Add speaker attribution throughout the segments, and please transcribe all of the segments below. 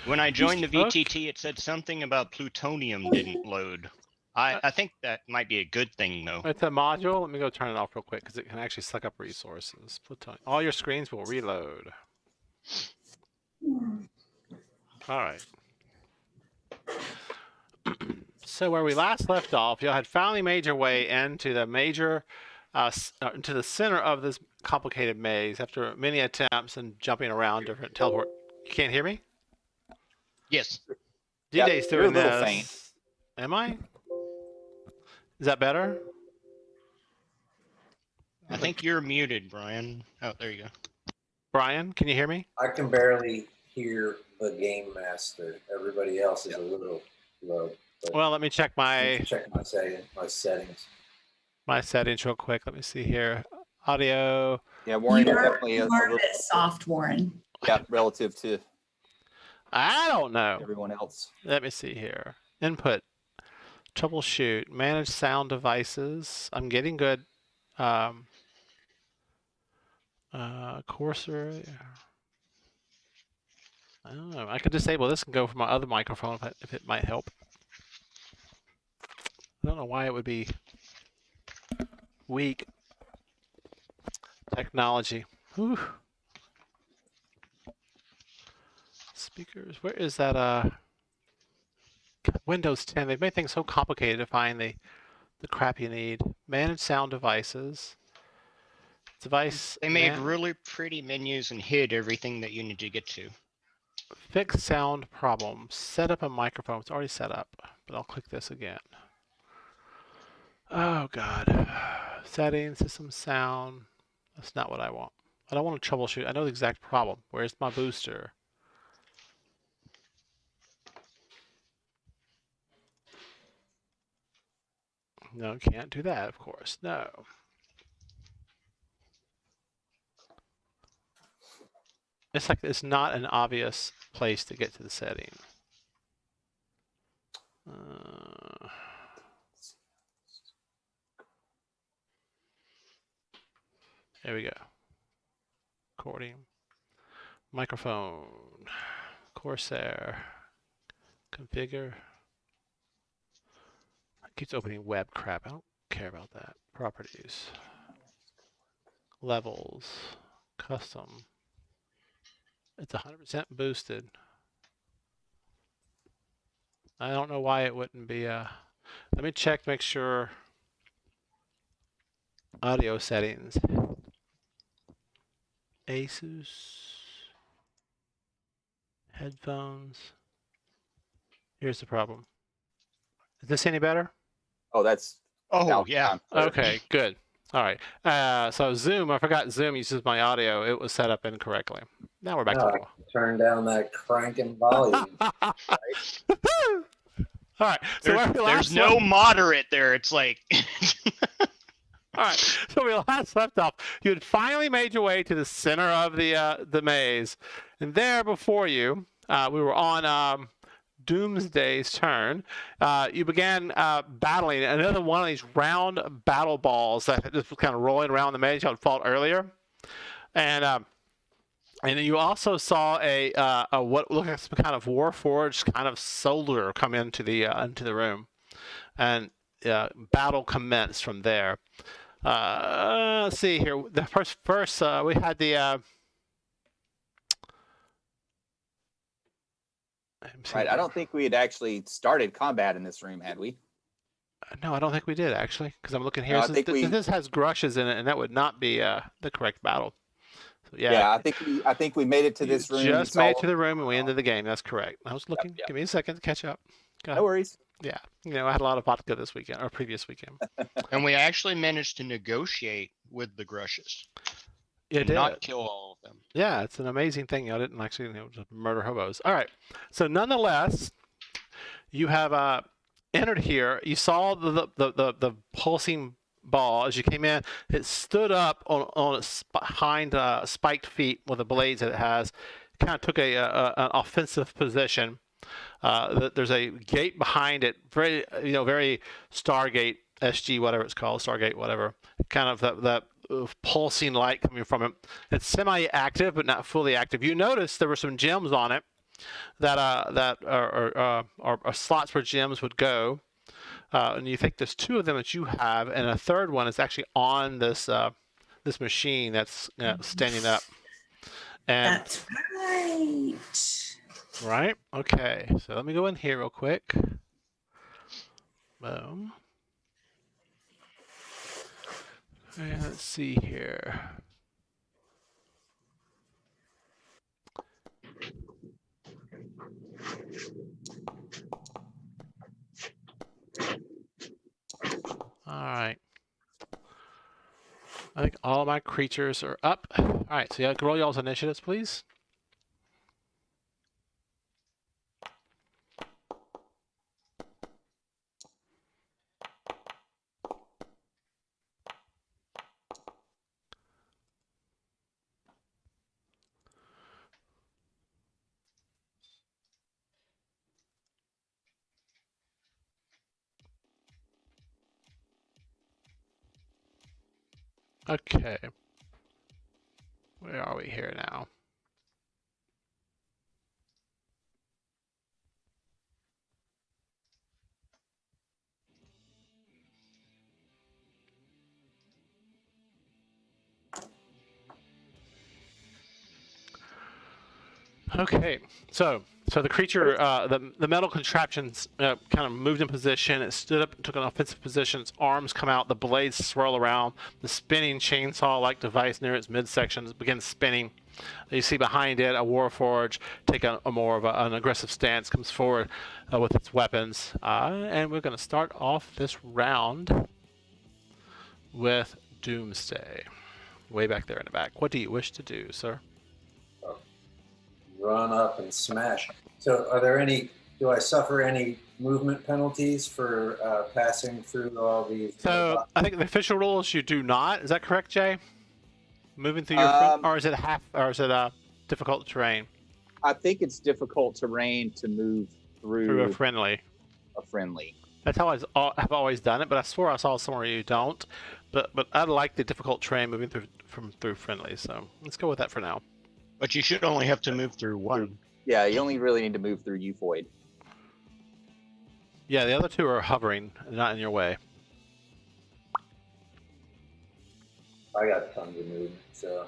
Speaker 1: When I joined the VTT, it said something about plutonium didn't load. I think that might be a good thing, though.
Speaker 2: It's a module. Let me go turn it off real quick because it can actually suck up resources. All your screens will reload. All right. So where we last left off, you had finally made your way into the into the center of this complicated maze after many attempts and jumping around different teleport. You can't hear me?
Speaker 1: Yes.
Speaker 2: DJ's doing
Speaker 3: you're a little
Speaker 2: this.
Speaker 3: faint.
Speaker 2: Am I? Is that better?
Speaker 1: I think you're muted, Brian. Oh, there you go.
Speaker 2: Brian, can you hear me?
Speaker 4: I can barely hear the game master. Everybody else is a little low.
Speaker 2: Well, let me check my
Speaker 4: settings.
Speaker 2: My settings real quick. Let me see here. Audio.
Speaker 3: Yeah, Warren,
Speaker 5: You
Speaker 3: definitely
Speaker 5: are a bit soft, Warren.
Speaker 3: Yeah, relative to
Speaker 2: I don't know.
Speaker 3: everyone else.
Speaker 2: Let me see here. Input. Troubleshoot. Manage sound devices. I'm getting good. Cursor. I don't know. I could disable this and go for my other microphone if it might help. I don't know why it would be weak. Technology. Whew. Speakers. Where is that? Windows 10. They've made things so complicated to find the crap you need. Manage sound devices. Device.
Speaker 1: They made really pretty menus and hid everything that you need to get to.
Speaker 2: Fix sound problems. Set up a microphone. It's already set up, but I'll click this again. Oh God. Settings, system sound. That's not what I want. I don't want to troubleshoot. I know the exact problem. Where's my booster? No, can't do that, of course. No. It's like it's not an obvious place to get to the setting. There we go. Recording. Microphone. Corsair. Configure. It keeps opening web crap. I don't care about that. Properties. Levels. Custom. It's 100% boosted. I don't know why it wouldn't be. Let me check to make sure. Audio settings. Asus. Headphones. Here's the problem. Is this any better?
Speaker 3: Oh, that's.
Speaker 1: Oh, yeah.
Speaker 2: Okay, good. All right. So Zoom, I forgot Zoom uses my audio. It was set up incorrectly. Now we're back to normal.
Speaker 4: Turn down that cranking volume.
Speaker 2: All right. So
Speaker 1: there's no moderate there. It's like.
Speaker 2: All right. So we last left off. You had finally made your way to the center of the maze, and there before you, we were on Doomsday's turn. You began battling another one of these round battle balls that just was kind of rolling around the maze you had fought earlier, and you also saw a what looked like some kind of Warforged kind of soldier come into the room, and battle commenced from there. Let's see here. The first we had the.
Speaker 3: Right, I don't think we had actually started combat in this room, had we?
Speaker 2: No, I don't think we did actually, because I'm looking here.
Speaker 3: No,
Speaker 2: this has grushes in it, and that would not be the correct battle. So,
Speaker 3: yeah, I think we made it to this room.
Speaker 2: Just made it to the room, and we ended the game. That's correct. I was looking. Yep. Give me a second to catch up.
Speaker 3: No worries.
Speaker 2: Yeah, I had a lot of vodka this weekend or previous weekend.
Speaker 1: And we actually managed to negotiate with the grushes.
Speaker 2: And
Speaker 1: not kill all of them.
Speaker 2: Yeah, it's an amazing thing. I didn't actually just murder hobos. All right. So nonetheless, you have entered here. You saw the pulsing ball as you came in. It stood up on its behind spiked feet with the blades that it has. It kind of took an offensive position. There's a gate behind it, very Stargate SG, whatever it's called, Stargate, whatever. Kind of that pulsing light coming from it. It's semi-active, but not fully active. You notice there were some gems on it, that are slots where gems would go. And you think there's 2 of them that you have, and a third one is actually on this this machine that's standing up. And
Speaker 5: That's right.
Speaker 2: right, okay. So let me go in here real quick. Boom. And let's see here. All right. I think all my creatures are up. All right, so you roll y'all's initiatives, please. Okay. Where are we here now? Okay, so the creature, the metal contraptions kind of moved in position. It stood up, took an offensive position. Its arms come out. The blades swirl around. The spinning chainsaw-like device near its midsection begins spinning. You see behind it a warforge take a more of an aggressive stance, comes forward with its weapons, and we're going to start off this round with Doomsday. Way back there in the back. What do you wish to do, sir?
Speaker 4: Run up and smash. So are there any, do I suffer any movement penalties for passing through all these?
Speaker 2: So I think the official rules you do not. Is that correct, Jay? Moving through your front, or is it difficult terrain?
Speaker 3: I think it's difficult terrain to move
Speaker 2: Through a friendly.
Speaker 3: a friendly.
Speaker 2: That's how I've always done it, but I swore I saw somewhere you don't. But I like the difficult terrain moving through friendly. So let's go with that for now.
Speaker 1: But you should only have to move through one.
Speaker 3: Yeah, you only really need to move through Euphoid.
Speaker 2: Yeah, the other 2 are hovering, not in your way.
Speaker 4: I got tons of movement, so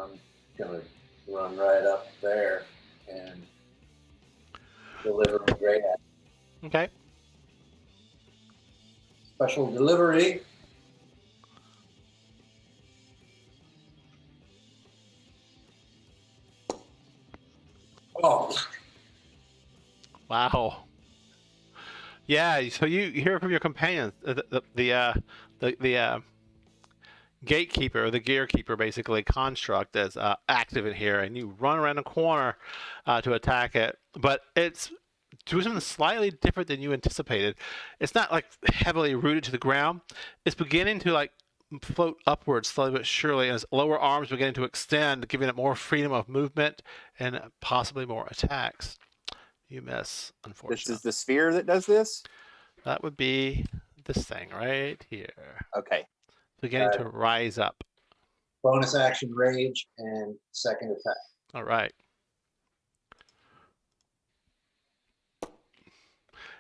Speaker 4: I'm gonna run right up there and deliver a Greyhawk.
Speaker 2: Okay.
Speaker 4: Special delivery. Oh,
Speaker 2: Wow. Yeah. So you hear from your companions the gatekeeper, or the gearkeeper, basically construct is active in here, and you run around the corner to attack it, but it's doing something slightly different than you anticipated. It's not like heavily rooted to the ground. It's beginning to like float upwards slowly but surely, and its lower arms beginning to extend, giving it more freedom of movement and possibly more attacks. You miss, unfortunately.
Speaker 3: This is the sphere that does this?
Speaker 2: That would be this thing right here.
Speaker 3: Okay.
Speaker 2: Beginning to rise up.
Speaker 4: bonus action rage and second attack.
Speaker 2: All right.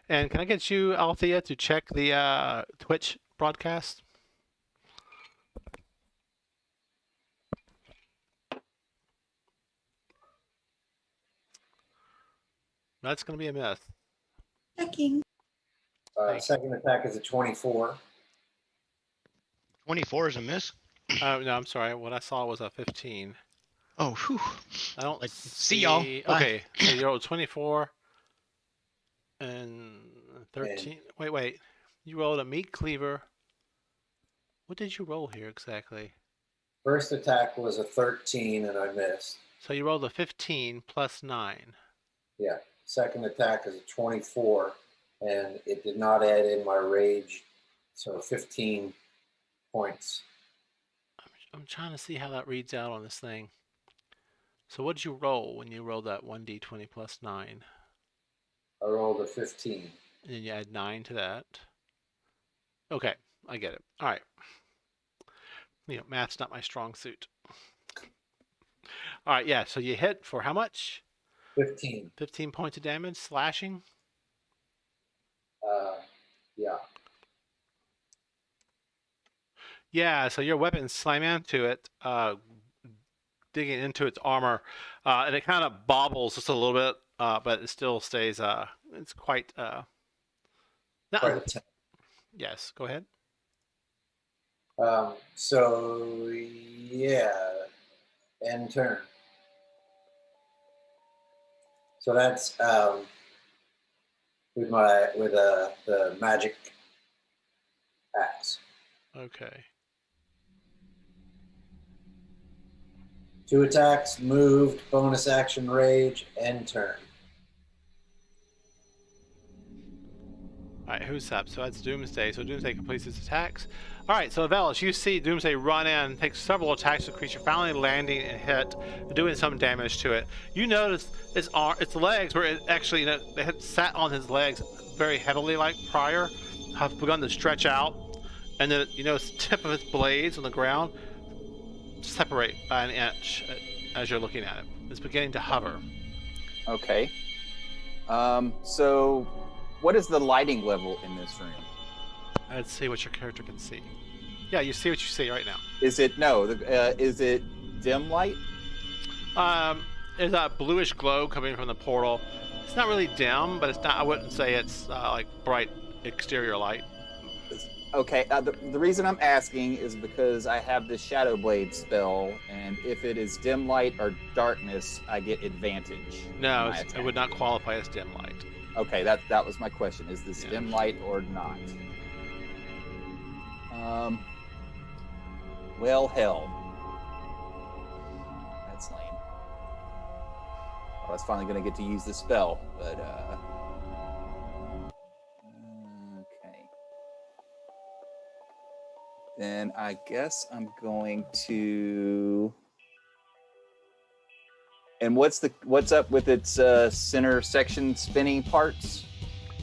Speaker 2: And can I get you, Althea, to check the Twitch broadcast? That's going to be a myth.
Speaker 5: Checking.
Speaker 4: Second attack is a 24.
Speaker 1: 24 is a miss.
Speaker 2: No, I'm sorry. What I saw was a 15.
Speaker 1: Oh, whew.
Speaker 2: I don't
Speaker 1: Like,
Speaker 2: see
Speaker 1: y'all. Bye.
Speaker 2: Okay, so you rolled 24 and 13. Wait. You rolled a meat cleaver. What did you roll here exactly?
Speaker 4: First attack was a 13 and I missed.
Speaker 2: So you rolled a 15 plus 9.
Speaker 4: Yeah. Second attack is a 24 and it did not add in my rage. So 15 points.
Speaker 2: I'm trying to see how that reads out on this thing. So what did you roll when you rolled that 1d20 plus 9?
Speaker 4: I rolled a 15.
Speaker 2: And then you add 9 to that. Okay, I get it. All right. You know, math's not my strong suit. All right, yeah. So you hit for how much?
Speaker 4: 15.
Speaker 2: 15 points of damage, slashing.
Speaker 4: Yeah.
Speaker 2: Yeah. So your weapon slam into it, digging into its armor, and it kind of bobbles just a little bit, but it still stays. It's quite. Not,
Speaker 4: Quite a ten.
Speaker 2: yes. Go ahead.
Speaker 4: So yeah, end turn. So that's with the magic axe.
Speaker 2: Okay.
Speaker 4: 2 attacks, moved, bonus action, rage, end turn.
Speaker 2: All right, who's up? So that's Doomsday. So Doomsday completes his attacks. All right, so Velas, you see Doomsday run in, take several attacks to the creature, finally landing and hit, doing some damage to it. You notice its legs, where it actually, they had sat on his legs very heavily like prior, have begun to stretch out, and then the tip of its blades on the ground separate by an inch as you're looking at it. It's beginning to hover.
Speaker 3: Okay. So what is the lighting level in this room?
Speaker 2: Let's see what your character can see. Yeah, you see what you see right now.
Speaker 3: Is it dim light?
Speaker 2: There's a bluish glow coming from the portal. It's not really dim, but it's not. I wouldn't say it's like bright exterior light.
Speaker 3: Okay. The reason I'm asking is because I have this Shadow Blade spell, and if it is dim light or darkness, I get advantage.
Speaker 2: No, it would not qualify as dim light.
Speaker 3: Okay, that was my question. Is this dim light or not? Well, hell. That's lame. I was finally going to get to use the spell, but, okay. Then I guess I'm going to... And what's up with its center section spinning parts?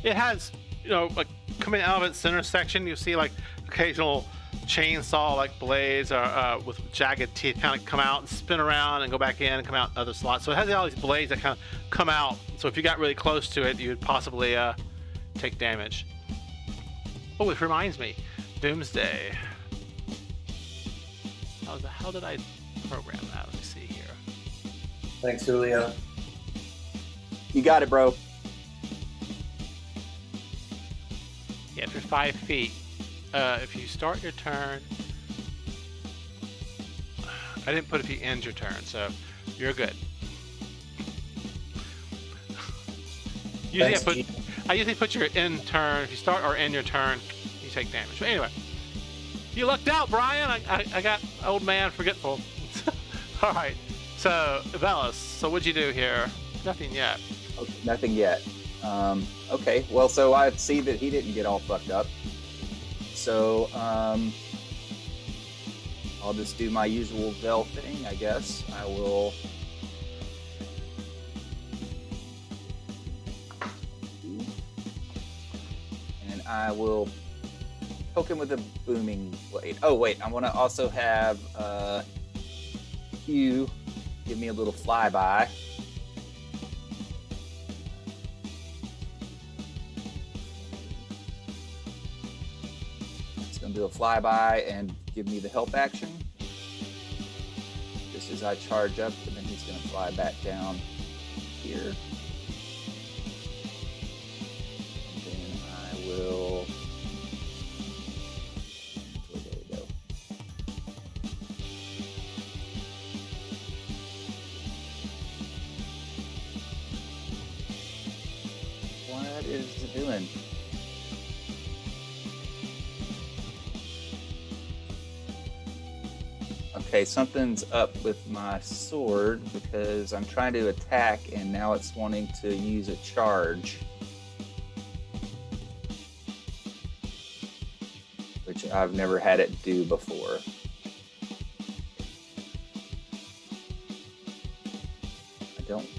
Speaker 2: It has, like coming out of its center section, you see like occasional chainsaw like blades or with jagged teeth kind of come out and spin around and go back in and come out other slots. So it has all these blades that kind of come out. So if you got really close to it, you'd possibly take damage. Oh, it reminds me, Doomsday. How the hell did I program that? Let me see here.
Speaker 4: Thanks, Julio.
Speaker 3: You got it, bro.
Speaker 2: Yeah, if you're 5 feet, if you start your turn, I didn't put if you end your turn, so you're good. Usually I usually put your end turn. If you start or end your turn, you take damage. But anyway, you lucked out, Brian. I got old man forgetful. All right. So, Velas, so what'd you do here? Nothing yet.
Speaker 3: Okay, nothing yet. Okay, well, so I see that he didn't get all fucked up. So, I'll just do my usual Vel thing, I guess. I will... And I will poke him with a booming blade. Oh, wait, I want to also have Hugh give me a little flyby. It's going to do a flyby and give me the help action. Just as I charge up, and then he's going to fly back down here. And then I will... There we go. What is it doing? Okay, something's up with my sword because I'm trying to attack and now it's wanting to use a charge. Which I've never had it do before. I don't...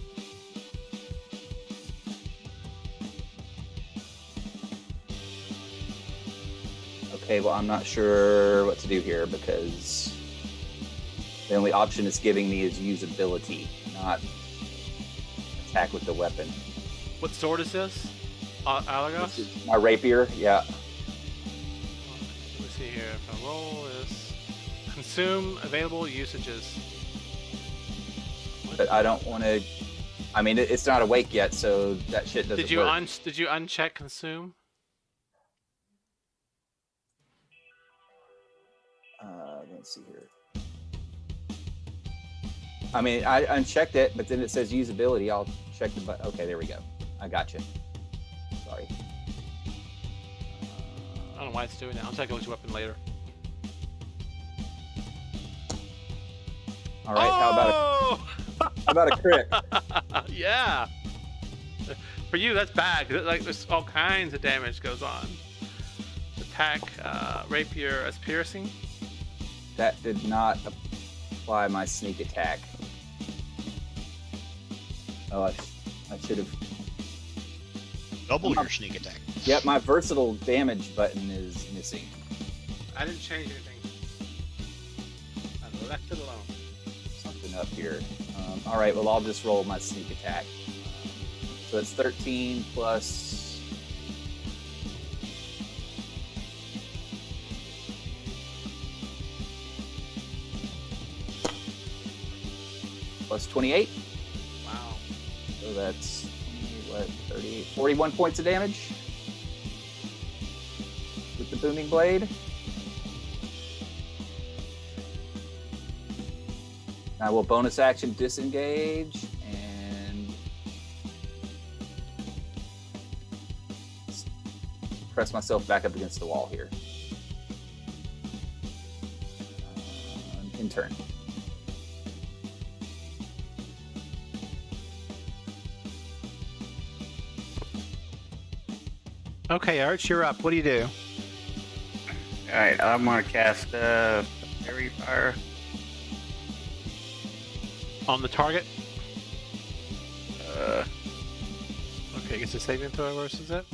Speaker 3: Okay, well, I'm not sure what to do here because The only option it's giving me is usability, not attack with the weapon.
Speaker 2: What sword is this? Alagos?
Speaker 3: This is my rapier, yeah.
Speaker 2: Let me see here. If I roll this, consume available usages.
Speaker 3: But I don't want to. I mean, it's not awake yet, so that shit doesn't
Speaker 2: Did you
Speaker 3: work.
Speaker 2: did you uncheck consume?
Speaker 3: Let's see here. I mean, I unchecked it, but then it says usability. I'll check the button. Okay, there we go. I got you. Sorry.
Speaker 2: I don't know why it's doing that. I'll take a look at your weapon later.
Speaker 3: All right. How about a crit?
Speaker 2: Yeah. For you, that's bad. 'Cause like there's all kinds of damage goes on. Attack, rapier as piercing.
Speaker 3: That did not apply my sneak attack. Oh, I should have.
Speaker 1: Double your sneak attack.
Speaker 3: Yep, my versatile damage button is missing.
Speaker 2: I didn't change anything. I left it alone.
Speaker 3: Something up here. All right, well, I'll just roll my sneak attack. So it's 13 plus. Plus 28.
Speaker 2: Wow.
Speaker 3: So that's 38, 41 points of damage with the booming blade. I will bonus action disengage and press myself back up against the wall here. In turn.
Speaker 2: Okay, Arch, you're up. What do you do?
Speaker 6: Alright, I'm gonna cast Fairy Fire.
Speaker 2: On the target?
Speaker 6: Uh,
Speaker 2: Okay, gets a saving throw versus it.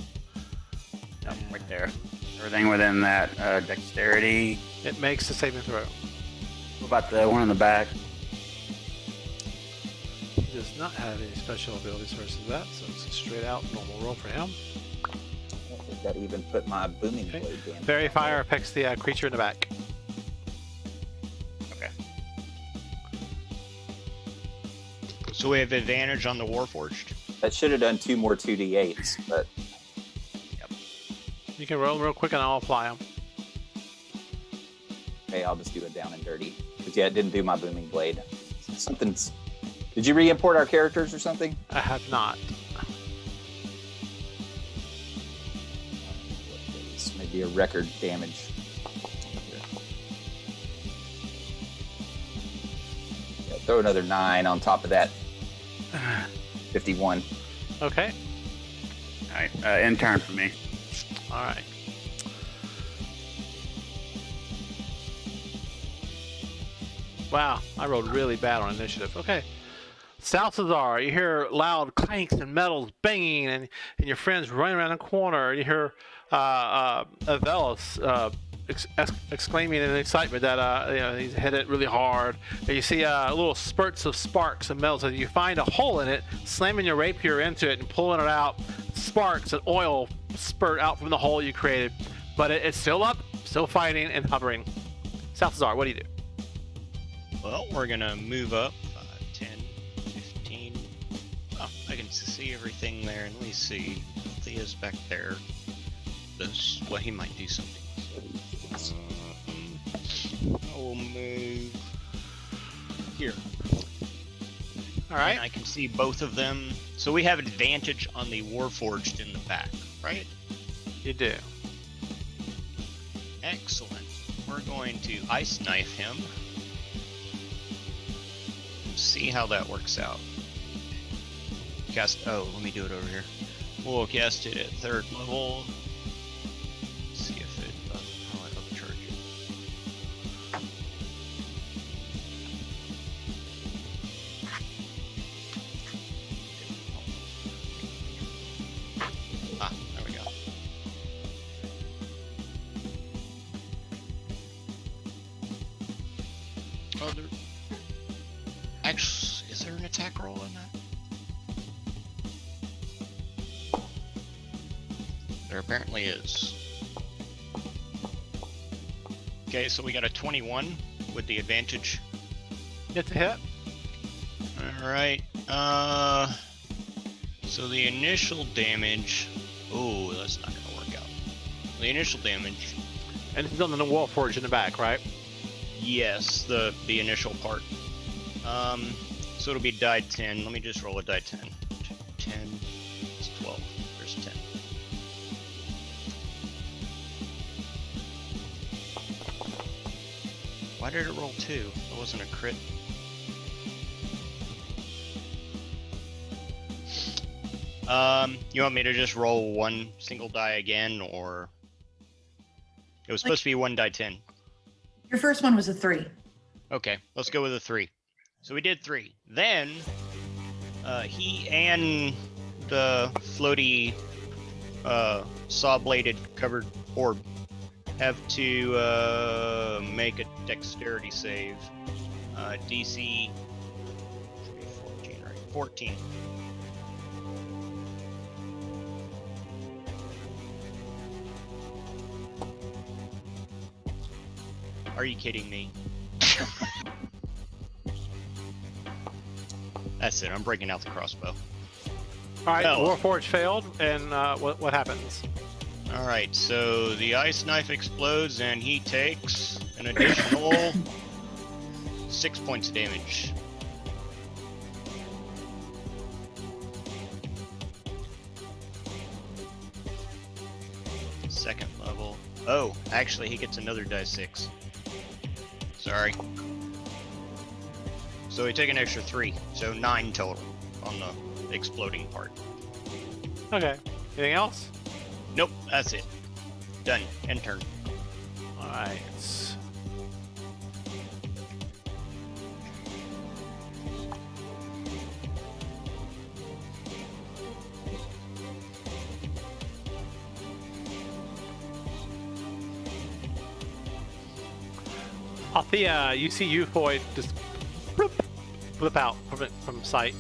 Speaker 6: Yep, right there. Everything within that dexterity.
Speaker 2: It makes a saving throw.
Speaker 6: What about the one in the back?
Speaker 2: He does not have any special abilities versus that, so it's a straight out normal roll for him.
Speaker 3: I don't think that even put my booming
Speaker 2: Okay.
Speaker 3: blade damage.
Speaker 2: Fairy Fire affects the creature in the back.
Speaker 6: Okay.
Speaker 1: So we have advantage on the Warforged.
Speaker 3: That should have done 2 more 2d8s, but
Speaker 2: You can roll them real quick and I'll apply them.
Speaker 3: okay, I'll just do it down and dirty. Because yeah, it didn't do my booming blade. Something's. Did you re-import our characters or something?
Speaker 2: I have not.
Speaker 3: This may be a record damage. Yeah, throw another 9 on top of that. 51.
Speaker 2: Okay.
Speaker 6: Alright, in turn for me.
Speaker 2: All right. Wow, I rolled really bad on initiative. Okay. Salazar, you hear loud clanks and metals banging, and your friends running around the corner. And you hear Avelis exclaiming in excitement that he's hit it really hard. And you see little spurts of sparks and metals. And you find a hole in it, slamming your rapier into it and pulling it out. Sparks and oil spurt out from the hole you created, but it's still up, still fighting and hovering. Salazar, what do you do?
Speaker 1: Well, we're gonna move up 10, 15. Oh, I can see everything there. And let me see. Thea's back there. Well, he might do something. I will move here.
Speaker 2: All right.
Speaker 1: And I can see both of them. So we have advantage on the Warforged in the back, right?
Speaker 2: You do.
Speaker 1: Excellent. We're going to ice knife him. See how that works out. Cast. Oh, let me do it over here. We'll cast it at 3rd level. See if it. How I upcharge it. Ah, there we go. attack roll on that? There apparently is. Okay, so we got a 21 with the advantage.
Speaker 2: Get to hit.
Speaker 1: Alright, so the initial damage... Oh, that's not gonna work out. The initial damage...
Speaker 2: And it's on the wall forge in the back, right?
Speaker 1: Yes, the initial part. So it'll be die 10. Let me just roll a die 10. 10, it's 12. There's 10. Why did it roll 2? It wasn't a crit. You want me to just roll one single die again, or it was supposed to be one die 10?
Speaker 5: Your first one was a 3.
Speaker 1: Okay, let's go with a 3. So we did 3. Then he and the floaty saw-bladed covered orb have to make a dexterity save. DC should be 14, right? 14. Are you kidding me? That's it. I'm breaking out the crossbow.
Speaker 2: All right,
Speaker 1: No.
Speaker 2: Warforge failed, and what happens?
Speaker 1: All right, so the ice knife explodes, and he takes an additional 6 points of damage. Second level. Oh, actually, he gets another die 6. Sorry. So he take an extra 3, so 9 total on the exploding part.
Speaker 2: Okay. Anything else?
Speaker 1: Nope, that's it. Done. End turn.
Speaker 2: All right. Althea, you see Euphoid just flip out from sight.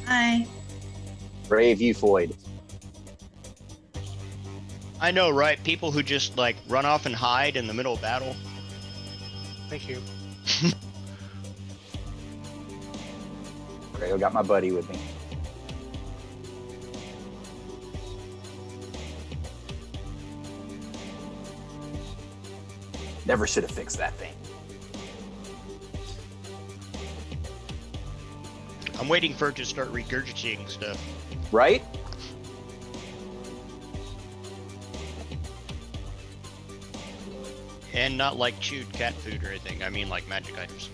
Speaker 5: Hi.
Speaker 3: Brave Euphoid.
Speaker 1: I know, right? People who just, like, run off and hide in the middle of battle.
Speaker 2: Thank you.
Speaker 3: Great, I got my buddy with me. Never should have fixed that thing.
Speaker 1: I'm waiting for it to start regurgitating stuff.
Speaker 3: Right?
Speaker 1: And not like chewed cat food or anything. I mean like magic items.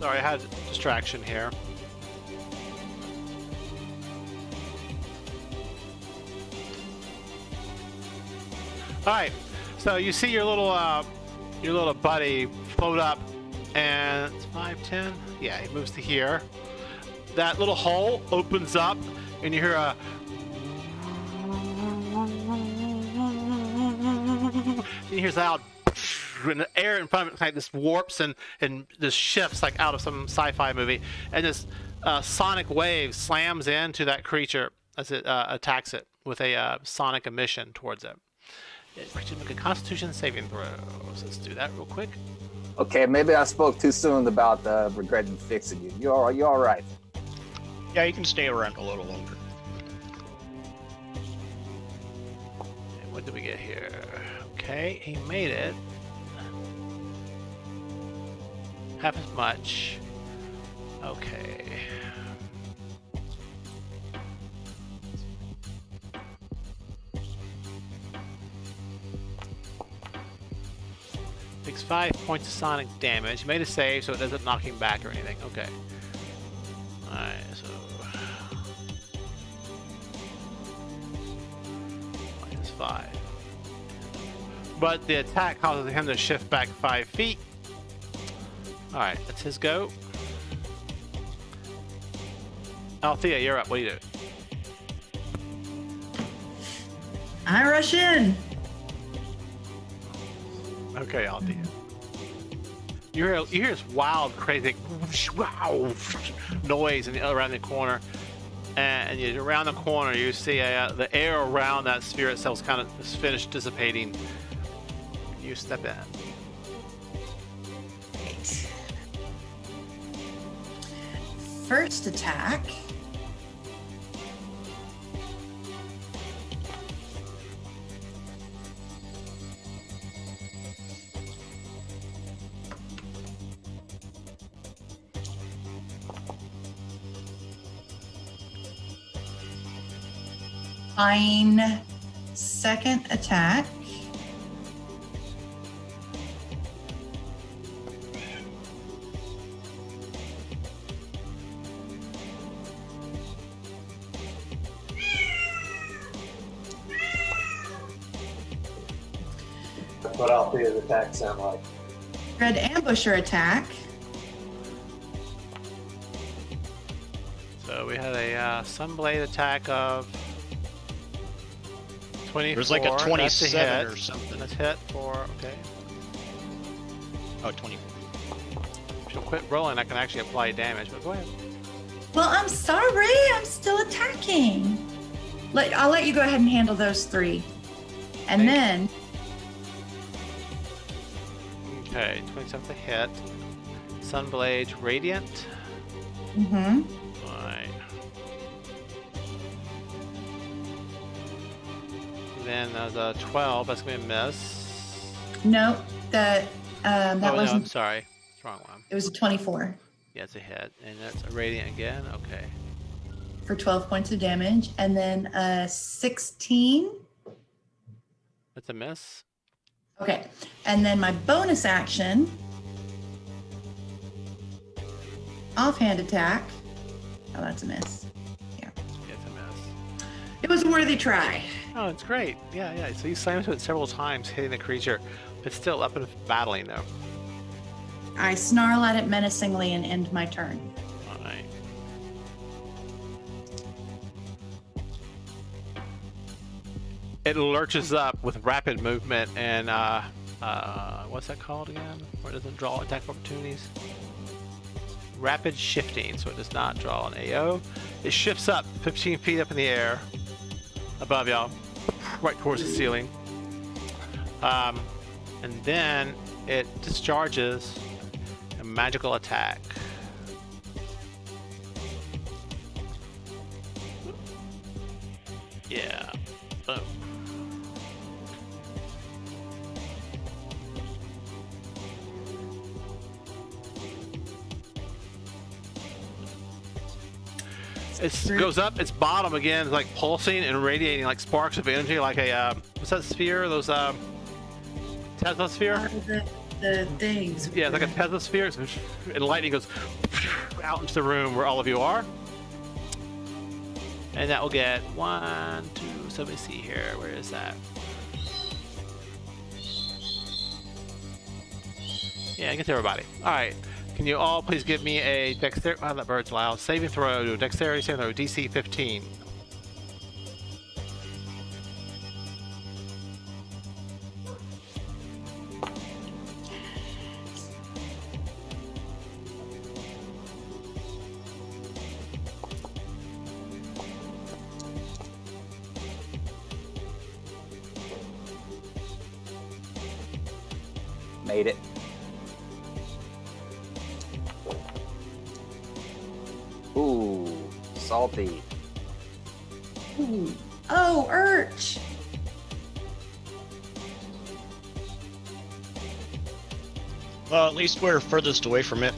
Speaker 2: Sorry, I had a distraction here. All right, so you see your little buddy float up, and it's 5, 10. Yeah, he moves to here. That little hole opens up, and you hear a. You hear loud, and the air in front of it like this warps and this shifts like out of some sci-fi movie, and this sonic wave slams into that creature as it attacks it with a sonic emission towards it. It makes you make a Constitution saving throw. So let's do that real quick.
Speaker 3: Okay, maybe I spoke too soon about regretting fixing you. You all right?
Speaker 1: Yeah, you can stay around a little longer.
Speaker 2: And what did we get here? Okay, he made it. Half as much. Okay. Takes 5 points of sonic damage. He made a save, so it doesn't knock him back or anything. Okay. Alright, so. -5. But the attack causes him to shift back 5 feet. Alright, that's his go. Althea, you're up. What do you do?
Speaker 5: I rush in.
Speaker 2: Okay, I'll do it. You hear this wild, crazy wow noise around the corner, and around the corner you see the air around that sphere itself is kind of finished dissipating. You step in.
Speaker 5: Right. First attack. Fine. Second attack.
Speaker 4: That's what Althea's attacks sound like.
Speaker 5: Red ambusher attack.
Speaker 2: So we had a Sunblade attack of 24.
Speaker 1: There's like a
Speaker 2: That's
Speaker 1: 27
Speaker 2: hit.
Speaker 1: or something.
Speaker 2: That's hit for, okay.
Speaker 1: Oh, 20.
Speaker 2: If you'll quit rolling, I can actually apply damage, but go ahead.
Speaker 5: Well, I'm sorry. I'm still attacking. I'll let you go ahead and handle those 3. And then
Speaker 2: Okay, 27 to hit. Sunblade Radiant.
Speaker 5: mhm.
Speaker 2: Alright. Then the 12, that's gonna be a miss.
Speaker 5: No, that
Speaker 2: Oh, no, I'm
Speaker 5: wasn't.
Speaker 2: sorry. It's the wrong one.
Speaker 5: It was a 24
Speaker 2: Yeah, it's a hit. And that's a Radiant again. Okay.
Speaker 5: for 12 points of damage, and then 16.
Speaker 2: That's a miss.
Speaker 5: Okay, and then my bonus action, offhand attack. Oh, that's a miss.
Speaker 2: Yeah, it's a miss.
Speaker 5: It was a worthy try.
Speaker 2: Oh, it's great. Yeah, yeah. So you slam into it several times, hitting the creature. It's still up and battling, though.
Speaker 5: I snarl at it menacingly and end my turn.
Speaker 2: All right. It lurches up with rapid movement and, what's that called again? Where it doesn't draw attack opportunities? Rapid shifting, so it does not draw an AO. It shifts up 15 feet up in the air above y'all, right towards the ceiling. And then it discharges a magical attack. Yeah. Oh. It goes up, its bottom again is like pulsing and radiating like sparks of energy, like a, what's that sphere? Those, Tesla sphere?
Speaker 5: The things.
Speaker 2: Yeah, it's like a Tesla sphere, and lightning goes out into the room where all of you are. And that will get 1, 2, so let me see here, where is that? Yeah, get to everybody. All right. Can you all please give me a dexterity? Oh, that bird's loud. Saving throw. Dexterity saving throw. DC 15.
Speaker 3: Made it. Ooh, salty.
Speaker 5: Ooh. Oh, Urch.
Speaker 1: Well, at least we're furthest away from it.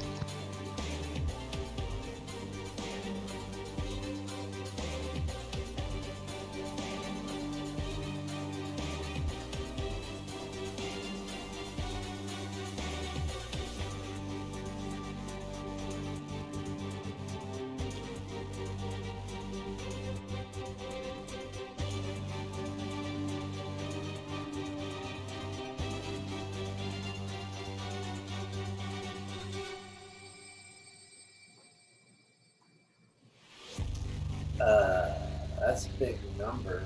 Speaker 4: That's a big number.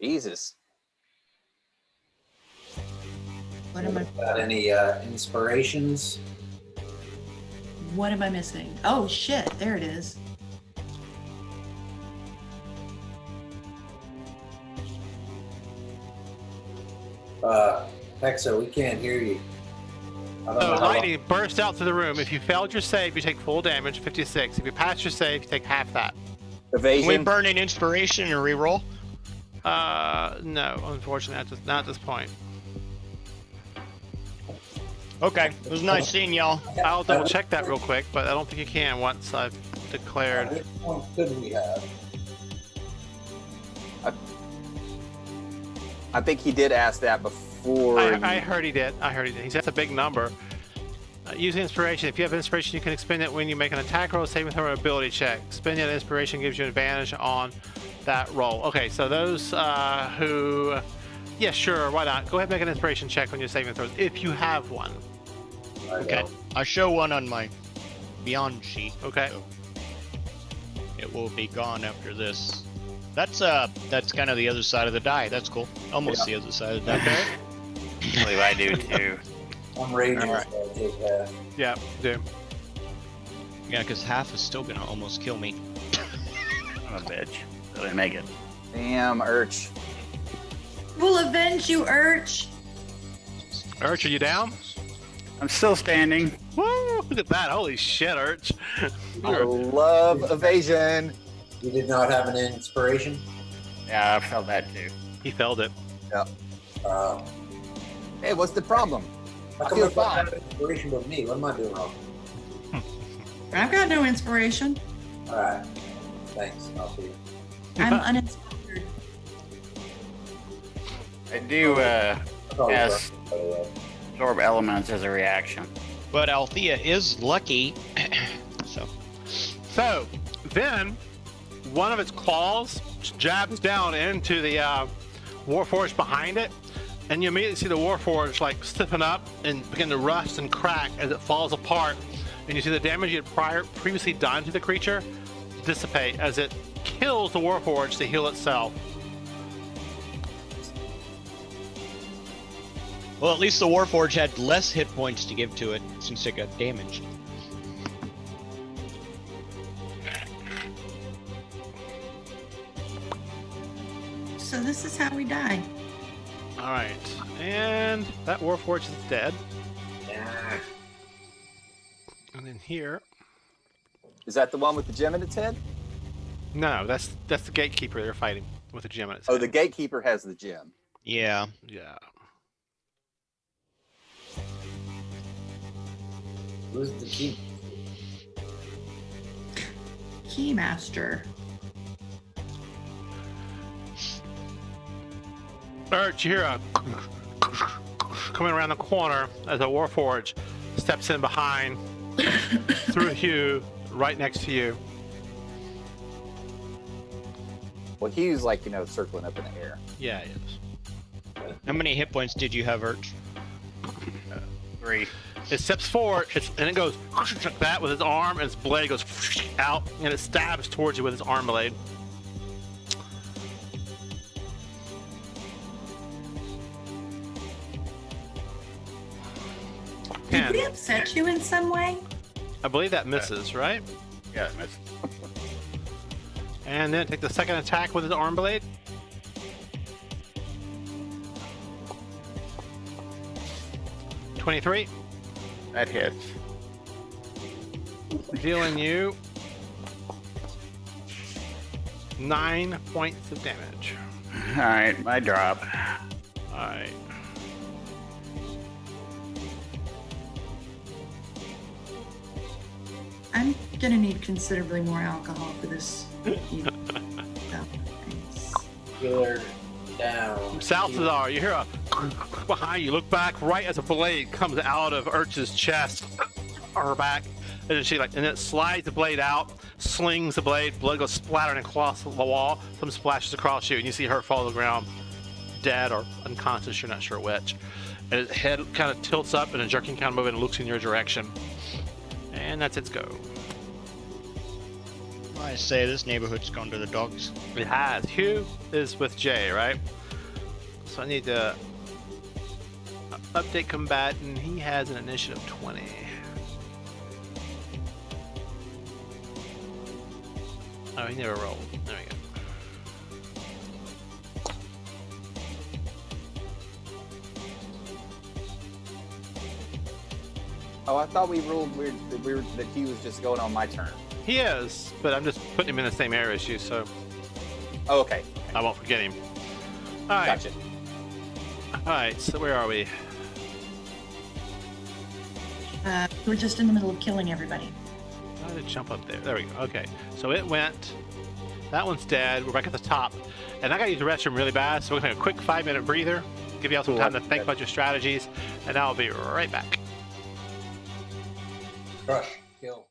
Speaker 3: Jesus.
Speaker 5: What am I?
Speaker 4: Got any inspirations?
Speaker 5: What am I missing? Oh shit! There it is.
Speaker 4: Hexa, we can't hear you. I don't
Speaker 2: So
Speaker 4: know how long-
Speaker 2: lightning burst out through the room. If you failed your save, you take full damage, 56. If you pass your save, you take half that.
Speaker 1: Can we
Speaker 3: Evasion.
Speaker 1: burn an inspiration and reroll?
Speaker 2: No, unfortunately, not at this point.
Speaker 1: Okay, it was nice seeing y'all.
Speaker 2: I'll double check that real quick, but I don't think you can once I've
Speaker 4: How
Speaker 2: declared.
Speaker 4: many points could we have?
Speaker 3: I think he did ask that before.
Speaker 2: I heard he did. He said that's a big number. Use inspiration. If you have inspiration, you can expend it when you make an attack roll, saving throw, or ability check. Spending that inspiration gives you advantage on that roll. Okay, so those who, yeah, sure, why not? Go ahead and make an inspiration check on your saving throws if you have one.
Speaker 1: Okay, I show one on my Beyond sheet.
Speaker 2: Okay.
Speaker 1: So it will be gone after this. That's kind of the other side of the die. That's cool. Almost the other side of the die.
Speaker 2: Okay.
Speaker 6: I believe I do too.
Speaker 4: I'm raging,
Speaker 1: Alright.
Speaker 4: so I take half.
Speaker 2: Yeah, do.
Speaker 1: Yeah, because half is still gonna almost kill me.
Speaker 6: I'm a bitch. Really make it.
Speaker 3: Damn, Urch.
Speaker 5: We'll avenge you, Urch.
Speaker 2: Urch, are you down?
Speaker 6: I'm still standing.
Speaker 2: Woo! Look at that. Holy shit, Urch.
Speaker 3: I love evasion.
Speaker 4: You did not have an inspiration?
Speaker 6: Yeah, I felt that too.
Speaker 2: He failed it.
Speaker 4: Uh,
Speaker 3: Hey, what's the problem?
Speaker 4: how
Speaker 3: I
Speaker 4: come
Speaker 3: feel
Speaker 4: I don't
Speaker 3: fine.
Speaker 4: have inspiration with me? What am I doing wrong?
Speaker 5: I've got no inspiration.
Speaker 4: Alright. Thanks. I'll see you.
Speaker 5: I'm uninspired.
Speaker 6: I do
Speaker 4: I thought it was
Speaker 6: Yes.
Speaker 4: right, by the way.
Speaker 6: absorb elements as a reaction.
Speaker 1: But Althea is lucky, so
Speaker 2: So, then, one of its claws jabs down into the Warforged behind it, and you immediately see the Warforged like stiffen up and begin to rust and crack as it falls apart, and you see the damage you had previously done to the creature dissipate as it kills the Warforged to heal itself.
Speaker 1: well, at least the Warforged had less hit points to give to it since it got damaged.
Speaker 5: So this is how we die.
Speaker 2: All right, and that Warforged is dead.
Speaker 4: Yeah.
Speaker 2: And then here,
Speaker 3: Is that the one with the gem in its head?
Speaker 2: no, that's the gatekeeper they're fighting with a gem in its
Speaker 3: Oh,
Speaker 2: head.
Speaker 3: the gatekeeper has the gem.
Speaker 1: Yeah.
Speaker 2: Yeah.
Speaker 4: Who's the key?
Speaker 5: Keymaster.
Speaker 2: Urch, you hear a coming around the corner as a Warforged steps in behind through Hugh, right next to you.
Speaker 3: Well, Hugh's like, circling up in the air.
Speaker 2: Yeah, he is.
Speaker 1: How many hit points did you have, Urch?
Speaker 6: 3.
Speaker 2: It steps forward, and it goes like that with its arm, and its blade goes out, and it stabs towards you with its arm blade.
Speaker 5: Did
Speaker 2: And
Speaker 5: we upset you in some way?
Speaker 2: I believe that misses, right?
Speaker 6: Yeah, that's
Speaker 2: And then take the second attack with his arm blade. $23,
Speaker 6: that hits.
Speaker 2: dealing you 9 points of damage.
Speaker 6: Alright, my drop.
Speaker 2: Alright.
Speaker 5: I'm gonna need considerably more alcohol for this. evening. So, thanks.
Speaker 4: Killer down.
Speaker 2: Salazar, you hear a behind you. Look back right as a blade comes out of Urch's chest or her back, and then and it slides the blade out, slings the blade, blood goes splattering across the wall. Some splashes across you, and you see her fall to the ground, dead or unconscious. You're not sure which. And its head kind of tilts up in a jerking kind of movement and looks in your direction. And that's its go.
Speaker 1: I say this neighborhood's gone to the dogs.
Speaker 2: It has. Hugh is with Jay, right? So I need to update combatant. He has an initiative 20. Oh, he never rolled. There we go.
Speaker 3: Oh, I thought we ruled that he was just going on my turn.
Speaker 2: He is, but I'm just putting him in the same area as you, so
Speaker 3: Oh, okay.
Speaker 2: I won't forget him. All right.
Speaker 3: Gotcha.
Speaker 2: All right. So where are we?
Speaker 5: We're just in the middle of killing everybody.
Speaker 2: How did it jump up there? There we go. Okay. So it went. That one's dead. We're back at the top, and I got to use the restroom really bad, so we're gonna take a quick 5-minute breather, give you all some time to think about your strategies, and I'll be right back.
Speaker 4: Crush. Kill.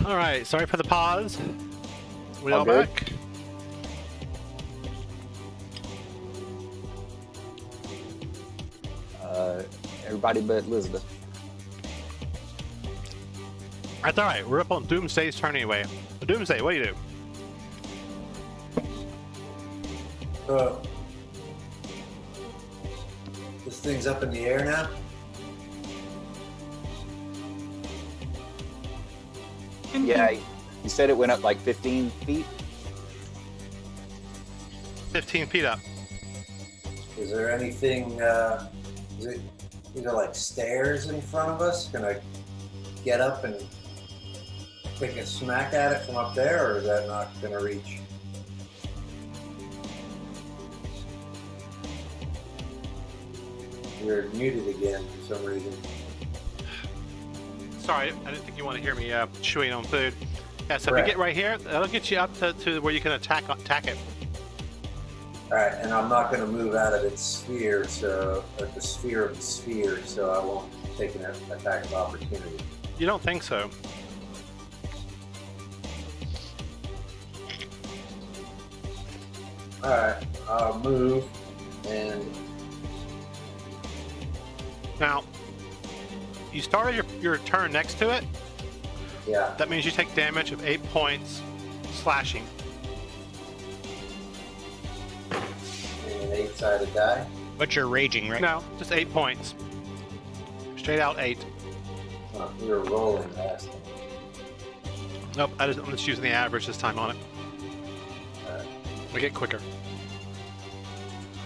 Speaker 2: All right. Sorry for the pause. We all
Speaker 3: good.
Speaker 2: back?
Speaker 3: Everybody but Elizabeth.
Speaker 2: That's all right. We're up on Doomsday's turn anyway. Doomsday, what do you do?
Speaker 4: This thing's up in the air now?
Speaker 3: Yeah, you said it went up like 15 feet.
Speaker 2: 15 feet up.
Speaker 4: Is there anything, is it either like stairs in front of us? Can I get up and take a smack at it from up there, or is that not going to reach? You're muted again for some reason.
Speaker 2: Sorry, I didn't think you want to hear me chewing on food. Yeah, so
Speaker 4: Correct.
Speaker 2: if you get right here, that'll get you up to where you can attack it.
Speaker 4: All right, and I'm not going to move out of its sphere, so the sphere of the sphere, so I won't take an attack of opportunity.
Speaker 2: You don't think so?
Speaker 4: All right, I'll move, and
Speaker 2: Now, you started your turn next to it.
Speaker 4: yeah,
Speaker 2: That means you take damage of 8 points slashing.
Speaker 4: and an 8-sided die.
Speaker 1: But you're raging, right?
Speaker 2: No, just 8 points. Straight out 8.
Speaker 4: Oh, we were rolling last time.
Speaker 2: Nope, I'm just using the average this time on it.
Speaker 4: All right.
Speaker 2: We get quicker.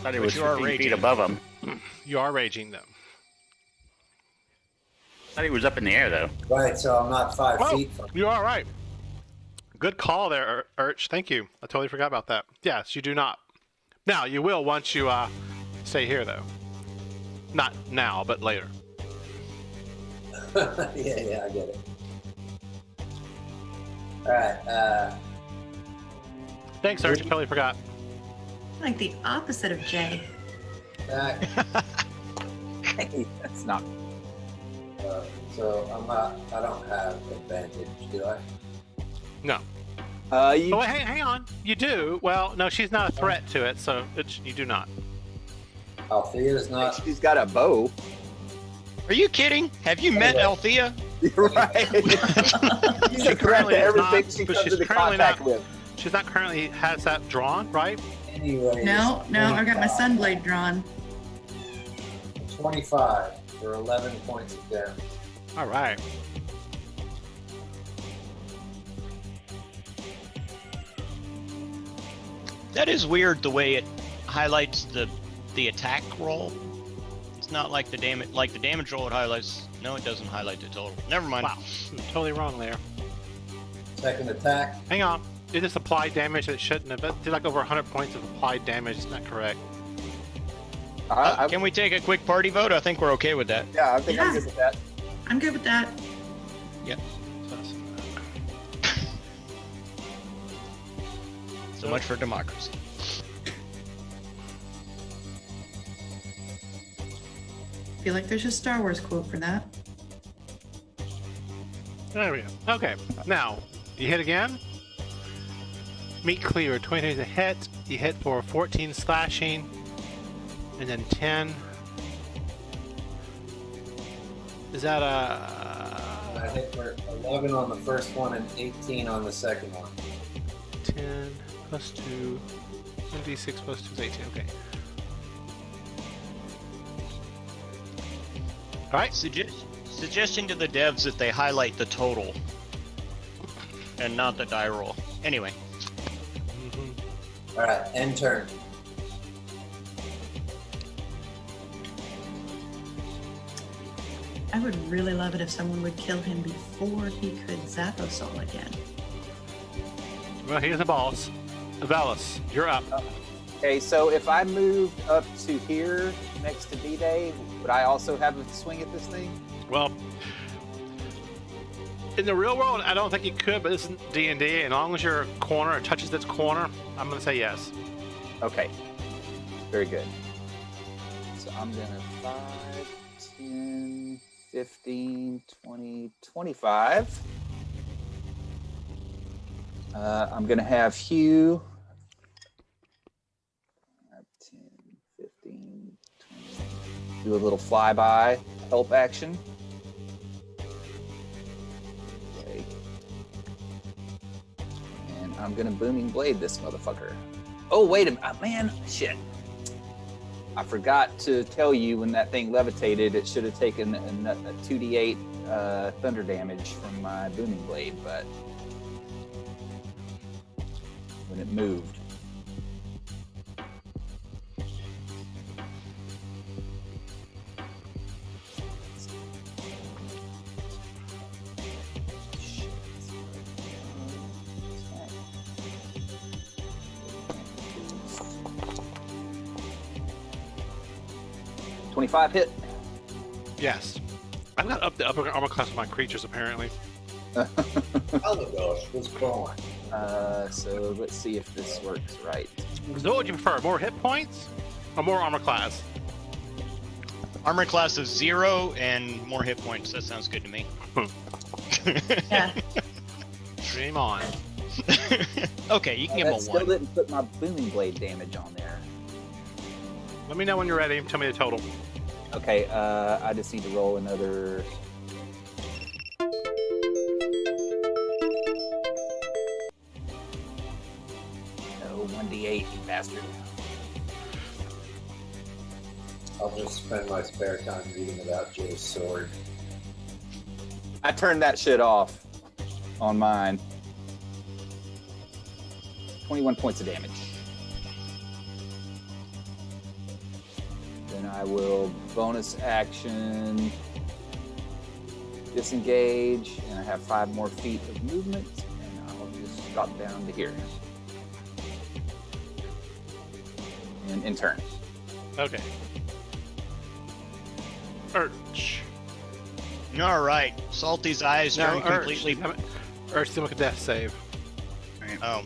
Speaker 6: Thought he
Speaker 1: But
Speaker 6: was
Speaker 1: you are
Speaker 6: 15 feet
Speaker 1: raging.
Speaker 6: above him.
Speaker 2: You are raging though.
Speaker 6: Thought he was up in the air though.
Speaker 4: Right, so I'm not 5
Speaker 2: Whoa,
Speaker 4: feet from.
Speaker 2: you are right. Good call there, Urch. Thank you. I totally forgot about that. Yes, you do not. Now, you will once you stay here, though. Not now, but later.
Speaker 4: Yeah, I get it. All right,
Speaker 2: Thanks, Urch. I totally forgot.
Speaker 5: Like the opposite of Jay.
Speaker 4: back.
Speaker 3: Hey, that's not.
Speaker 4: So I don't have advantage, do I?
Speaker 2: No.
Speaker 3: You,
Speaker 2: Oh, wait, hang on. You do. Well, no, she's not a threat to it, so you do not.
Speaker 4: Althea's not.
Speaker 3: she's got a bow.
Speaker 1: Are you kidding? Have you met
Speaker 4: Yeah.
Speaker 1: Althea?
Speaker 3: You're right. She's a threat
Speaker 2: currently
Speaker 3: to
Speaker 2: is
Speaker 3: everything
Speaker 2: not,
Speaker 3: she
Speaker 2: but
Speaker 3: comes
Speaker 2: she's
Speaker 3: into
Speaker 2: currently
Speaker 3: contact
Speaker 2: not-
Speaker 3: with.
Speaker 2: She's not currently has that drawn, right?
Speaker 4: Anyways,
Speaker 5: No, I've got my
Speaker 4: 25.
Speaker 5: sunblade drawn.
Speaker 4: 25 for 11 points of damage.
Speaker 2: All right.
Speaker 1: That is weird the way it highlights the attack roll. It's not like the damage roll it highlights. No, it doesn't highlight the total. Never mind.
Speaker 2: Wow. Totally wrong there.
Speaker 4: Second attack.
Speaker 2: Hang on. It just applied damage that it shouldn't have. It did like over 100 points of applied damage. Isn't that correct?
Speaker 1: Can we take a quick party vote? I think we're okay with that.
Speaker 3: Yeah, I think I'm
Speaker 5: Yeah.
Speaker 3: good with that.
Speaker 5: I'm good with that.
Speaker 1: So much for democracy.
Speaker 5: I feel like there's a Star Wars quote for that.
Speaker 2: There we go. Okay. Now, you hit again. Meat clear. 23 is a hit. You hit for 14 slashing. And then 10. Is that
Speaker 4: I hit for 11 on the first one and 18 on the second one.
Speaker 2: 10 plus 2? 1d6 plus 2 is 18. Okay. Alright.
Speaker 1: Suggesting to the devs that they highlight the total and not the die roll. Anyway,
Speaker 4: All right, end turn.
Speaker 5: I would really love it if someone would kill him before he could Zathosol again.
Speaker 2: Well, here's the boss. Velis, you're up.
Speaker 3: Okay, so if I moved up to here next to D-Day, would I also have a swing at this thing?
Speaker 2: Well, in the real world, I don't think you could, but this is D&D, and as long as your corner touches its corner, I'm going to say yes.
Speaker 3: Okay, very good. So I'm gonna 5, 10, 15, 20, 25. I'm going to have Hugh. 10, 15, 20. Do a little flyby help action. Okay. And I'm going to Booming Blade this motherfucker. Oh, wait a minute. Man, shit. I forgot to tell you when that thing levitated, it should have taken a 2d8 thunder damage from my Booming Blade, but when it moved. $25 hit.
Speaker 2: Yes. I've got up the upper armor class of my creatures, apparently.
Speaker 4: Oh my gosh, what's going on?
Speaker 3: So let's see if this works right.
Speaker 2: So what would you prefer, more hit points or more armor class?
Speaker 1: Armor class of 0 and more hit points. That sounds good to me.
Speaker 5: Yeah.
Speaker 2: Dream on.
Speaker 1: Okay, you can give him a
Speaker 3: That
Speaker 1: 1.
Speaker 3: still didn't put my Booming Blade damage on there.
Speaker 2: Let me know when you're ready. Tell me the total.
Speaker 3: Okay, I just need to roll another. No, 1d8, you bastard.
Speaker 4: I'll just spend my spare time reading about Jay's sword.
Speaker 3: I turned that shit off on mine. 21 points of damage. Then I will bonus action disengage, and I have 5 more feet of movement, and I'll just drop down to here. And in turn.
Speaker 2: Okay. Urch.
Speaker 1: All right. Salty's eyes turn completely.
Speaker 2: Urch, do make a death save.
Speaker 6: Right.
Speaker 1: Oh,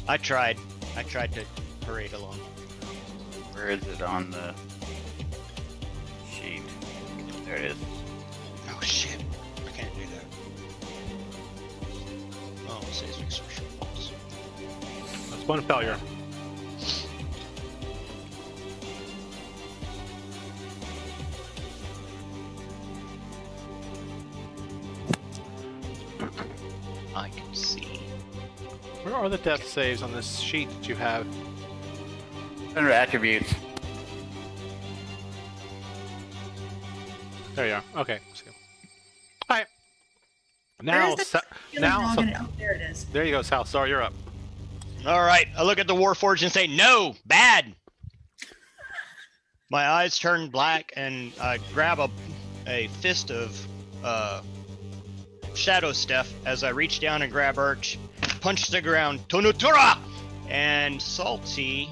Speaker 1: I tried. I tried to parade along.
Speaker 6: Where is it on the sheet? There it is.
Speaker 1: Oh shit! I can't do that. Oh, it says exertion points.
Speaker 2: That's one failure.
Speaker 1: I can see.
Speaker 2: Where are the death saves on this sheet that you have?
Speaker 6: Under attributes.
Speaker 2: There you are. Okay. Let's go. All right.
Speaker 5: Where
Speaker 2: Now,
Speaker 5: is the feeling
Speaker 2: now,
Speaker 5: wrong
Speaker 2: so,
Speaker 5: in it? Oh, there it is.
Speaker 2: there you go, Sal. Sorry, you're up.
Speaker 1: All right. I look at the Warforged and say, "No, bad." My eyes turn black, and I grab a fist of shadow stuff as I reach down and grab Urch, punch the ground, Tonutura, and Salty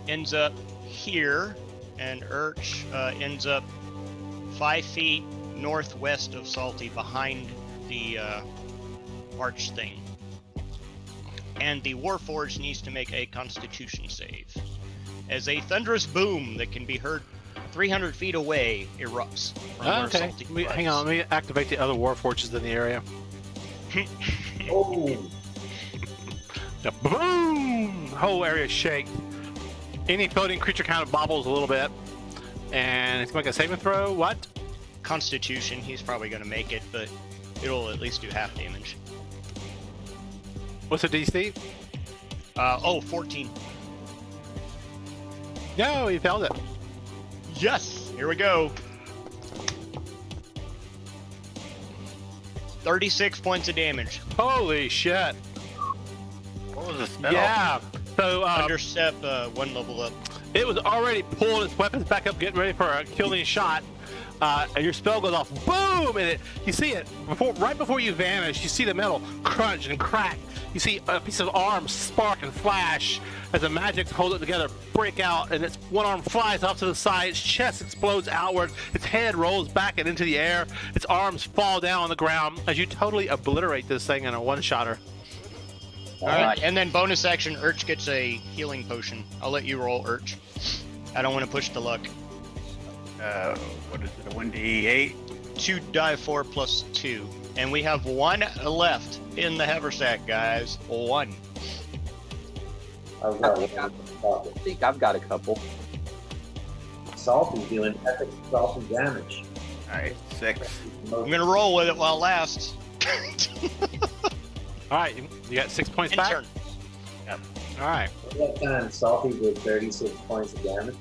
Speaker 1: ends up here, and Urch ends up 5 feet northwest of Salty, behind the arch thing. And the Warforged needs to make a Constitution save, as a thunderous boom that can be heard 300 feet away erupts from where
Speaker 2: Okay.
Speaker 1: Salty
Speaker 2: Hang on. Let me activate the other warforges in the area.
Speaker 4: Oh,
Speaker 2: The boom! The whole area shakes. Any floating creature kind of bobbles a little bit. And it's make a saving throw. What?
Speaker 1: Constitution, he's probably going to make it, but it'll at least do half damage.
Speaker 2: What's the DC?
Speaker 1: 14.
Speaker 2: No, he failed it.
Speaker 1: Yes, here we go. 36 points of damage.
Speaker 2: Holy shit.
Speaker 6: What was the spell?
Speaker 2: Yeah. So
Speaker 1: Understep 1 level up.
Speaker 2: it was already pulling its weapons back up, getting ready for a killing shot. And your spell goes off, boom, and you see it right before you vanish. You see the metal crunch and crack. You see a piece of arm spark and flash as the magic hold it together break out, and its one arm flies off to the side. Its chest explodes outward. Its head rolls back and into the air. Its arms fall down on the ground as you totally obliterate this thing in a one-shotter.
Speaker 1: All right, and then bonus action, Urch gets a healing potion. I'll let you roll, Urch. I don't want to push the luck.
Speaker 6: What is it? A 1d8?
Speaker 1: 2 die 4 plus 2. And we have one left in the haversack, guys. One.
Speaker 4: I've got one.
Speaker 3: I think I've got a couple.
Speaker 4: Salty's doing epic salty damage.
Speaker 6: All right, 6.
Speaker 1: I'm gonna roll with it while it lasts.
Speaker 2: All right, you got 6 points
Speaker 1: In
Speaker 2: back.
Speaker 1: turn.
Speaker 2: All right.
Speaker 4: At that time, Salty did 36 points of damage.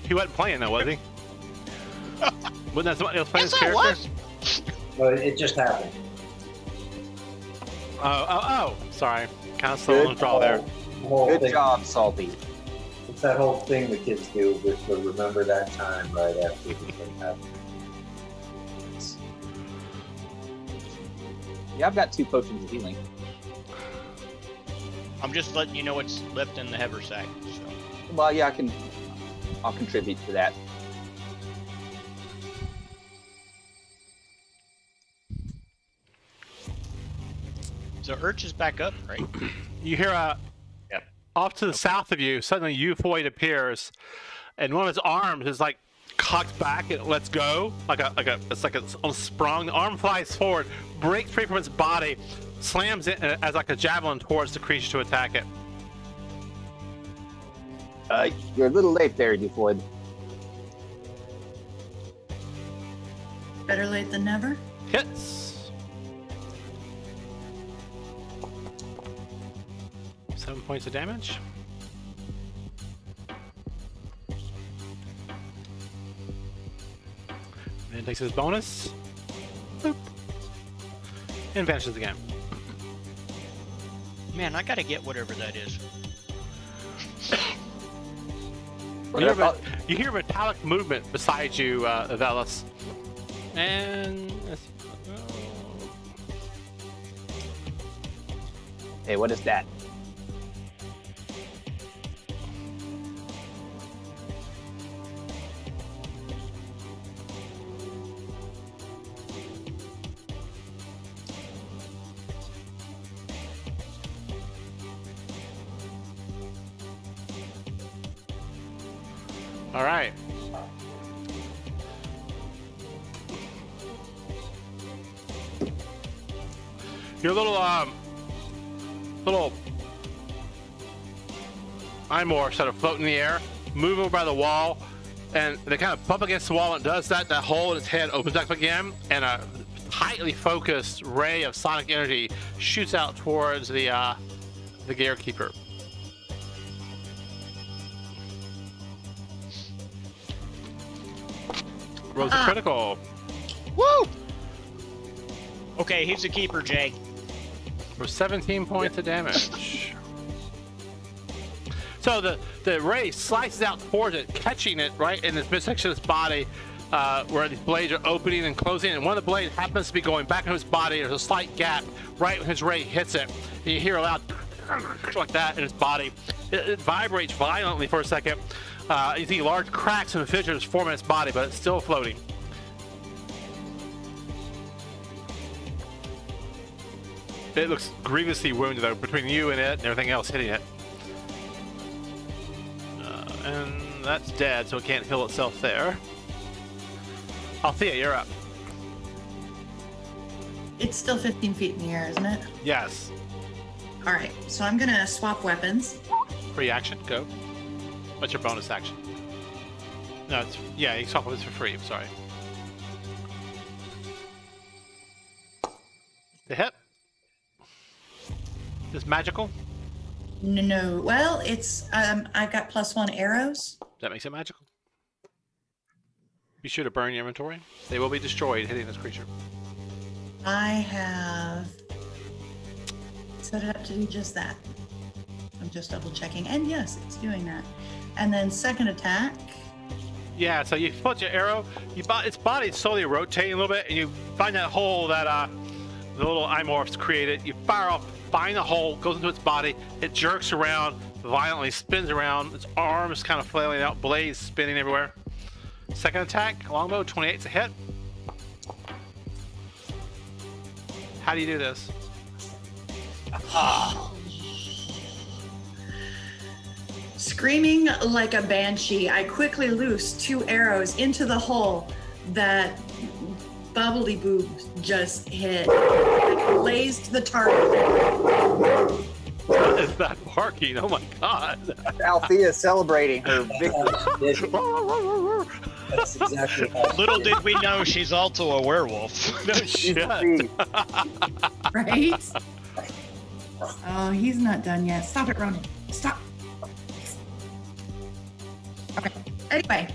Speaker 2: He wasn't playing though, was he? Wasn't that somebody else playing
Speaker 1: Yes,
Speaker 2: his
Speaker 1: I
Speaker 2: character?
Speaker 1: was.
Speaker 4: But it just happened.
Speaker 2: Oh, sorry. Kind of slow on the draw there.
Speaker 4: The whole
Speaker 3: Good
Speaker 4: thing-
Speaker 3: job, Salty.
Speaker 4: It's that whole thing the kids do with the remember that time right after the thing happened.
Speaker 3: Yeah, I've got 2 potions of healing.
Speaker 1: I'm just letting you know what's left in the haversack. So.
Speaker 3: Well, yeah, I'll contribute to that.
Speaker 1: So Urch is back up, right?
Speaker 2: You hear
Speaker 6: Yep.
Speaker 2: off to the south of you, suddenly Eufoid appears, and one of his arms is like cocked back and it lets go, it's like it's on a sprung. The arm flies forward, breaks free from its body, slams it as like a javelin towards the creature to attack it.
Speaker 3: You're a little late there, Eufoid.
Speaker 5: Better late than never.
Speaker 2: Hits. Seven points of damage. Then takes his bonus. Boop. And vanishes again.
Speaker 1: Man, I gotta get whatever that is.
Speaker 2: You hear metallic movement beside you, Velas. And
Speaker 3: Hey, what is that?
Speaker 2: all right. Your little Imor sort of float in the air, move over by the wall, and they kind of bump against the wall. And it does that. That hole in its head opens up again, and a tightly focused ray of sonic energy shoots out towards the Gatekeeper. Rolls a critical.
Speaker 1: Woo! Okay, he's a keeper, Jay.
Speaker 2: For 17 points of damage. So the ray slices out towards it, catching it right in this midsection of its body, where these blades are opening and closing, and one of the blades happens to be going back into his body. There's a slight gap right when his ray hits it. And you hear a loud like that in his body. It vibrates violently for a second. You see large cracks and fissures form in its body, but it's still floating. It looks grievously wounded, though, between you and it and everything else hitting it. And that's dead, so it can't heal itself there. Althea, you're up.
Speaker 5: It's still 15 feet in the air, isn't it?
Speaker 2: Yes.
Speaker 5: All right, so I'm gonna swap weapons.
Speaker 2: Free action, go. What's your bonus action? No, it's, yeah, you can swap weapons for free, I'm sorry. The hit? Is magical?
Speaker 5: No, well, it's I've got +1 arrows.
Speaker 2: That makes it magical. Be sure to burn your inventory. They will be destroyed hitting this creature.
Speaker 5: I have set it up to do just that. I'm just double checking, and yes, it's doing that. And then second attack.
Speaker 2: Yeah, so you put your arrow, its body is slowly rotating a little bit, and you find that hole that the little Imorphs created. You fire off, find the hole, goes into its body, it jerks around, violently spins around, its arms kind of flailing out, blades spinning everywhere. Second attack, longbow, 28's a hit. How do you do this?
Speaker 5: Screaming like a banshee, I quickly loose 2 arrows into the hole that bubbly boobs just hit, like, blazed the target.
Speaker 2: What is that barking? Oh my god.
Speaker 3: Althea celebrating her victory.
Speaker 4: That's exactly how
Speaker 1: Little did we know she's also a werewolf.
Speaker 2: No shit.
Speaker 5: Right? Oh, he's not done yet. Stop it, Ronan. Stop. Okay. Anyway.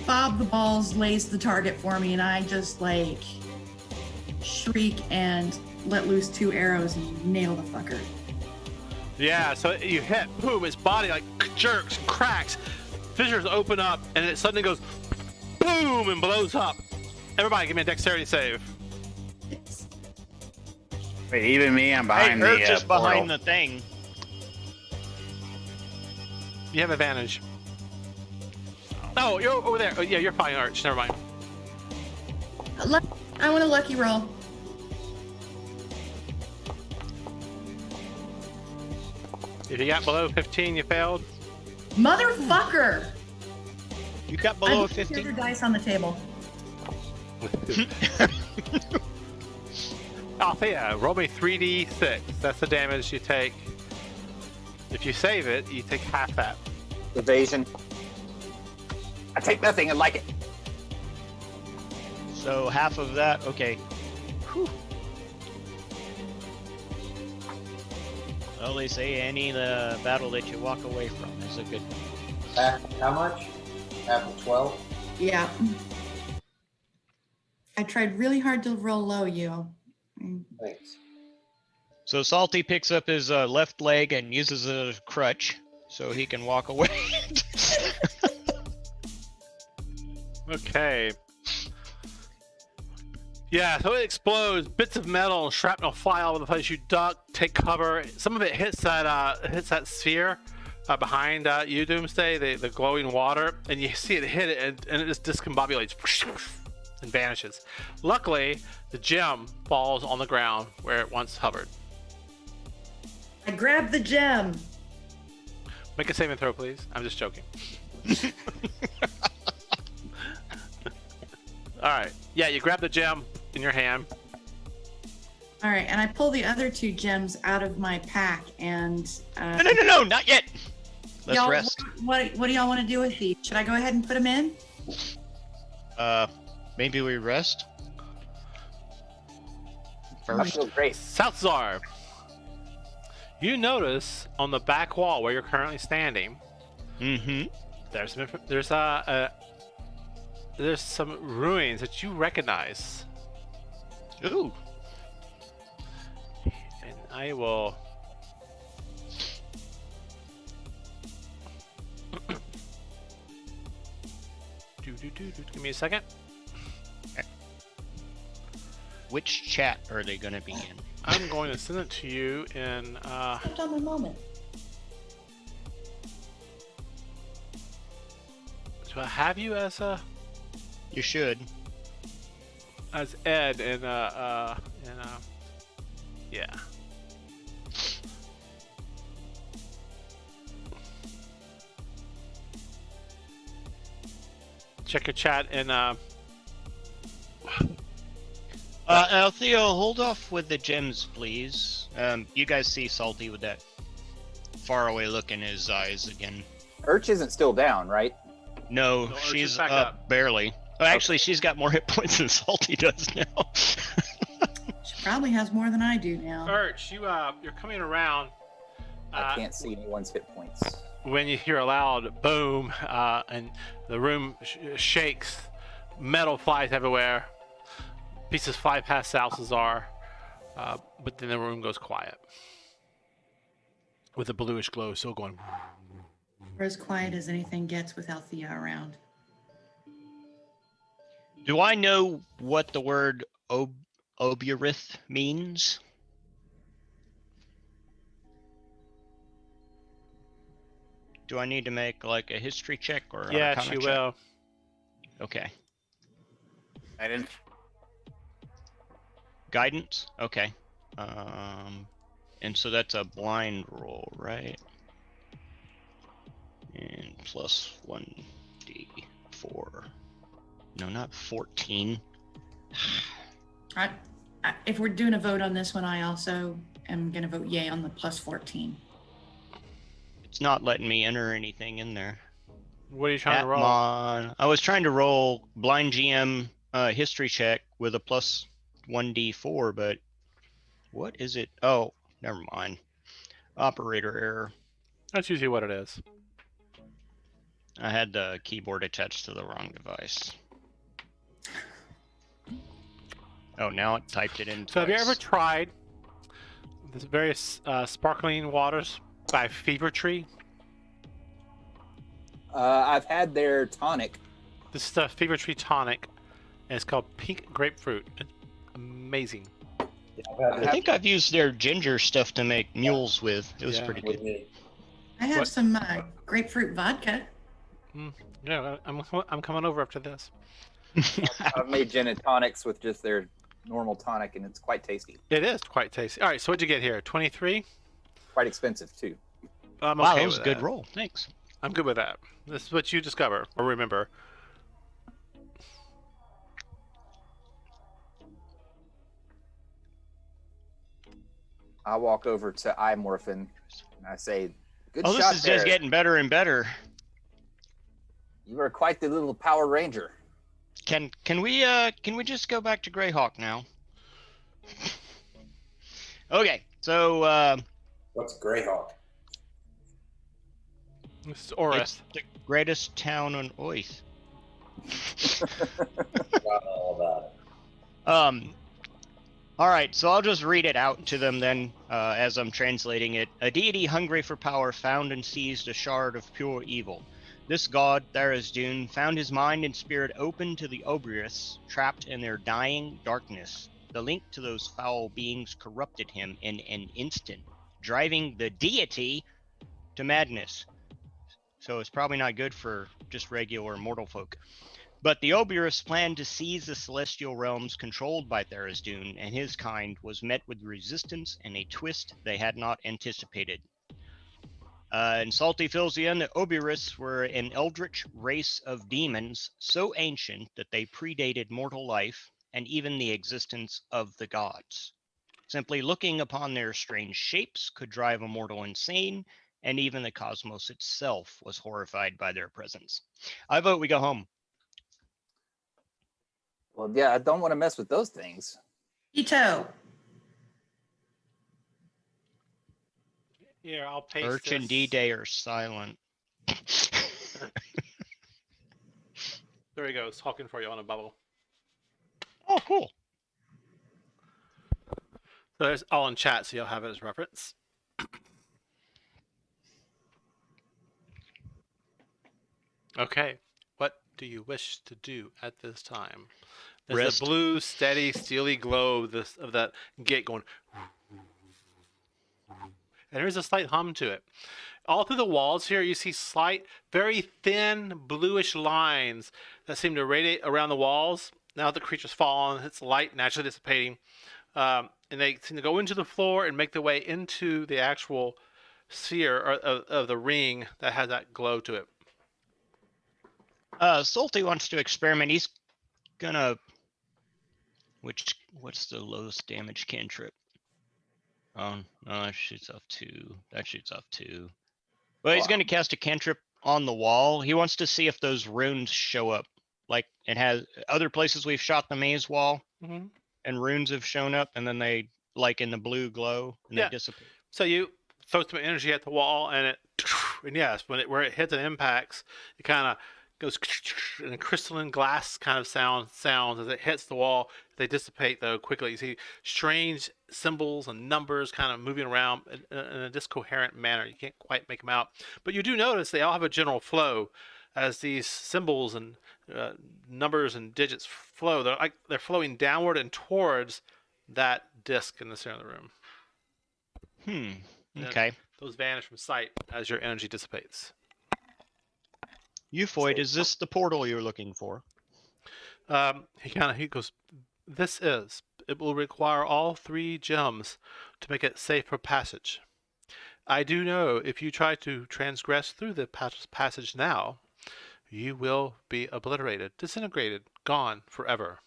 Speaker 5: Bob the Balls lays the target for me, and I just, like, shriek and let loose 2 arrows and nail the fucker.
Speaker 2: Yeah, so you hit, boom, his body like jerks, cracks, fissures open up, and it suddenly goes boom and blows up. Everybody give me a dexterity save.
Speaker 6: Wait, even me? I'm
Speaker 1: Hey,
Speaker 6: behind
Speaker 1: Urch
Speaker 6: the
Speaker 1: is
Speaker 6: portal.
Speaker 1: behind the thing.
Speaker 2: You have advantage. Oh, you're over there. Oh, yeah, you're fine, Arch. Never mind.
Speaker 5: I want a lucky roll.
Speaker 2: If you got below 15, you failed.
Speaker 5: Motherfucker!
Speaker 1: You got below
Speaker 5: I
Speaker 1: a
Speaker 5: put your
Speaker 1: 15?
Speaker 5: dice on the table.
Speaker 2: Althea, roll me 3d6. That's the damage you take. If you save it, you take half that.
Speaker 3: Evasion. I take nothing and like it.
Speaker 1: So half of that, okay. Whew. Well, they say any battle that you walk away from is a good one.
Speaker 4: How much? Half of 12?
Speaker 5: Yeah. I tried really hard to roll low, you.
Speaker 4: Thanks.
Speaker 1: So Salty picks up his left leg and uses it as a crutch so he can walk away.
Speaker 2: Okay. Yeah, so it explodes. Bits of metal and shrapnel fly all over the place. You duck, take cover. Some of it hits that sphere behind you, Doomsday, the glowing water, and you see it hit it, and it just discombobulates and vanishes. Luckily, the gem falls on the ground where it once hovered.
Speaker 5: I grabbed the gem.
Speaker 2: Make a saving throw, please. I'm just joking. All right. Yeah, you grab the gem in your hand.
Speaker 5: All right, and I pull the other 2 gems out of my pack, and
Speaker 1: No, not yet. Let's
Speaker 5: y'all,
Speaker 1: rest.
Speaker 5: What do y'all want to do with these? Should I go ahead and put them in?
Speaker 1: Maybe we rest
Speaker 3: I
Speaker 1: first.
Speaker 3: feel great.
Speaker 2: Southzar, you notice on the back wall where you're currently standing,
Speaker 1: Mm-hmm.
Speaker 2: there's some ruins that you recognize,
Speaker 1: Ooh.
Speaker 2: and I will. Give me a second.
Speaker 1: Which chat are they gonna be in?
Speaker 2: I'm going to send it to you in.
Speaker 5: Just on my moment.
Speaker 2: Do I have you as
Speaker 1: You should.
Speaker 2: Ed in yeah. Check your chat in
Speaker 1: Althea, hold off with the gems, please. You guys see Salty with that faraway look in his eyes again.
Speaker 3: Urch isn't still down, right?
Speaker 1: No,
Speaker 2: No, Urch is
Speaker 1: she's
Speaker 2: back up.
Speaker 1: barely. Oh, actually, she's got more hit points than Salty does now.
Speaker 5: She probably has more than I do now.
Speaker 2: Urch, you're coming around.
Speaker 3: I can't see anyone's hit points.
Speaker 2: When you hear a loud boom, and the room shakes, metal flies everywhere, pieces fly past Salazar, but then the room goes quiet, with a bluish glow still going.
Speaker 5: Or as quiet as anything gets with Althea around.
Speaker 1: Do I know what the word Oburith means? Do I need to make like a history check or an
Speaker 2: Yes,
Speaker 1: arcana
Speaker 2: you
Speaker 1: check?
Speaker 2: will.
Speaker 1: Okay.
Speaker 6: I didn't.
Speaker 1: Guidance? Okay. And so that's a blind roll, right? And plus 1d4. No, not 14.
Speaker 5: If we're doing a vote on this one, I also am going to vote yay on the plus 14.
Speaker 1: It's not letting me enter anything in there.
Speaker 2: What are you trying to roll?
Speaker 1: Atmon. I was trying to roll blind GM history check with a plus 1d4, but what is it? Oh, never mind. Operator error.
Speaker 2: That's usually what it is.
Speaker 1: I had the keyboard attached to the wrong device. Oh, now it typed it in twice.
Speaker 2: So have you ever tried this various sparkling waters by Fever Tree?
Speaker 3: I've had their tonic.
Speaker 2: This is the Fever Tree tonic, and it's called Pink Grapefruit. It's amazing.
Speaker 1: I think I've used their ginger stuff to make mules with. It was pretty good.
Speaker 5: I have
Speaker 2: What?
Speaker 5: some grapefruit vodka.
Speaker 2: Yeah, I'm coming over after this.
Speaker 3: I've made gin and tonics with just their normal tonic, and it's quite tasty.
Speaker 2: It is quite tasty. All right, so what'd you get here? 23?
Speaker 3: Quite expensive too.
Speaker 2: I'm
Speaker 1: Wow,
Speaker 2: okay
Speaker 1: that was a
Speaker 2: with
Speaker 1: good
Speaker 2: that.
Speaker 1: roll. Thanks.
Speaker 2: I'm good with that. This is what you discover or remember.
Speaker 3: I walk over to iMorphin and I say, "Good
Speaker 1: Oh,
Speaker 3: shot
Speaker 1: this is
Speaker 3: there.
Speaker 1: just getting better and better.
Speaker 3: You are quite the little Power Ranger."
Speaker 1: Can we just go back to Greyhawk now? Okay, so
Speaker 4: What's Greyhawk?
Speaker 2: This is Orith.
Speaker 1: it's the greatest town on Earth.
Speaker 4: Forgot all about it.
Speaker 1: All right, so I'll just read it out to them then, as I'm translating it. A deity hungry for power found and seized a shard of pure evil. This god, Tharizdun, found his mind and spirit open to the Obrius, trapped in their dying darkness. The link to those foul beings corrupted him in an instant, driving the deity to madness. So it's probably not good for just regular mortal folk. But the Obrius planned to seize the celestial realms controlled by Tharizdun, and his kind was met with resistance and a twist they had not anticipated. In Salty Filzian, the Obrius were an eldritch race of demons so ancient that they predated mortal life and even the existence of the gods. Simply looking upon their strange shapes could drive a mortal insane, and even the cosmos itself was horrified by their presence. I vote we go home.
Speaker 3: Well, yeah, I don't want to mess with those things.
Speaker 5: Ito.
Speaker 2: Here, I'll paste
Speaker 1: Urch and
Speaker 2: this.
Speaker 1: D-Day are silent.
Speaker 2: There he goes, talking for you on a bubble.
Speaker 1: Oh, cool.
Speaker 2: So there's all in chat, so you'll have it as reference. Okay, what do you wish to do at this time? There's
Speaker 1: Rest.
Speaker 2: a blue, steady, steely glow of that gate going. And there's a slight hum to it. All through the walls here, you see slight, very thin, bluish lines that seem to radiate around the walls. Now the creature's fallen, its light naturally dissipating. And they seem to go into the floor and make their way into the actual sphere of the ring that has that glow to it.
Speaker 1: Salty wants to experiment. He's gonna... What's the lowest damage cantrip? Oh, no, that shoots off 2. That shoots off 2. Well, he's going to cast a cantrip on the wall. He wants to see if those runes show up. Like, it has other places we've shot the maze wall, and runes have shown up, and then they, like in the blue glow, and they dissipate.
Speaker 2: So you throw some energy at the wall, and yes, where it hits and impacts, it kind of goes, and a crystalline glass kind of sounds as it hits the wall. They dissipate though quickly. You see strange symbols and numbers kind of moving around in a discoherent manner. You can't quite make them out, but you do notice they all have a general flow as these symbols and numbers and digits flow. They're flowing downward and towards that disc in the center of the room.
Speaker 1: Okay.
Speaker 2: Those vanish from sight as your energy dissipates.
Speaker 1: Euphoid, is this the portal you're looking for?
Speaker 2: He goes, it will require all 3 gems to make it safe for passage. I do know if you try to transgress through the passage now, you will be obliterated, disintegrated, gone forever.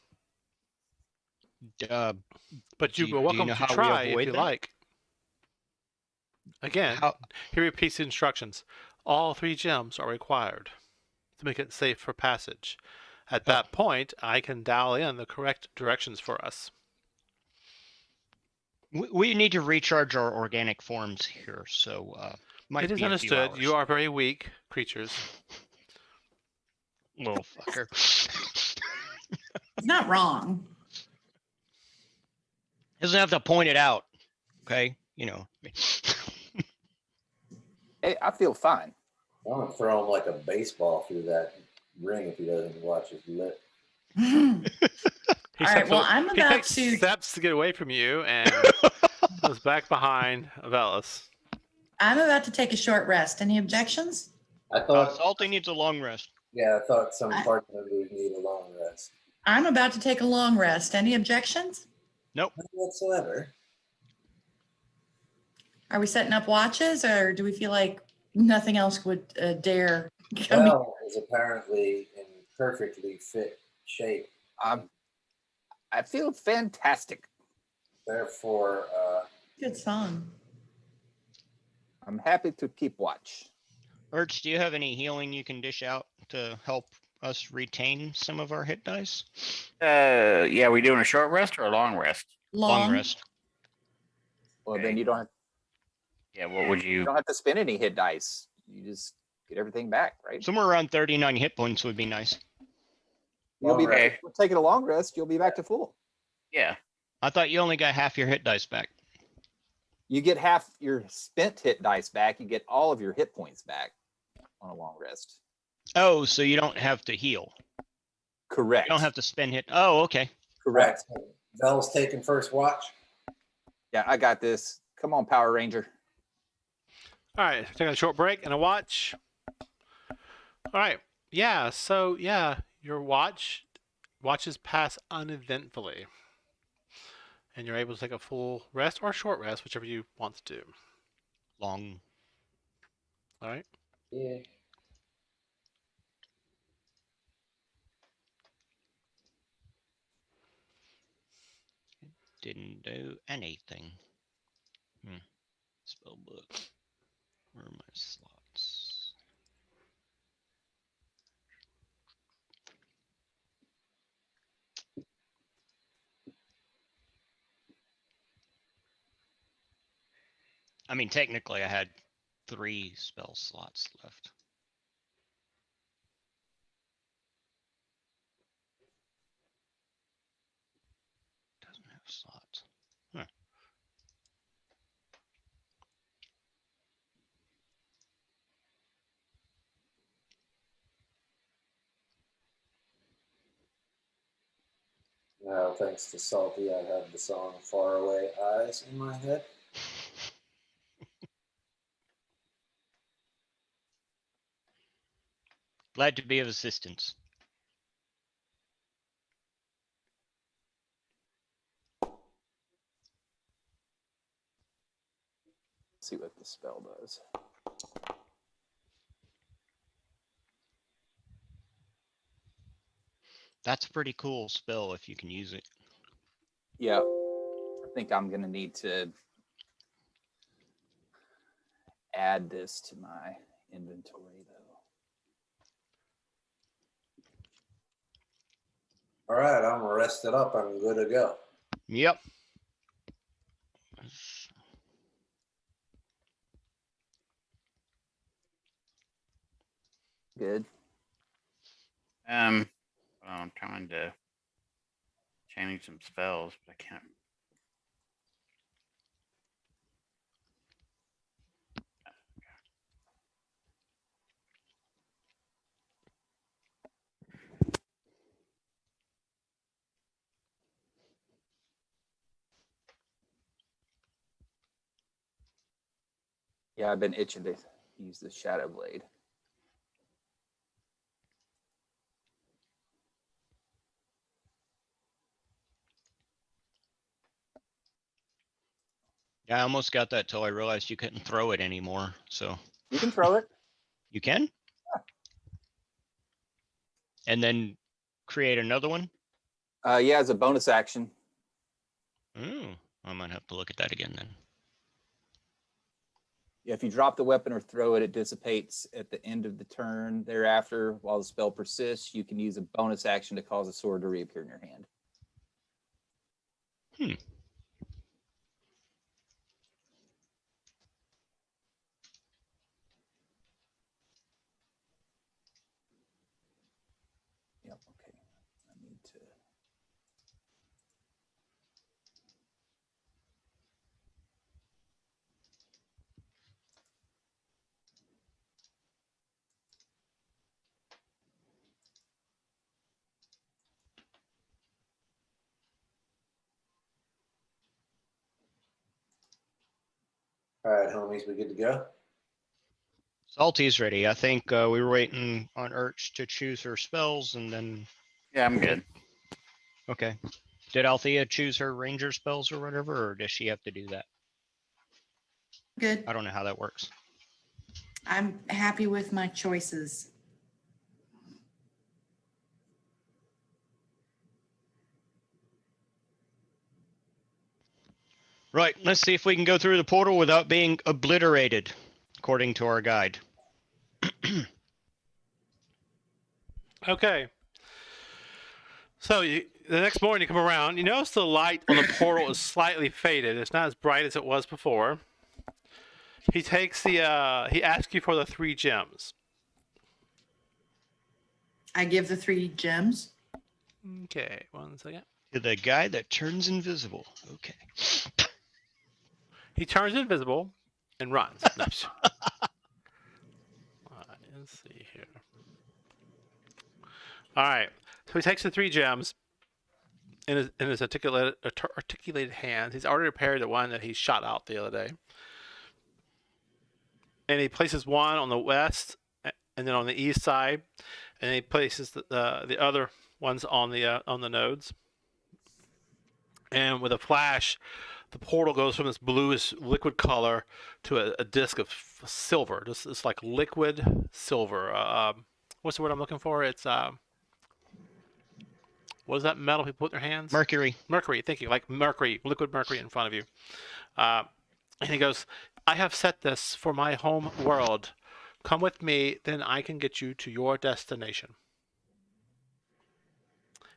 Speaker 1: Uh,
Speaker 2: But
Speaker 1: Do
Speaker 2: you
Speaker 1: you-
Speaker 2: are
Speaker 1: do you
Speaker 2: welcome
Speaker 1: know
Speaker 2: to
Speaker 1: how we
Speaker 2: try if
Speaker 1: avoid
Speaker 2: you
Speaker 1: that?
Speaker 2: like. Again,
Speaker 1: how,
Speaker 2: here are your piece of instructions. All 3 gems are required to make it safe for passage. At
Speaker 1: Oh.
Speaker 2: that point, I can dial in the correct directions for us.
Speaker 1: we need to recharge our organic forms here, so might
Speaker 2: It is
Speaker 1: be a few
Speaker 2: understood.
Speaker 1: hours.
Speaker 2: You are very weak creatures.
Speaker 1: Little fucker.
Speaker 5: He's not wrong.
Speaker 1: Doesn't have to point it out. Okay, you know.
Speaker 3: Hey, I feel fine.
Speaker 4: I'm gonna throw him like a baseball through that ring if he doesn't watch his lip.
Speaker 2: He
Speaker 5: All right,
Speaker 2: steps
Speaker 5: well,
Speaker 2: away-
Speaker 5: I'm
Speaker 2: he
Speaker 5: about
Speaker 2: takes
Speaker 5: to-
Speaker 2: steps to get away from you and goes back behind Velis.
Speaker 5: I'm about to take a short rest. Any objections?
Speaker 4: I thought,
Speaker 1: Salty needs a long rest.
Speaker 4: yeah, I thought some party members need a long rest.
Speaker 5: I'm about to take a long rest. Any objections?
Speaker 1: Nope.
Speaker 4: None whatsoever.
Speaker 5: Are we setting up watches, or do we feel like nothing else would dare come?
Speaker 4: Bell is apparently in perfectly fit shape.
Speaker 3: I feel fantastic.
Speaker 4: Therefore,
Speaker 5: Good song.
Speaker 3: I'm happy to keep watch.
Speaker 1: Urch, do you have any healing you can dish out to help us retain some of our hit dice?
Speaker 6: Yeah, we doing a short rest or a long rest?
Speaker 1: Long rest.
Speaker 3: Well,
Speaker 6: Okay.
Speaker 3: then you don't
Speaker 6: Yeah, what would you?
Speaker 3: have to spend any hit dice. You just get everything back, right?
Speaker 1: Somewhere around 39 hit points would be nice.
Speaker 3: You'll be
Speaker 4: Long
Speaker 3: back. We'll take it a long rest. You'll be back to full.
Speaker 6: Yeah.
Speaker 1: I thought you only got half your hit dice back.
Speaker 3: You get half your spent hit dice back. You get all of your hit points back on a long rest.
Speaker 1: Oh, so you don't have to heal.
Speaker 3: Correct.
Speaker 1: You don't have to spend hit. Oh, okay.
Speaker 3: Correct.
Speaker 4: Bell's taking first watch.
Speaker 3: Yeah, I got this. Come on, Power Ranger.
Speaker 2: All right, taking a short break and a watch. All right, yeah. So yeah, your watches pass uneventfully, and you're able to take a full rest or a short rest, whichever you want to do.
Speaker 1: Long.
Speaker 2: All right.
Speaker 4: Yeah.
Speaker 1: Didn't do anything. Spell book. Where are my slots? I mean, technically, I had 3 spell slots left. Doesn't have slots. Huh.
Speaker 4: Now, thanks to Salty, I have the song Faraway Eyes in my head.
Speaker 1: Glad to be of assistance.
Speaker 3: Let's see what the spell does.
Speaker 1: That's a pretty cool spell if you can use it.
Speaker 3: Yeah. I think I'm going to need to add this to my inventory, though.
Speaker 4: All right, I'm rested up. I'm good to go.
Speaker 1: Yep.
Speaker 3: Good.
Speaker 6: I'm trying to change some spells, but I can't.
Speaker 3: Yeah, I've been itching to use the Shadow Blade.
Speaker 1: Yeah, I almost got that till I realized you couldn't throw it anymore. So
Speaker 3: You can throw it.
Speaker 1: you can? And then create another one?
Speaker 3: Yeah, as a bonus action.
Speaker 1: I might have to look at that again then.
Speaker 3: Yeah, if you drop the weapon or throw it, it dissipates at the end of the turn. Thereafter, while the spell persists, you can use a bonus action to cause a sword to reappear in your hand. Yep, okay. I need to...
Speaker 4: All right, homies, we good to go?
Speaker 1: Salty's ready. I think we were waiting on Urch to choose her spells and then.
Speaker 6: Yeah, I'm good.
Speaker 1: Okay. Did Althea choose her ranger spells or whatever, or does she have to do that?
Speaker 5: Good.
Speaker 1: I don't know how that works.
Speaker 5: I'm happy with my choices.
Speaker 1: Right, let's see if we can go through the portal without being obliterated, according to our guide.
Speaker 2: Okay. So the next morning you come around, you notice the light on the portal is slightly faded. It's not as bright as it was before. He takes he asks you for the 3 gems.
Speaker 5: I give the 3 gems.
Speaker 2: Okay, 1 second.
Speaker 1: The guy that turns invisible. Okay.
Speaker 2: He turns invisible and runs. No. Alright, let's see here. Alright, so he takes the 3 gems in his articulated hands. He's already repaired the one that he shot out the other day. And he places one on the west and then on the east side. And he places the other ones on the nodes. And with a flash, the portal goes from this bluish liquid color to a disc of silver. It's like liquid silver. What's the word I'm looking for? It's what is that metal people put in their hands?
Speaker 1: Mercury.
Speaker 2: Mercury. Thank you. Like mercury, liquid mercury in front of you. And he goes, "I have set this for my home world. Come with me, then I can get you to your destination."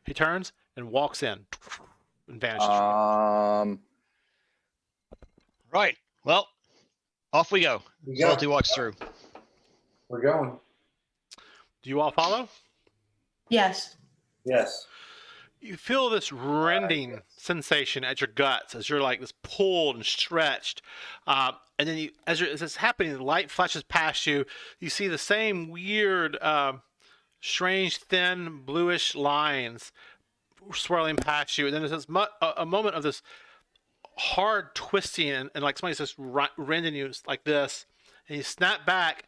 Speaker 2: He turns and walks in and vanishes.
Speaker 1: Right. Well, off we go.
Speaker 4: We go.
Speaker 1: Salty walks through.
Speaker 4: We're going.
Speaker 2: Do you all follow?
Speaker 5: Yes.
Speaker 4: Yes.
Speaker 2: You feel this rending sensation at your guts as you're like this pulled and stretched. And then as it's happening, the light flashes past you. You see the same weird, strange, thin, bluish lines swirling past you. And then there's a moment of this hard twisting and like somebody's just rending you like this. And you snap back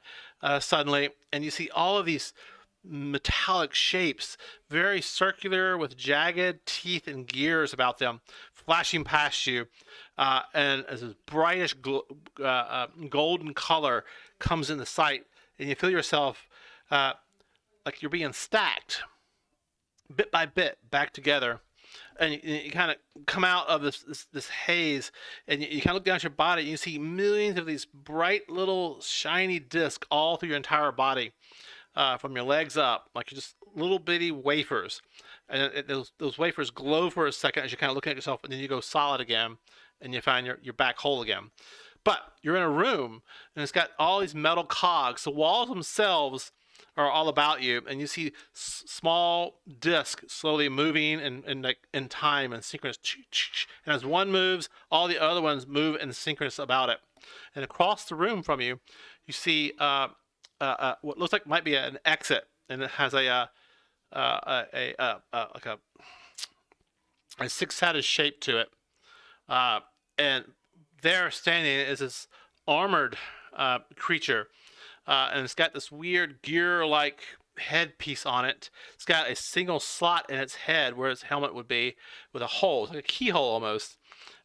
Speaker 2: suddenly and you see all of these metallic shapes, very circular with jagged teeth and gears about them, flashing past you, and as this brightest golden color comes into sight, and you feel yourself like you're being stacked bit by bit back together, and you kind of come out of this haze, and you kind of look down at your body, and you see millions of these bright little shiny discs all through your entire body. From your legs up, like just little bitty wafers, and those wafers glow for a second as you're kind of looking at yourself, and then you go solid again, and you find you're back whole again. But you're in a room, and it's got all these metal cogs. The walls themselves are all about you, and you see small discs slowly moving and like in time and synchronous. And as one moves, all the other ones move in synchronous about it. And across the room from you, you see what looks like might be an exit, and it has a 6-sided shape to it. And there standing is this armored creature, and it's got this weird gear-like headpiece on it. It's got a single slot in its head where its helmet would be, with a hole, it's like a keyhole almost,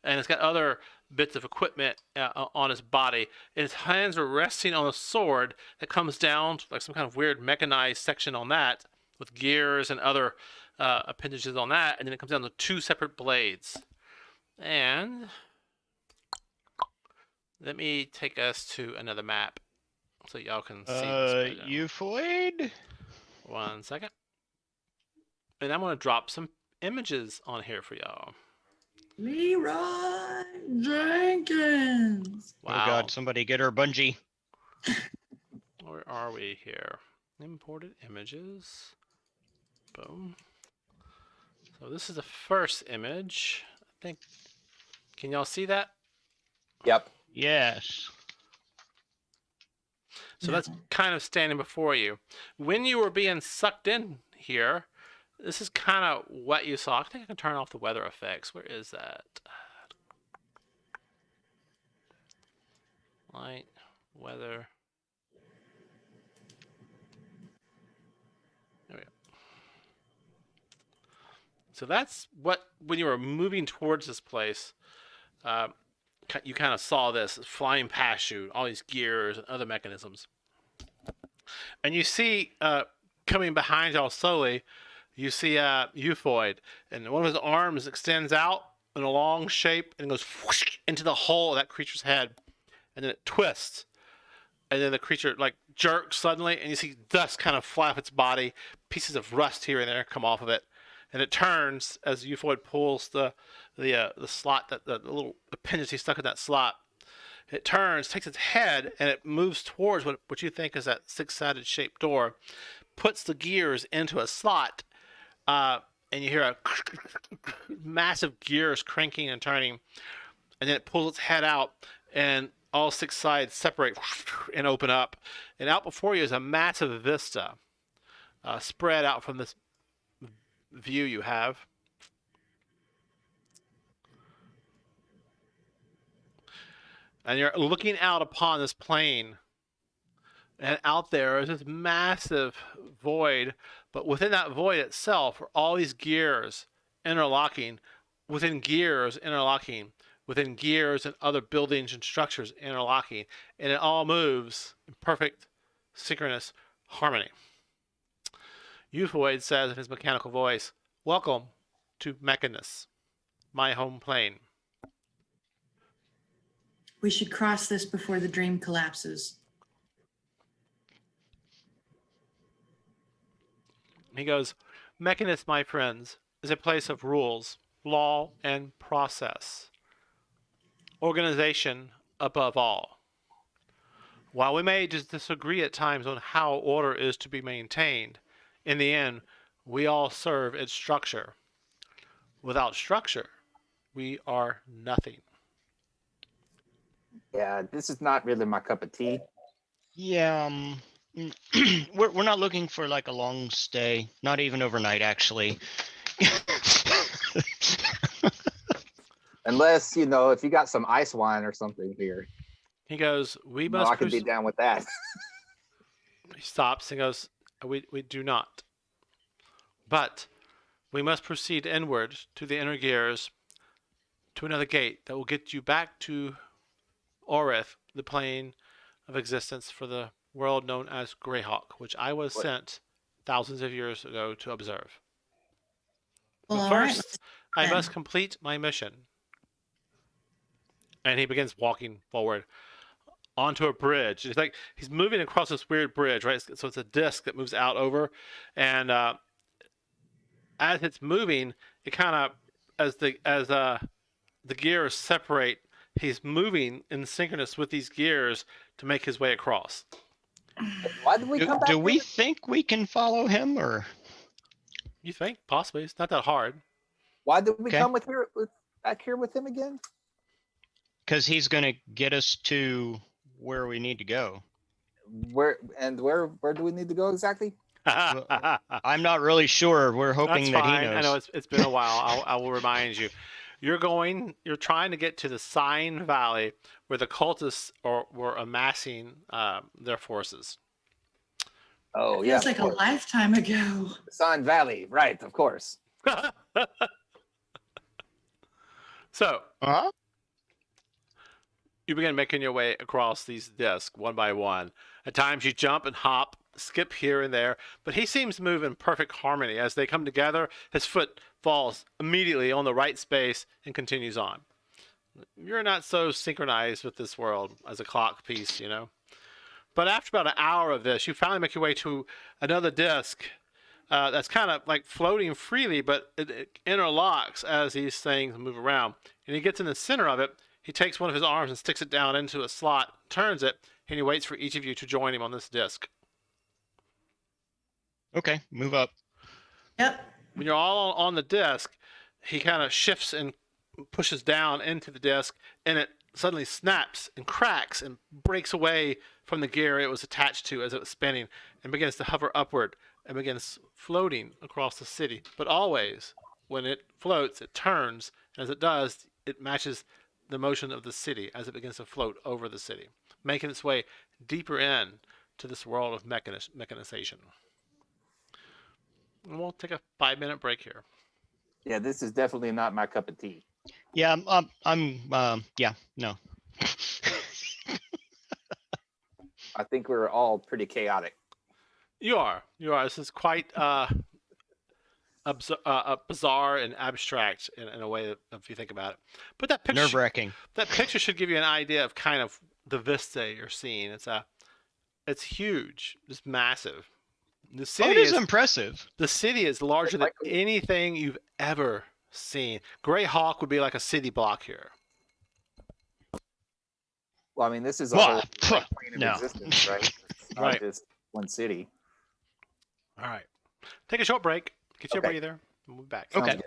Speaker 2: and it's got other bits of equipment on his body, and his hands are resting on a sword that comes down to like some kind of weird mechanized section on that with gears and other appendages on that, and then it comes down to 2 separate blades. And let me take us to another map so y'all can see this better.
Speaker 1: Euphoid?
Speaker 2: 1 second. And I'm going to drop some images on here for y'all.
Speaker 5: Leroy Jenkins.
Speaker 2: Wow.
Speaker 1: Oh god, somebody get her bungee.
Speaker 2: Where are we here? Imported images. Boom. So this is the first image. I think. Can y'all see that?
Speaker 3: Yep.
Speaker 1: Yes.
Speaker 2: So that's kind of standing before you. When you were being sucked in here, this is kind of what you saw. I think I can turn off the weather effects. Where is that? Light, weather. There we go. So that's what, when you were moving towards this place, you kind of saw this flying past you, all these gears and other mechanisms. And you see, coming behind y'all slowly, you see a Euphoid, and one of his arms extends out in a long shape and goes whoosh into the hole of that creature's head, and then it twists, and then the creature like jerks suddenly, and you see dust kind of fly off its body, pieces of rust here and there come off of it, and it turns as the Euphoid pulls the slot, that the little appendage he stuck in that slot. It turns, takes its head, and it moves towards what you think is that 6-sided shaped door, puts the gears into a slot, and you hear a massive gears cranking and turning, and then it pulls its head out, and all 6 sides separate and open up, and out before you is a massive vista spread out from this view you have. And you're looking out upon this plain, and out there is this massive void, but within that void itself are all these gears interlocking, within gears interlocking, within gears and other buildings and structures interlocking, and it all moves in perfect synchronous harmony. Euphoid says in his mechanical voice, "Welcome to Mechanus, my home plane."
Speaker 5: We should cross this before the dream collapses.
Speaker 2: He goes, "Mechanus, my friends, is a place of rules, law, and process. Organization above all. While we may just disagree at times on how order is to be maintained, in the end, we all serve its structure. Without structure, we are nothing."
Speaker 3: Yeah, this is not really my cup of tea.
Speaker 1: Yeah, we're not looking for like a long stay, not even overnight actually.
Speaker 3: Unless, if you got some ice wine or something here.
Speaker 2: He goes, "We
Speaker 3: No,
Speaker 2: must."
Speaker 3: I could be down with that.
Speaker 2: He stops and goes, we do not. But we must proceed inward to the inner gears, to another gate that will get you back to Orith, the plane of existence for the world known as Greyhawk, which I was sent thousands of years ago to observe.
Speaker 5: Well,
Speaker 2: But
Speaker 5: all right,
Speaker 2: first, I must complete my mission." And he begins walking forward onto a bridge. It's like he's moving across this weird bridge, right? So it's a disc that moves out over, and as it's moving, it kind of as the gears separate, he's moving in synchronous with these gears to make his way across.
Speaker 3: Why did we come back
Speaker 1: Do we
Speaker 3: here?
Speaker 1: think we can follow him, or
Speaker 2: You think possibly? It's not that hard.
Speaker 3: Why did we
Speaker 1: Okay.
Speaker 3: come back here with him again?
Speaker 1: because he's gonna get us to where we need to go?
Speaker 3: Where do we need to go exactly?
Speaker 1: I'm not really sure. We're hoping
Speaker 2: That's
Speaker 1: that he
Speaker 2: fine.
Speaker 1: knows.
Speaker 2: I know it's been a while. I will remind you. You're trying to get to the Sign Valley where the cultists were amassing their forces.
Speaker 3: Oh,
Speaker 5: It
Speaker 3: yeah.
Speaker 5: feels like a lifetime ago.
Speaker 3: Sun Valley, right, of course.
Speaker 2: So
Speaker 1: Huh?
Speaker 2: you begin making your way across these discs one by one. At times you jump and hop skip here and there, but he seems to move in perfect harmony. As they come together, his foot falls immediately on the right space and continues on. You're not so synchronized with this world as a clock piece, you know. But after about an hour of this, you finally make your way to another disc that's kind of like floating freely, but it interlocks as these things move around. And he gets in the center of it. He takes one of his arms and sticks it down into a slot, turns it, and he waits for each of you to join him on this disc.
Speaker 1: Okay, move up.
Speaker 5: Yep.
Speaker 2: When you're all on the disc, he kind of shifts and pushes down into the disc, and it suddenly snaps and cracks and breaks away from the gear it was attached to as it was spinning, and begins to hover upward and begins floating across the city. But always, when it floats, it turns, and as it does, it matches the motion of the city as it begins to float over the city, making its way deeper in to this world of mechanization. And we'll take a 5-minute break here.
Speaker 3: Yeah, this is definitely not my cup of tea.
Speaker 1: Yeah, yeah, no.
Speaker 3: I think we're all pretty chaotic.
Speaker 2: You are. This is quite bizarre and abstract in a way, if you think about it. But that picture,
Speaker 1: Nerve-wracking.
Speaker 2: that picture should give you an idea of kind of the vista you're seeing. It's huge, just massive. The
Speaker 1: Oh,
Speaker 2: city
Speaker 1: it is impressive.
Speaker 2: The city is larger than anything you've ever seen. Greyhawk would be like a city block here.
Speaker 3: Well, I mean, this is a
Speaker 1: Well,
Speaker 3: whole plane of
Speaker 1: no.
Speaker 3: existence, right? It's not
Speaker 2: Right.
Speaker 3: just one city.
Speaker 2: All right. Take a short break. Get you a
Speaker 3: Okay.
Speaker 2: breather. And we'll be back.
Speaker 3: Sounds
Speaker 1: Okay.
Speaker 3: good.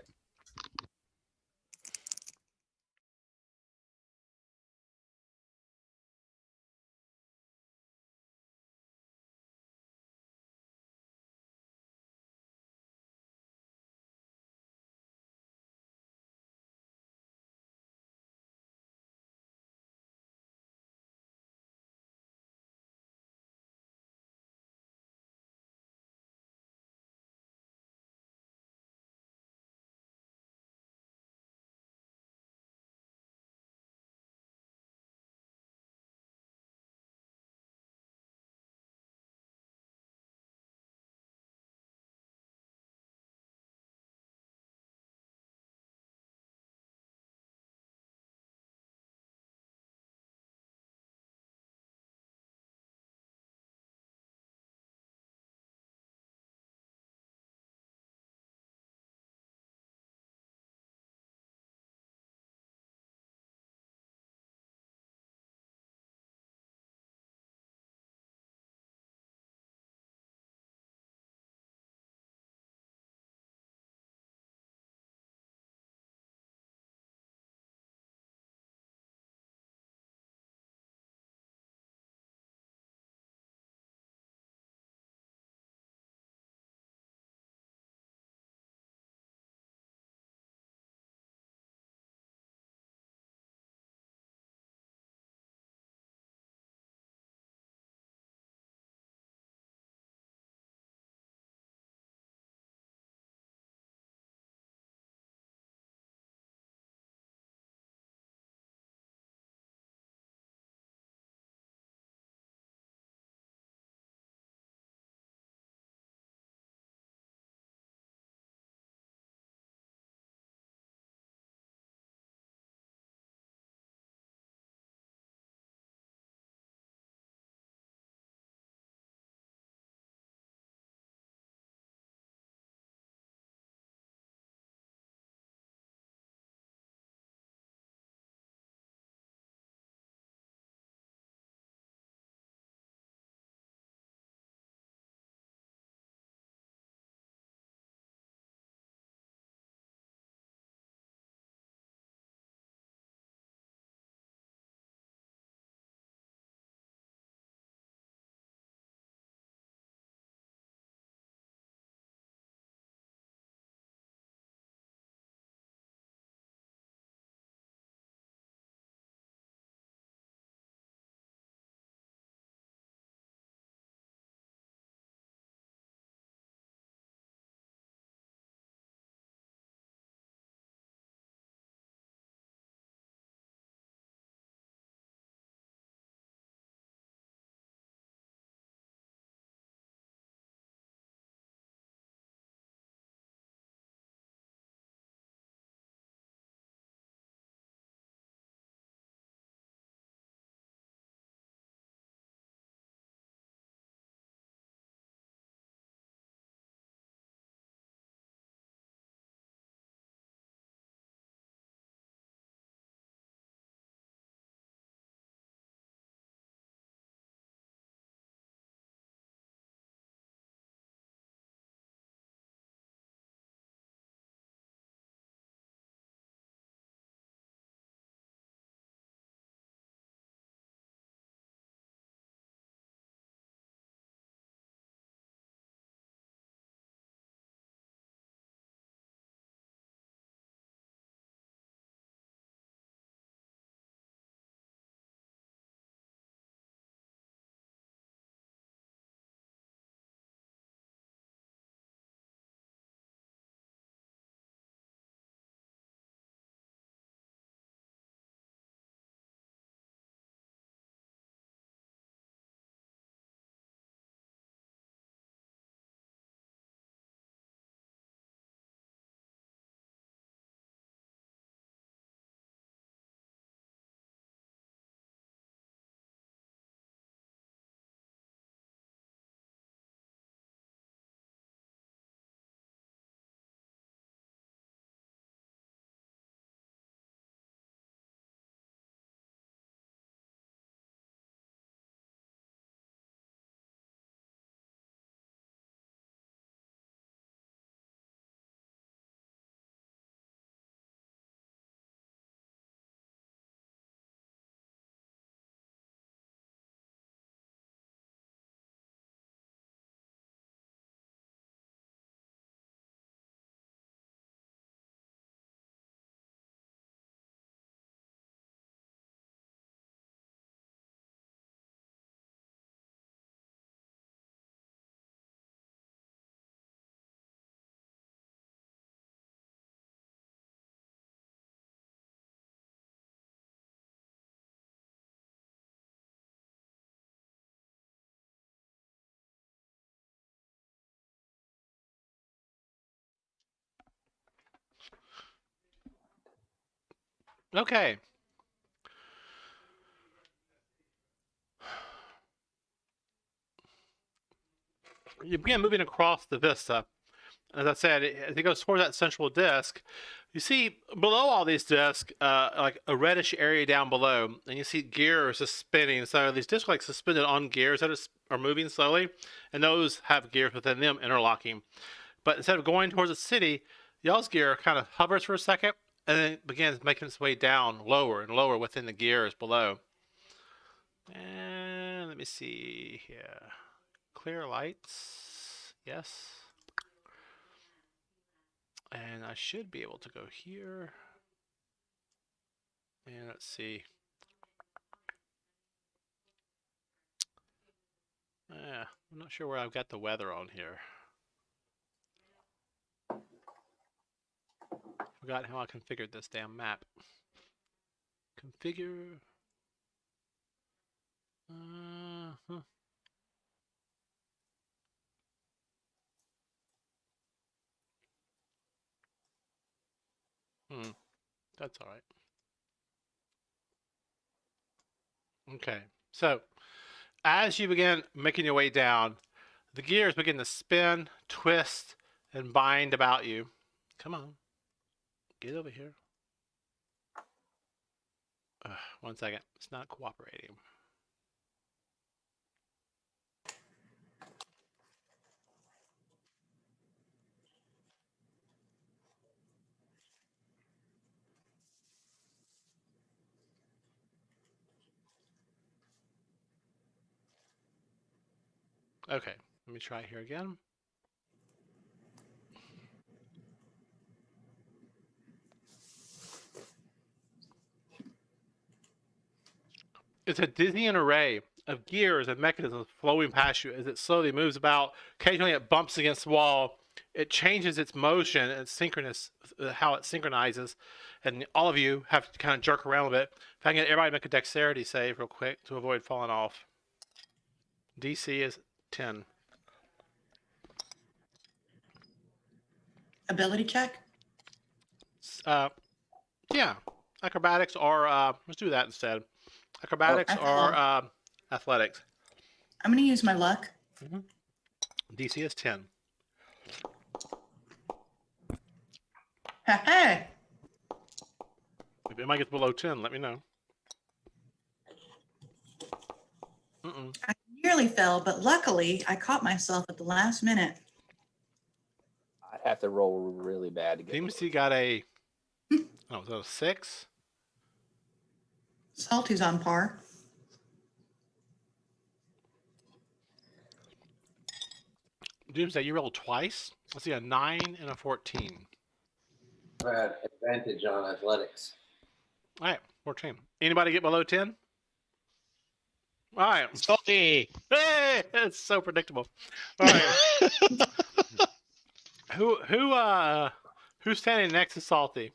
Speaker 2: Okay. You begin moving across the vista. As I said, as it goes toward that central disc, you see below all these discs, like a reddish area down below, and you see gears just spinning. So these discs are like suspended on gears that are moving slowly, and those have gears within them interlocking. But instead of going towards the city, y'all's gear kind of hovers for a second, and then begins making its way down lower and lower within the gears below. And let me see here. Clear lights. Yes. And I should be able to go here. And let's see. I'm not sure where I've got the weather on here. Forgot how I configured this damn map. Configure. Huh. That's all right. Okay, so as you begin making your way down, the gears begin to spin, twist, and bind about you. Come on, get over here. One second, it's not cooperating. Okay, let me try here again. It's a dizzying array of gears and mechanisms flowing past you as it slowly moves about. Occasionally it bumps against the wall. It changes its motion and synchronous, how it synchronizes. And all of you have to kind of jerk around a bit. If I can get everybody to make a dexterity save real quick to avoid falling off. DC is 10.
Speaker 5: Ability check?
Speaker 2: Yeah. Acrobatics or, let's do that instead. Acrobatics or athletics.
Speaker 5: I'm going to use my luck.
Speaker 2: DC is 10.
Speaker 5: Hey!
Speaker 2: If it might get below 10, let me know.
Speaker 5: I nearly fell, but luckily I caught myself at the last minute.
Speaker 3: I'd have to roll really bad to get.
Speaker 2: DMC got a, was that a 6?
Speaker 5: Salty's on par.
Speaker 2: Doomsday, you rolled twice. Let's see, a 9 and a 14.
Speaker 4: I had advantage on athletics.
Speaker 2: All right, 14. Anybody get below 10? All right.
Speaker 1: Salty!
Speaker 2: Hey, it's so predictable. All right. Who's standing next to Salty?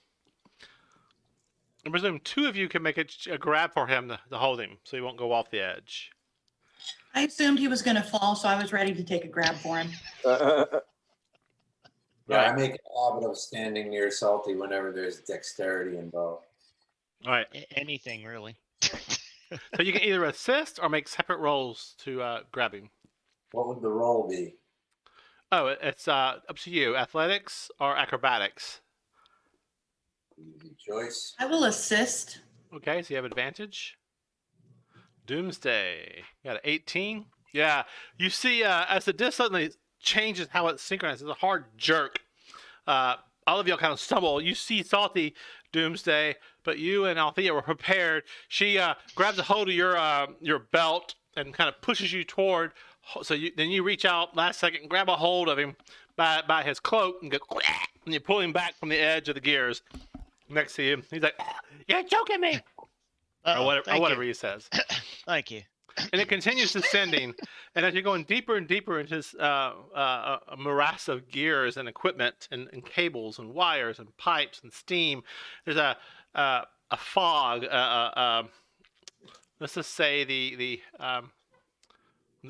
Speaker 2: I presume two of you can make a grab for him to hold him, so he won't go off the edge.
Speaker 5: I assumed he was going to fall, so I was ready to take a grab for him.
Speaker 4: Yeah, I make a habit of standing near Salty whenever there's dexterity involved.
Speaker 2: All right.
Speaker 1: Anything, really.
Speaker 2: So you can either assist or make separate rolls to grab him.
Speaker 4: What would the roll be?
Speaker 2: Oh, it's up to you. Athletics or acrobatics?
Speaker 4: Easy choice.
Speaker 5: I will assist.
Speaker 2: Okay, so you have advantage. Doomsday. You got an 18. Yeah, you see as the disc suddenly changes how it synchronizes, it's a hard jerk. All of y'all kind of stumble. You see Salty, Doomsday, but you and Althea were prepared. She grabs a hold of your belt and kind of pushes you toward. So then you reach out last second and grab a hold of him by his cloak and go, and you pull him back from the edge of the gears next to you. He's like, "You're choking me," or whatever he says.
Speaker 1: Thank you.
Speaker 2: And it continues descending, and as you're going deeper and deeper into this a morass of gears and equipment and cables and wires and pipes and steam, there's a fog. Let's just say the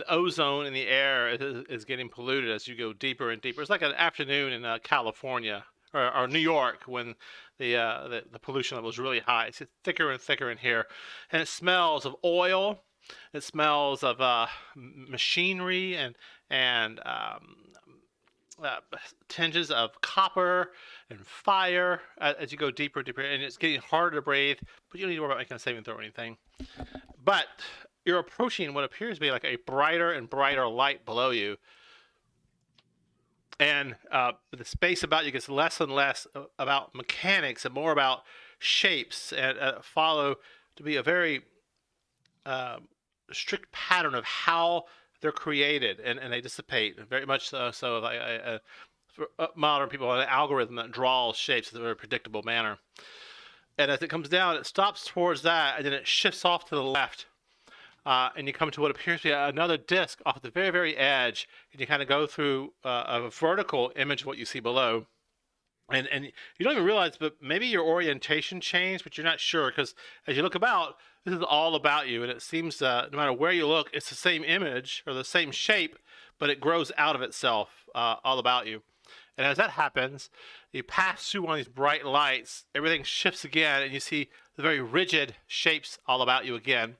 Speaker 2: ozone in the air is getting polluted as you go deeper and deeper. It's like an afternoon in California or New York when the pollution level is really high. It's thicker and thicker in here, and it smells of oil. It smells of machinery and tinges of copper and fire as you go deeper and deeper, and it's getting harder to breathe. But you don't need to worry about making a saving throw or anything. But you're approaching what appears to be like a brighter and brighter light below you. And the space about you gets less and less about mechanics and more about shapes, and follow to be a very strict pattern of how they're created, and they dissipate very much so for modern people, an algorithm that draws shapes in a very predictable manner. And as it comes down, it stops towards that, and then it shifts off to the left. And you come to what appears to be another disc off the very, very edge, and you kind of go through a vertical image of what you see below. And you don't even realize, but maybe your orientation changed, but you're not sure, because as you look about, this is all about you, and it seems no matter where you look, it's the same image or the same shape, but it grows out of itself all about you. And as that happens, you pass through one of these bright lights, everything shifts again, and you see the very rigid shapes all about you again.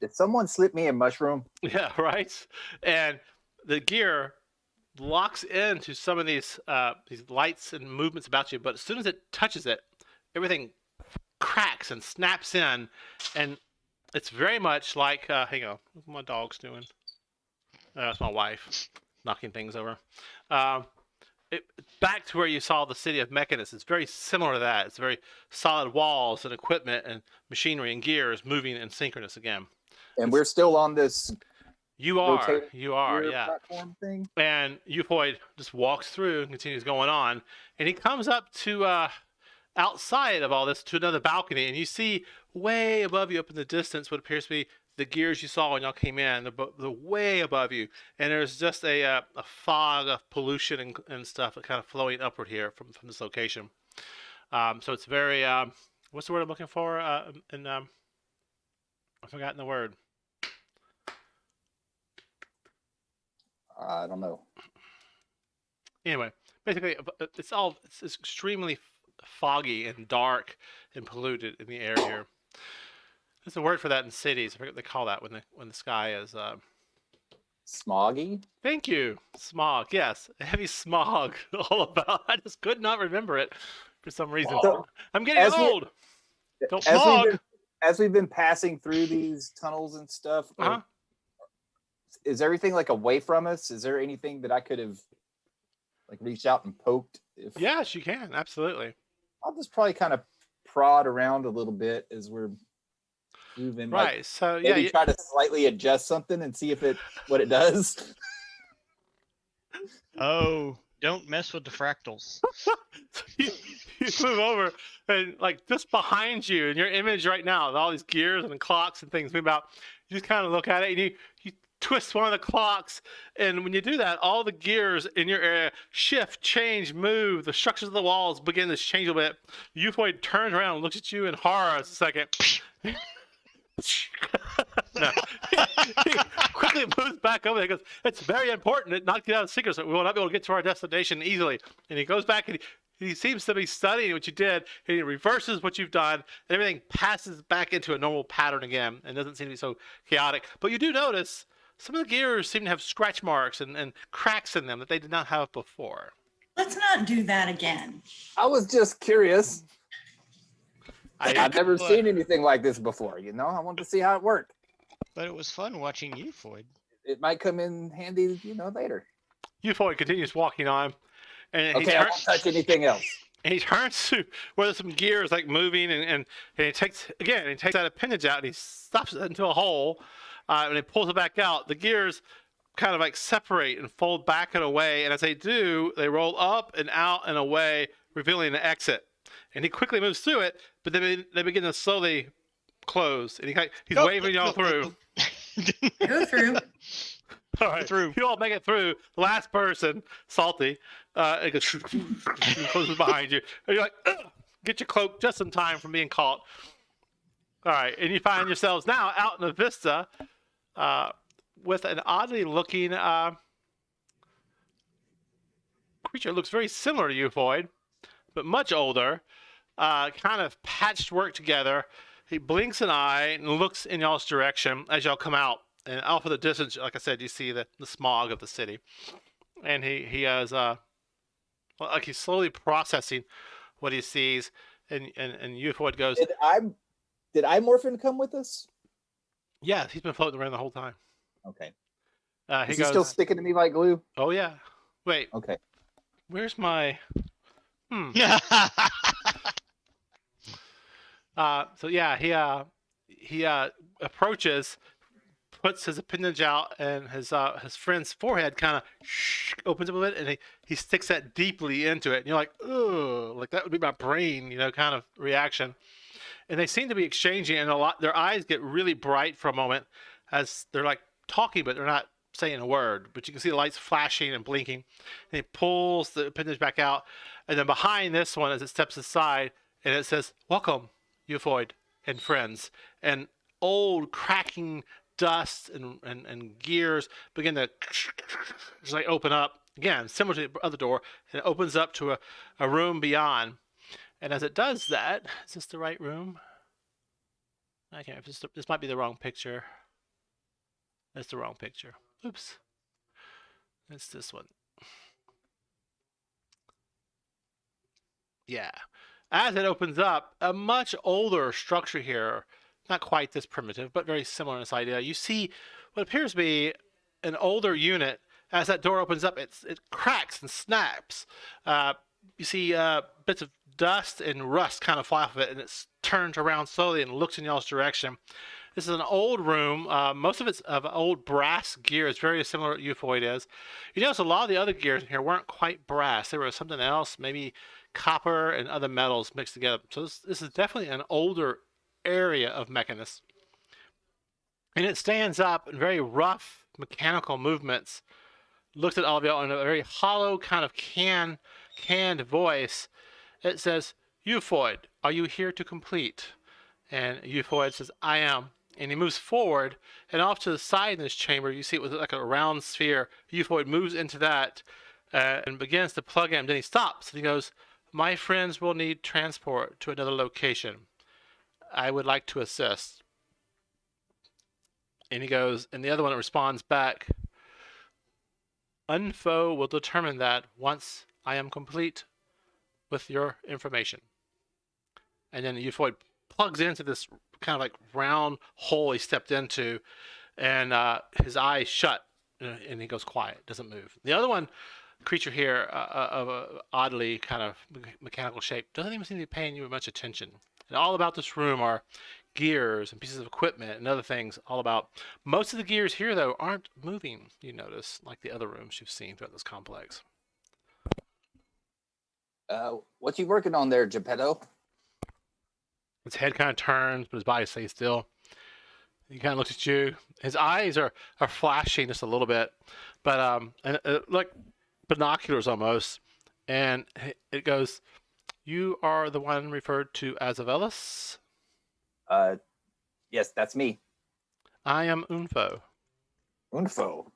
Speaker 3: Did someone slip me a mushroom?
Speaker 2: Yeah, right. And the gear locks into some of these lights and movements about you, but as soon as it touches it, everything cracks and snaps in, and it's very much like hang on, what's my dog's doing? That's my wife knocking things over. Back to where you saw the city of Mechanus. It's very similar to that. It's very solid walls and equipment and machinery and gears moving in synchronous again.
Speaker 3: And we're still on this.
Speaker 2: You are,
Speaker 3: gear
Speaker 2: yeah.
Speaker 3: Platform thing.
Speaker 2: And Eupoid just walks through and continues going on, and he comes up to outside of all this to another balcony, and you see way above you up in the distance what appears to be the gears you saw when y'all came in. They're way above you, and there's just a fog of pollution and stuff kind of flowing upward here from this location. So it's very what's the word I'm looking for? I've forgotten the word.
Speaker 3: I don't know.
Speaker 2: Anyway, basically, it's extremely foggy and dark and polluted in the air here. There's a word for that in cities. I forget what they call that when the sky is
Speaker 3: Smoggy.
Speaker 2: Thank you. Smog. Yes, heavy smog. All about. I just could not remember it for some reason.
Speaker 3: So,
Speaker 2: I'm getting old. Don't
Speaker 3: as
Speaker 2: smog.
Speaker 3: As we've been passing through these tunnels and stuff, is everything like away from us? Is there anything that I could have like reached out and poked?
Speaker 2: Yes, you can. Absolutely.
Speaker 3: I'll just probably kind of prod around a little bit as we're moving.
Speaker 2: Right.
Speaker 3: Like,
Speaker 2: so
Speaker 3: maybe try to slightly adjust something and see if what it does.
Speaker 1: Oh, don't mess with the fractals.
Speaker 2: you move over, and like just behind you in your image right now, with all these gears and clocks and things move out. You just kind of look at it, and you twist one of the clocks, and when you do that, all the gears in your area shift, change, move. The structures of the walls begin to change a bit. Eupoid turns around and looks at you in horror a second. No. He quickly moves back over there. He goes, "It's very important. It knocked you out of secret, so we will not be able to get to our destination easily." And he goes back and he seems to be studying what you did, and he reverses what you've done, and everything passes back into a normal pattern again, and doesn't seem to be so chaotic. But you do notice some of the gears seem to have scratch marks and cracks in them that they did not have before.
Speaker 5: Let's not do that again.
Speaker 3: I was just curious. I've never seen anything like this before. I wanted to see how it worked.
Speaker 1: But it was fun watching you, Floyd.
Speaker 3: It might come in handy, later.
Speaker 2: Eupoid continues walking on, and
Speaker 3: Okay, I won't touch anything else.
Speaker 2: And he turns to where there's some gears like moving, and he takes that appendage out and he stuffs it into a hole, and he pulls it back out. The gears kind of like separate and fold back and away, and as they do, they roll up and out and away, revealing an exit. And he quickly moves through it, but then they begin to slowly close, and he's waving y'all through.
Speaker 5: Go through.
Speaker 2: All right,
Speaker 1: Through.
Speaker 2: You all make it through. The last person, Salty, it goes and closes behind you. And you're like, ugh, get your cloak just in time from being caught. All right, and you find yourselves now out in the vista with an oddly looking creature looks very similar to you, Void, but much older, kind of patched work together. He blinks an eye and looks in y'all's direction as y'all come out. And off in the distance, like I said, you see the smog of the city. And he has, like he's slowly processing what he sees. And Void goes,
Speaker 3: Did I Morphin come with us?
Speaker 2: yeah, he's been floating around the whole time.
Speaker 3: Okay.
Speaker 2: He
Speaker 3: Is
Speaker 2: goes,
Speaker 3: he still sticking to me like glue?
Speaker 2: oh yeah. Wait,
Speaker 3: Okay.
Speaker 2: where's my... So yeah, he approaches, puts his appendage out, and his friend's forehead kind of opens up a bit, and he sticks that deeply into it. And you're like, ugh, like that would be my brain, kind of reaction. And they seem to be exchanging, and their eyes get really bright for a moment as they're like talking, but they're not saying a word. But you can see the lights flashing and blinking. And he pulls the appendage back out, and then behind this one, as it steps aside, and it says, "Welcome, Void and friends." And old cracking dust and gears begin to just like open up again, similar to the other door, and it opens up to a room beyond. And as it does that, is this the right room? I can't. This might be the wrong picture. That's the wrong picture. Oops. It's this one. Yeah. As it opens up, a much older structure here, not quite this primitive, but very similar in this idea. You see what appears to be an older unit. As that door opens up, it cracks and snaps. You see bits of dust and rust kind of fly off of it, and it's turned around slowly and looks in y'all's direction. This is an old room. Most of it's of old brass gears, very similar to Void is. You notice a lot of the other gears in here weren't quite brass. They were something else, maybe copper and other metals mixed together. So this is definitely an older area of Mechanus. And it stands up in very rough mechanical movements, looks at all of y'all in a very hollow kind of canned voice. It says, "Void, are you here to complete?" And Void says, "I am." And he moves forward, and off to the side in this chamber, you see it was like a round sphere. Void moves into that and begins to plug in. Then he stops and he goes, "My friends will need transport to another location. I would like to assist." And he goes, and the other one responds back, "Unfo will determine that once I am complete with your information." And then Void plugs into this kind of like round hole he stepped into, and his eyes shut, and he goes quiet, doesn't move. The other one, creature here of a oddly kind of mechanical shape, doesn't even seem to be paying you much attention. And all about this room are gears and pieces of equipment and other things all about. Most of the gears here, though, aren't moving, you notice, like the other rooms you've seen throughout this complex.
Speaker 3: What you working on there, Geppetto?
Speaker 2: His head kind of turns, but his body stays still. He kind of looks at you. His eyes are flashing just a little bit, but like binoculars almost. And it goes, "You are the one referred to as Avelis?"
Speaker 3: Yes, that's me.
Speaker 2: "I am Unfo.
Speaker 3: Unfo.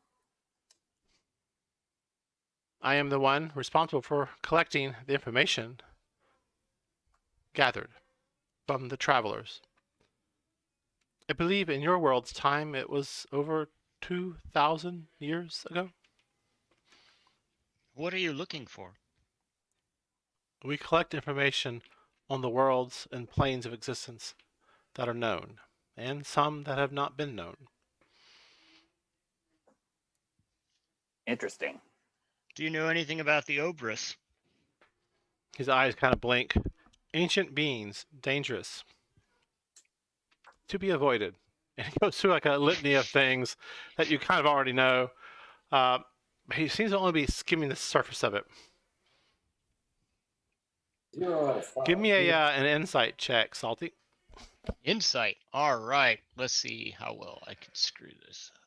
Speaker 2: I am the one responsible for collecting the information gathered from the travelers. I believe in your world's time it was over 2,000 years ago.
Speaker 1: What are you looking for?
Speaker 2: We collect information on the worlds and planes of existence that are known, and some that have not been known."
Speaker 3: Interesting.
Speaker 1: Do you know anything about the Obrus?
Speaker 2: His eyes kind of blink. "Ancient beings, dangerous, to be avoided." And he goes through like a litany of things that you kind of already know. He seems to only be skimming the surface of it.
Speaker 4: 0 out of 5.
Speaker 2: Give me an insight check, Salty.
Speaker 1: Insight. All right. Let's see how well I can screw this up.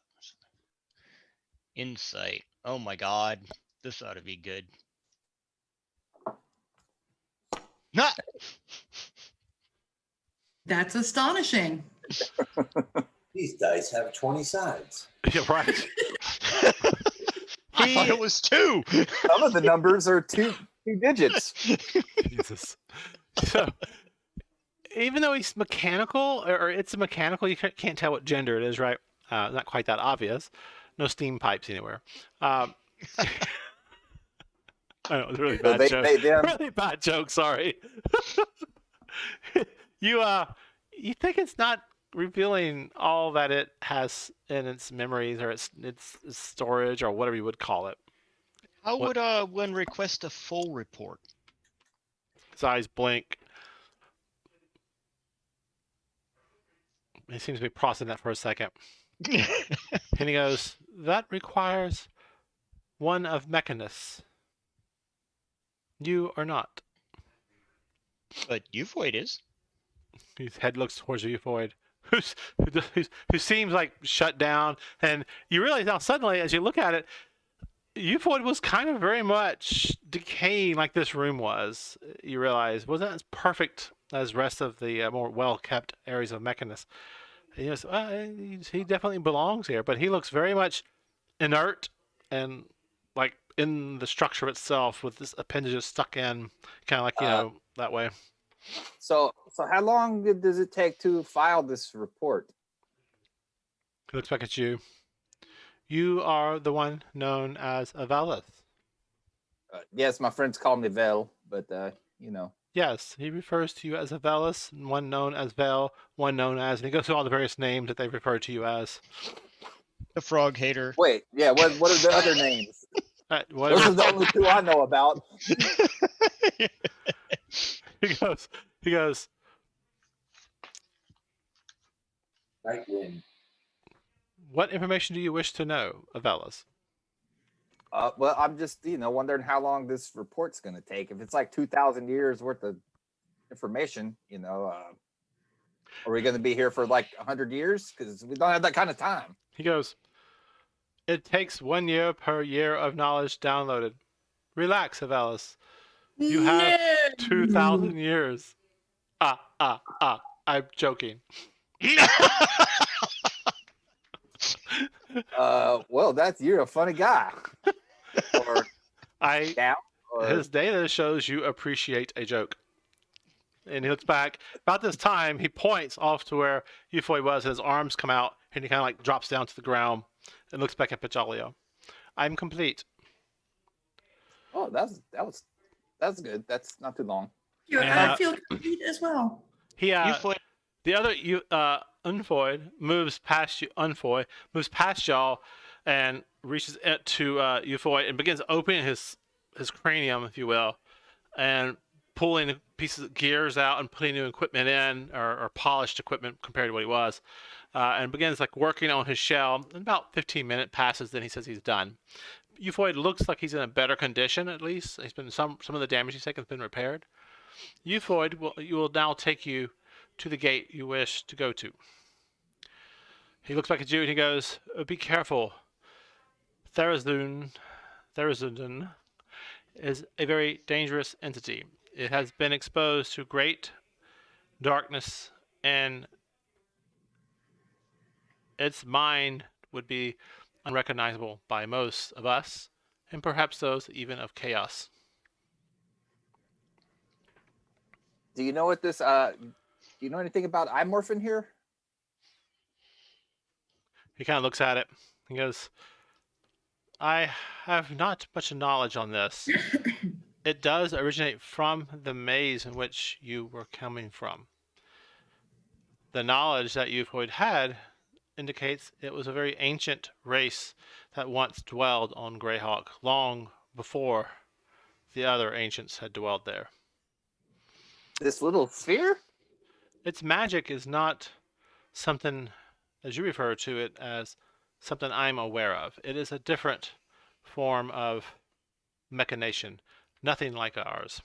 Speaker 1: Insight. Oh my God. This ought to be good. Nah.
Speaker 5: That's astonishing.
Speaker 4: These dice have 20 sides.
Speaker 2: Yeah, right.
Speaker 1: thought it was 2.
Speaker 3: Some of the numbers are two digits.
Speaker 2: Jesus. So, even though he's mechanical, or it's mechanical, you can't tell what gender it is, right? Not quite that obvious. No steam pipes anywhere. I know, it's a really bad joke. Really bad joke, sorry. You think it's not revealing all that it has in its memories or its storage or whatever you would call it.
Speaker 1: How would one request a full report?
Speaker 2: His eyes blink. He seems to be processing that for a second. And he goes, that requires one of Mechanus. You are not.
Speaker 1: But Eufoid is.
Speaker 2: His head looks towards Eufoid, who seems like shut down. And you realize now suddenly, as you look at it, Eufoid was kind of very much decaying like this room was. You realize wasn't as perfect as the rest of the more well-kept areas of Mechanus. He goes, he definitely belongs here, but he looks very much inert and like in the structure itself with this appendages stuck in, kind of like, that way.
Speaker 3: So how long does it take to file this report?
Speaker 2: He looks back at you. You are the one known as Avalith.
Speaker 3: Yes, my friends call me Vel, but
Speaker 2: Yes, he refers to you as Avalith, one known as Vel, one known as, and he goes through all the various names that they refer to you as.
Speaker 1: The frog hater.
Speaker 3: Wait, yeah, what are the other names? Those are the only 2 I know about.
Speaker 2: He goes,
Speaker 4: Nightwind.
Speaker 2: what information do you wish to know, Avalith?
Speaker 3: Well, I'm just, wondering how long this report's going to take. If it's like 2,000 years worth of information, are we going to be here for like 100 years? Because we don't have that kind of time.
Speaker 2: He goes, it takes 1 year per year of knowledge downloaded. Relax, Avalith. You have 2,000 years. I'm joking.
Speaker 3: Well, you're a funny guy.
Speaker 2: His data shows you appreciate a joke. And he looks back. About this time, he points off to where Eufoy was, and his arms come out, and he kind of like drops down to the ground and looks back at Pachalio. I'm complete.
Speaker 3: Oh, that's good. That's not too long.
Speaker 5: I feel complete as well.
Speaker 2: The other Unfoy moves past you. Unfoy moves past y'all and reaches to Eufoy and begins opening his cranium, if you will, and pulling pieces of gears out and putting new equipment in, or polished equipment compared to what he was, and begins like working on his shell. And about 15 minutes passes, then he says he's done. Eufoid looks like he's in a better condition, at least. He's been some of the damage he's taken has been repaired. Eufoid will now take you to the gate you wish to go to. He looks back at you and he goes, be careful. Therazun is a very dangerous entity. It has been exposed to great darkness, and its mind would be unrecognizable by most of us, and perhaps those even of chaos.
Speaker 3: Do you know what this? Do you know anything about Imorphin here?
Speaker 2: He kind of looks at it. He goes, I have not much knowledge on this. It does originate from the maze in which you were coming from. The knowledge that Eufoid had indicates it was a very ancient race that once dwelled on Greyhawk, long before the other ancients had dwelled there.
Speaker 3: This little sphere?
Speaker 2: Its magic is not something, as you refer to it, as something I'm aware of. It is a different form of machination, nothing like ours.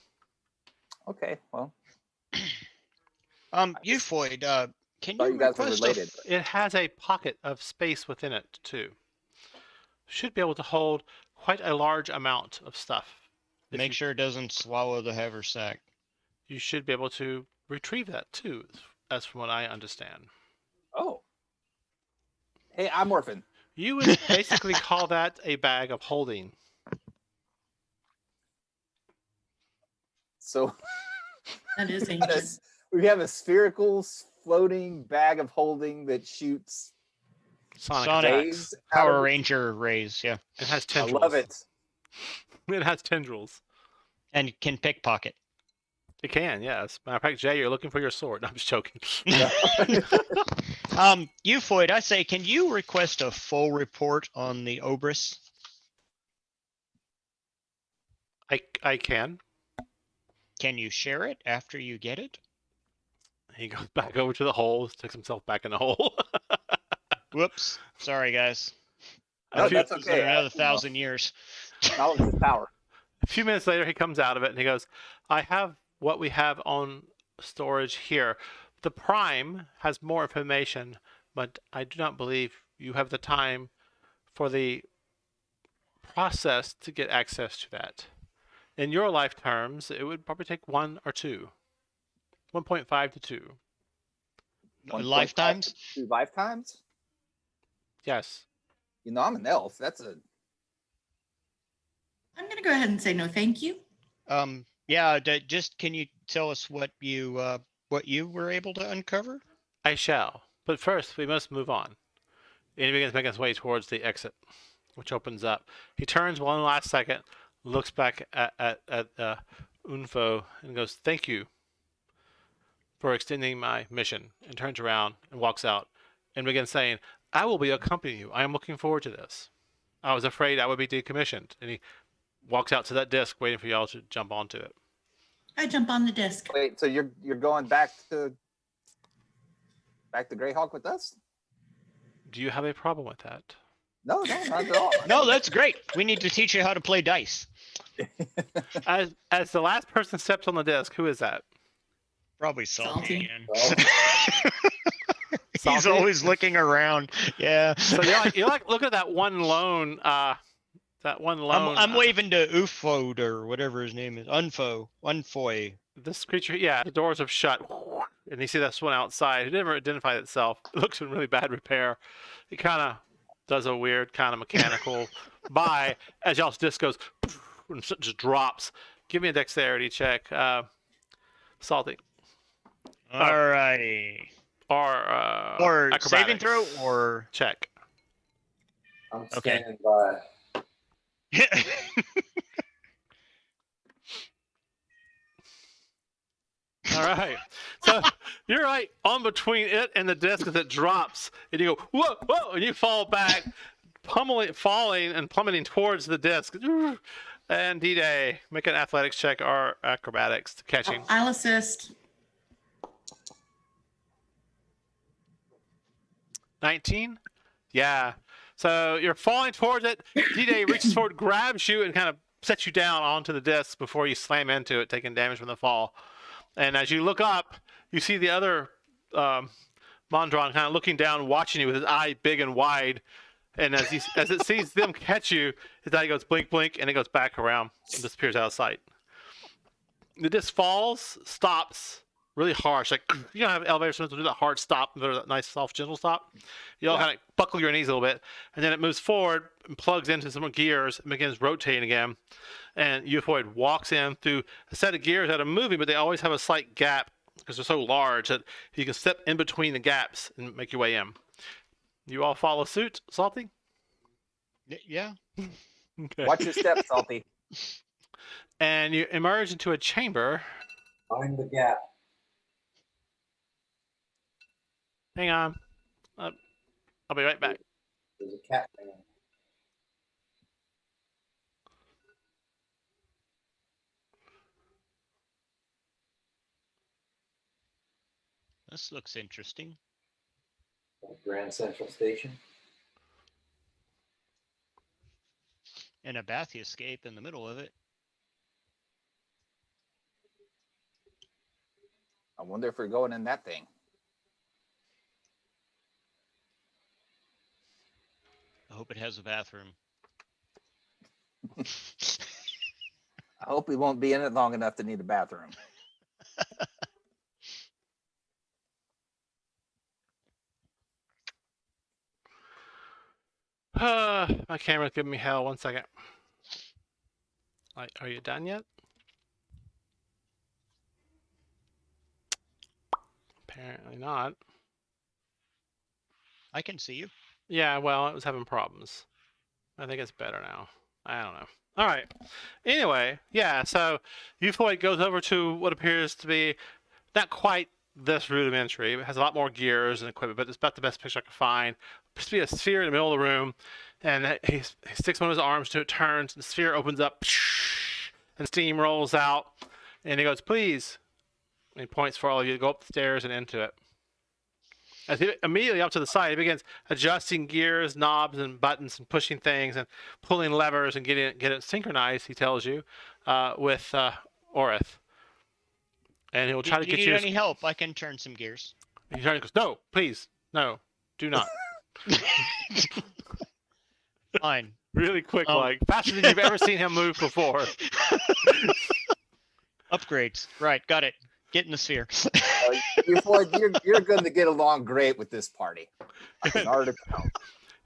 Speaker 3: Okay, well.
Speaker 1: Eufoid, can
Speaker 3: you
Speaker 1: you
Speaker 3: guys were
Speaker 1: request
Speaker 3: related?
Speaker 2: It has a pocket of space within it, too. Should be able to hold quite a large amount of stuff.
Speaker 1: Make sure it doesn't swallow the haversack.
Speaker 2: You should be able to retrieve that, too, as from what I understand.
Speaker 3: Oh. Hey, Imorphin.
Speaker 2: You would basically call that a bag of holding.
Speaker 3: So
Speaker 5: That is ancient.
Speaker 3: we have a spherical floating bag of holding that shoots
Speaker 1: Sonic
Speaker 3: rays out of
Speaker 1: Power
Speaker 3: it.
Speaker 1: Ranger rays, yeah.
Speaker 2: It has
Speaker 3: I
Speaker 2: tendrils.
Speaker 3: love it.
Speaker 2: It has tendrils.
Speaker 1: And can pickpocket.
Speaker 2: It can, yes. Matter of fact, Jay, you're looking for your sword. No, I'm just joking.
Speaker 1: Eufoid, I say, can you request a full report on the Obris?
Speaker 2: I can.
Speaker 1: Can you share it after you get it?
Speaker 2: He goes back over to the hole, sticks himself back in the hole.
Speaker 1: Whoops. Sorry, guys.
Speaker 3: No,
Speaker 2: few-
Speaker 3: that's
Speaker 1: It's
Speaker 3: okay.
Speaker 1: been another
Speaker 3: You know,
Speaker 1: 1,000 years.
Speaker 3: knowledge is power.
Speaker 2: A few minutes later, he comes out of it and he goes, I have what we have on storage here. The Prime has more information, but I do not believe you have the time for the process to get access to that. In your life terms, it would probably take 1 or 2. 1.5 to 2.
Speaker 3: 1.5
Speaker 1: Lifetimes?
Speaker 3: to 2 lifetimes?
Speaker 2: Yes.
Speaker 3: You know, I'm an elf. That's a
Speaker 5: I'm going to go ahead and say no, thank you.
Speaker 1: Yeah, just can you tell us what you were able to uncover?
Speaker 2: I shall. But first, we must move on. And he begins making his way towards the exit, which opens up. He turns one last second, looks back at Unfo, and goes, thank you for extending my mission, and turns around and walks out and begins saying, I will be accompanying you. I am looking forward to this. I was afraid I would be decommissioned. And he walks out to that disc, waiting for y'all to jump onto it.
Speaker 5: I jump on the disc.
Speaker 3: wait. So you're going back to Greyhawk with us?
Speaker 2: Do you have a problem with that?
Speaker 3: No, not at all.
Speaker 1: No, that's great. We need to teach you how to play dice.
Speaker 2: As the last person steps on the disc, who is that?
Speaker 1: Probably Salty.
Speaker 5: Salty.
Speaker 1: again.
Speaker 4: Well,
Speaker 1: He's
Speaker 2: Salty?
Speaker 1: always looking around. Yeah.
Speaker 2: So you're like look at that one lone
Speaker 1: I'm waving to Ufod or whatever his name is. Unfoy.
Speaker 2: This creature, yeah, the doors have shut, and you see this one outside. It never identified itself. It looks in really bad repair. It kind of does a weird kind of mechanical by as y'all's disc goes and just drops. Give me a dexterity check, Salty,
Speaker 1: Alrighty.
Speaker 2: or
Speaker 1: Or saving
Speaker 2: acrobatics
Speaker 1: throw or
Speaker 2: check.
Speaker 4: I'm
Speaker 1: Okay.
Speaker 4: standing by.
Speaker 2: All right. So you're right on between it and the disc as it drops, and you go, whoa, whoa, and you fall back, falling and plummeting towards the disc. And D-Day, make an athletics check or acrobatics to catching.
Speaker 5: I'll assist.
Speaker 2: 19? Yeah. So you're falling towards it. D-Day reaches forward, grabs you, and kind of sets you down onto the disc before you slam into it, taking damage from the fall. And as you look up, you see the other Mondron kind of looking down, watching you with his eye big and wide. And as it sees them catch you, his eye goes blink, blink, and it goes back around and disappears out of sight. The disc falls, stops really harsh. Like, you don't have elevators to do that hard stop, that nice, soft, gentle stop. You all kind of buckle your knees a little bit, and then it moves forward and plugs into some gears and begins rotating again. And Euphroid walks in through a set of gears that are moving, but they always have a slight gap because they're so large that you can step in between the gaps and make your way in. You all follow suit, Salty?
Speaker 1: Yeah.
Speaker 2: Okay.
Speaker 3: Watch your steps, Salty.
Speaker 2: And you emerge into a chamber.
Speaker 4: Find the gap.
Speaker 2: Hang on. I'll be right back.
Speaker 4: There's a cat man.
Speaker 1: This looks interesting.
Speaker 4: Grand Central Station.
Speaker 1: And a bathy escape in the middle of it.
Speaker 3: I wonder if we're going in that thing.
Speaker 1: I hope it has a bathroom.
Speaker 3: I hope we won't be in it long enough to need a bathroom.
Speaker 2: My camera's giving me hell. 1 second. Like, are you done yet? Apparently not.
Speaker 1: I can see you.
Speaker 2: Yeah, well, it was having problems. I think it's better now. I don't know. All right. Anyway, yeah, so Euphoid goes over to what appears to be not quite this rudimentary. It has a lot more gears and equipment, but it's about the best picture I could find. Appears to be a sphere in the middle of the room, and he sticks one of his arms to it, turns, and the sphere opens up, and steam rolls out, and he goes, please. And he points for all of you to go up the stairs and into it. As he immediately up to the side, he begins adjusting gears, knobs, and buttons, and pushing things, and pulling levers, and getting it synchronized. He tells you with Orith, and he will try to
Speaker 1: Do
Speaker 2: get
Speaker 1: you
Speaker 2: you.
Speaker 1: need any help? I can turn some gears.
Speaker 2: He turns and goes, "No, please, no, do not."
Speaker 1: Fine.
Speaker 2: Really quick, like faster than you've ever seen him move before.
Speaker 1: Upgrades. Right, got it. Get in the sphere.
Speaker 3: You're going to get along great with this party. I can already tell.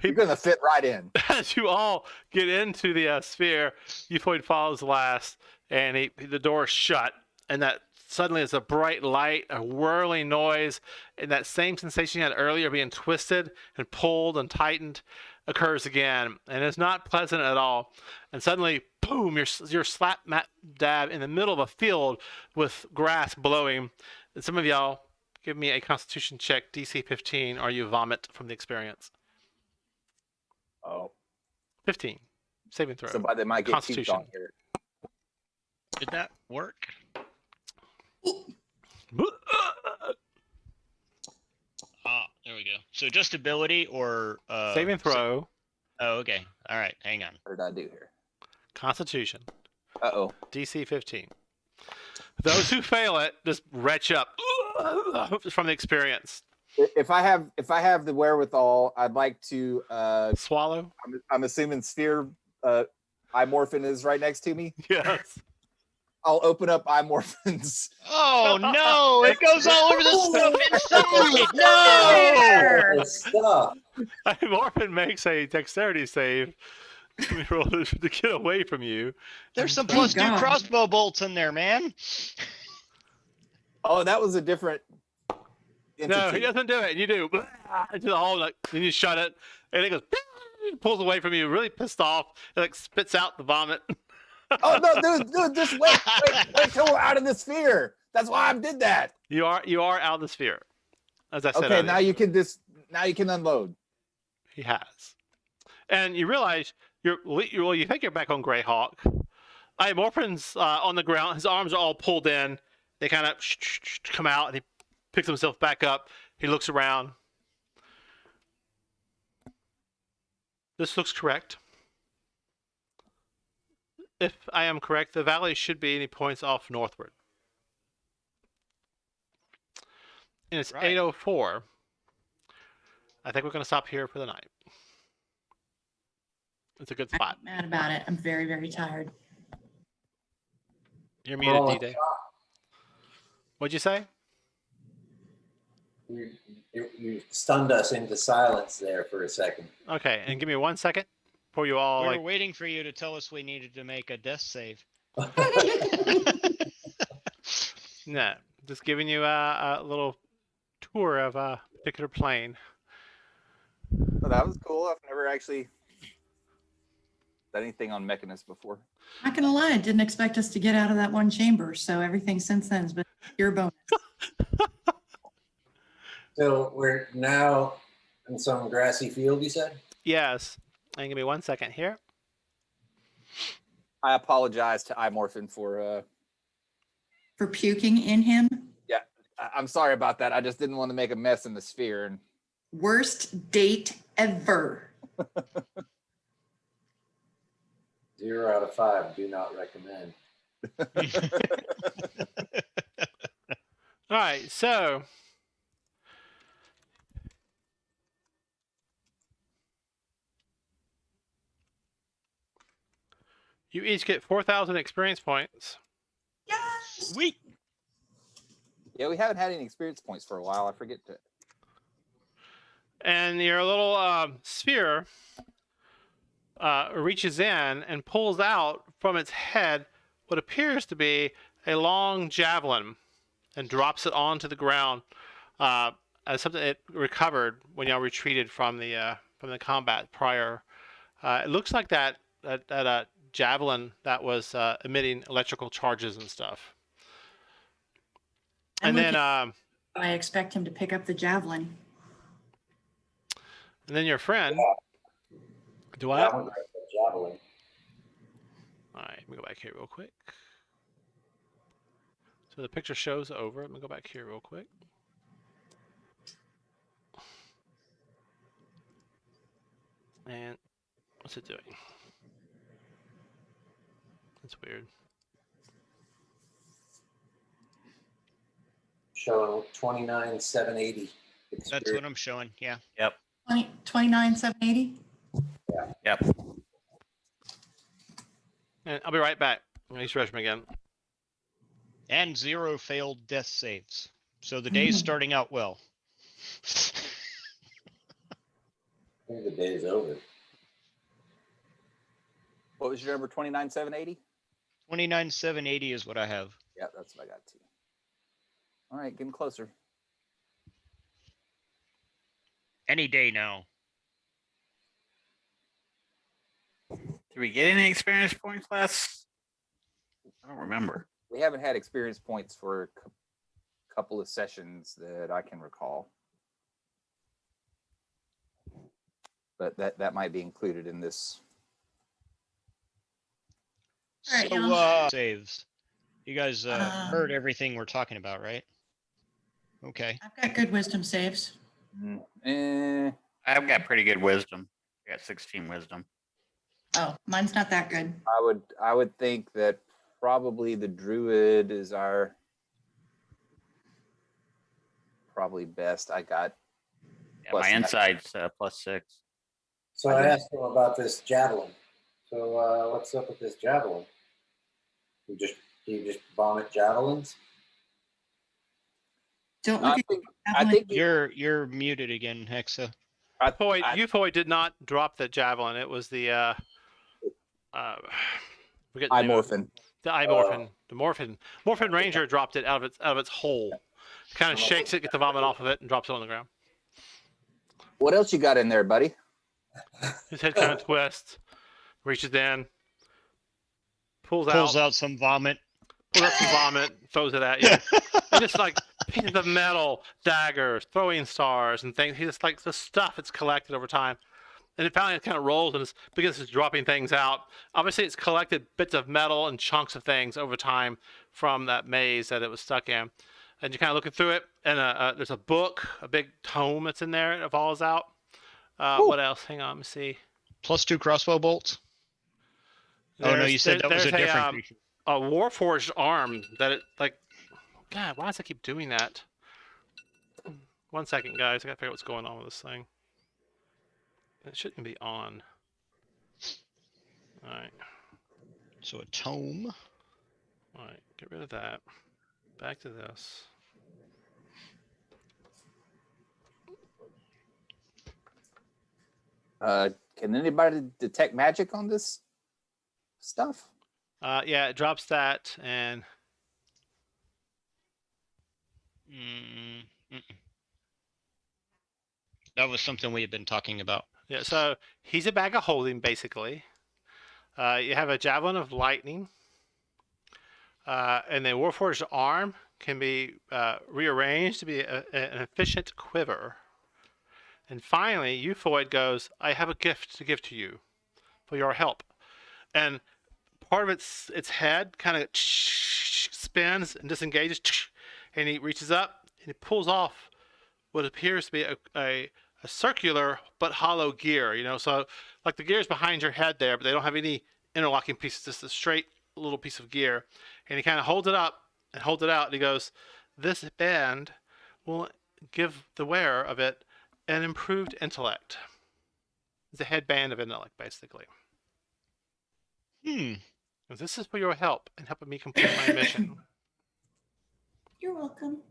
Speaker 3: You're going to fit right in.
Speaker 2: As you all get into the sphere, Euphoid follows last, and the door is shut, and that suddenly is a bright light, a whirling noise, and that same sensation you had earlier being twisted and pulled and tightened occurs again, and it's not pleasant at all. And suddenly, boom, you're slap dab in the middle of a field with grass blowing. And some of y'all give me a Constitution check, DC 15, or you vomit from the experience.
Speaker 3: Oh.
Speaker 2: 15. Saving throw.
Speaker 3: Somebody might get teeth on here.
Speaker 1: Did that work? There we go. So just ability or
Speaker 2: saving throw.
Speaker 1: Oh, okay. All right. Hang on.
Speaker 3: What did I do here?
Speaker 2: Constitution.
Speaker 3: Uh-oh.
Speaker 2: DC 15. Those who fail it just retch up from the experience.
Speaker 3: If I have the wherewithal, I'd like to
Speaker 2: swallow.
Speaker 3: I'm assuming Sphere Imorphin is right next to me.
Speaker 2: Yes.
Speaker 3: I'll open up Imorphin's.
Speaker 1: Oh no! It goes all over the stuff inside. No!
Speaker 4: Stuff.
Speaker 2: Imorphin makes a dexterity save. We roll to get away from you.
Speaker 1: There's some +2 crossbow bolts in there, man.
Speaker 3: Oh, that was a different entity.
Speaker 2: No, he doesn't do it. You do. Into the hole, like, then you shut it, and it goes, pulls away from you, really pissed off. It like spits out the vomit.
Speaker 3: Oh no, dude, just wait till we're out of the sphere. That's why I did that.
Speaker 2: You are out of the sphere, as I said.
Speaker 3: Okay, now you can unload.
Speaker 2: He has, and you realize you think you're back on Greyhawk. Morphin's on the ground. His arms are all pulled in. They kind of come out, and he picks himself back up. He looks around. This looks correct. If I am correct, the valley should be, and he points off northward. And it's 8:04. I think we're going to stop here for the night. It's a good spot.
Speaker 5: I'm mad about it. I'm very, very tired.
Speaker 2: You're muted, D-Day. What'd you say?
Speaker 4: You stunned us into silence there for a second.
Speaker 2: Okay, and give me 1 second before you all
Speaker 1: We were waiting for you to tell us we needed to make a death save.
Speaker 2: No, just giving you a little tour of a particular plane.
Speaker 3: Oh, that was cool. I've never actually done anything on Mechanus before.
Speaker 5: Not gonna lie, I didn't expect us to get out of that one chamber, so everything since then has been pure bonus.
Speaker 4: So we're now in some grassy field, you said?
Speaker 2: Yes. And give me 1 second here.
Speaker 3: I apologize to Imorphin for
Speaker 5: puking in him.
Speaker 3: Yeah, I'm sorry about that. I just didn't want to make a mess in the sphere. And
Speaker 5: Worst date ever.
Speaker 4: 0 out of 5. Do not recommend.
Speaker 2: All right, so you each get 4,000 experience points.
Speaker 5: Yes.
Speaker 1: Sweet.
Speaker 3: yeah, we haven't had any experience points for a while. I forget to.
Speaker 2: And your little sphere reaches in and pulls out from its head what appears to be a long javelin and drops it onto the ground as something it recovered when y'all retreated from the combat prior. It looks like that javelin that was emitting electrical charges and stuff. And then
Speaker 5: I expect him to pick up the javelin.
Speaker 2: and then your friend. Do
Speaker 4: That
Speaker 2: I?
Speaker 4: one, the javelin.
Speaker 2: All right, let me go back here real quick. So the picture shows over. Let me go back here real quick. And what's it doing? That's weird.
Speaker 4: Showing 29,780.
Speaker 1: That's what I'm showing. Yeah.
Speaker 5: 29,780.
Speaker 6: Yep.
Speaker 2: And I'll be right back. I'm gonna use the restroom again.
Speaker 1: And 0 failed death saves. So the day's starting out well.
Speaker 4: I think the day's over.
Speaker 3: What was your number? 29,780.
Speaker 1: 29,780 is what I have.
Speaker 3: Yeah, that's what I got too. All right, getting closer.
Speaker 1: Any day now.
Speaker 6: Did we get any experience points last? I don't remember.
Speaker 3: We haven't had experience points for a couple of sessions that I can recall. But that might be included in this.
Speaker 5: All right,
Speaker 1: So
Speaker 5: y'all.
Speaker 1: saves. You guys heard everything we're talking about, right? Okay.
Speaker 5: I've got good wisdom saves.
Speaker 6: I've got pretty good wisdom. I got 16 wisdom.
Speaker 5: Oh, mine's not that good.
Speaker 3: I would think that probably the druid is our probably best. I got
Speaker 6: Yeah,
Speaker 3: Plus
Speaker 6: my
Speaker 3: nine.
Speaker 6: inside's +6.
Speaker 4: So I asked him about this javelin. So what's up with this javelin? You just vomit javelins?
Speaker 5: Don't
Speaker 3: I
Speaker 5: look at
Speaker 3: think
Speaker 5: javelin.
Speaker 1: You're muted again, Hexa.
Speaker 2: Eufoid did not drop the javelin. It was the forget the name of it.
Speaker 3: Imorphin.
Speaker 2: The Imorphin. The Morphin Ranger dropped it out of its hole. Kind of shakes it, gets the vomit off of it, and drops it on the ground.
Speaker 3: What else you got in there, buddy?
Speaker 2: His head kind of twists, reaches in, pulls
Speaker 1: Out some vomit.
Speaker 2: pulls out some vomit, throws it at you. And just like pieces of metal, daggers, throwing stars, and things. He just like the stuff it's collected over time. And it finally kind of rolls and begins dropping things out. Obviously, it's collected bits of metal and chunks of things over time from that maze that it was stuck in. And you're kind of looking through it, and there's a book, a big tome that's in there. It falls out. What else? Hang on, let me see.
Speaker 1: +2 crossbow bolts. Oh no, you said that was a different creature.
Speaker 2: A warforged arm that it like. God, why does it keep doing that? 1 second, guys. I gotta figure out what's going on with this thing. It shouldn't be on. All right.
Speaker 1: So a tome.
Speaker 2: All right. Get rid of that. Back to this.
Speaker 3: Can anybody detect magic on this stuff?
Speaker 2: Yeah, it drops that, and
Speaker 1: That was something we had been talking about.
Speaker 2: yeah. So he's a bag of holding, basically. You have a javelin of lightning, and the warforged arm can be rearranged to be an efficient quiver. And finally, Eufoid goes, "I have a gift to give to you for your help." And part of its head kind of spins and disengages, and he reaches up and he pulls off what appears to be a circular but hollow gear. You know, so like the gear is behind your head there, but they don't have any interlocking pieces, just a straight little piece of gear. And he kind of holds it up and holds it out, and he goes, "This band will give the wearer of it an improved intellect." It's a headband of intellect, basically. This is for your help in helping me complete my mission.
Speaker 5: You're welcome.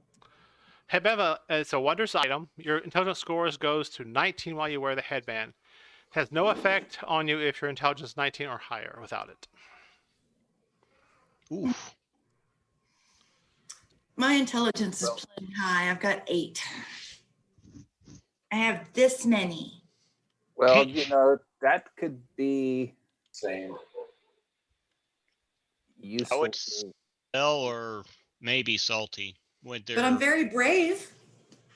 Speaker 2: Headband, it's a wondrous item. Your intelligence scores goes to 19 while you wear the headband. Has no effect on you if your intelligence is 19 or higher without it.
Speaker 1: Ooh.
Speaker 5: My intelligence is plenty high. I've got 8. I have this many.
Speaker 3: Well, that could be
Speaker 4: Same.
Speaker 1: I
Speaker 3: useful.
Speaker 1: would spell or maybe salty with
Speaker 5: But I'm
Speaker 1: their
Speaker 5: very brave.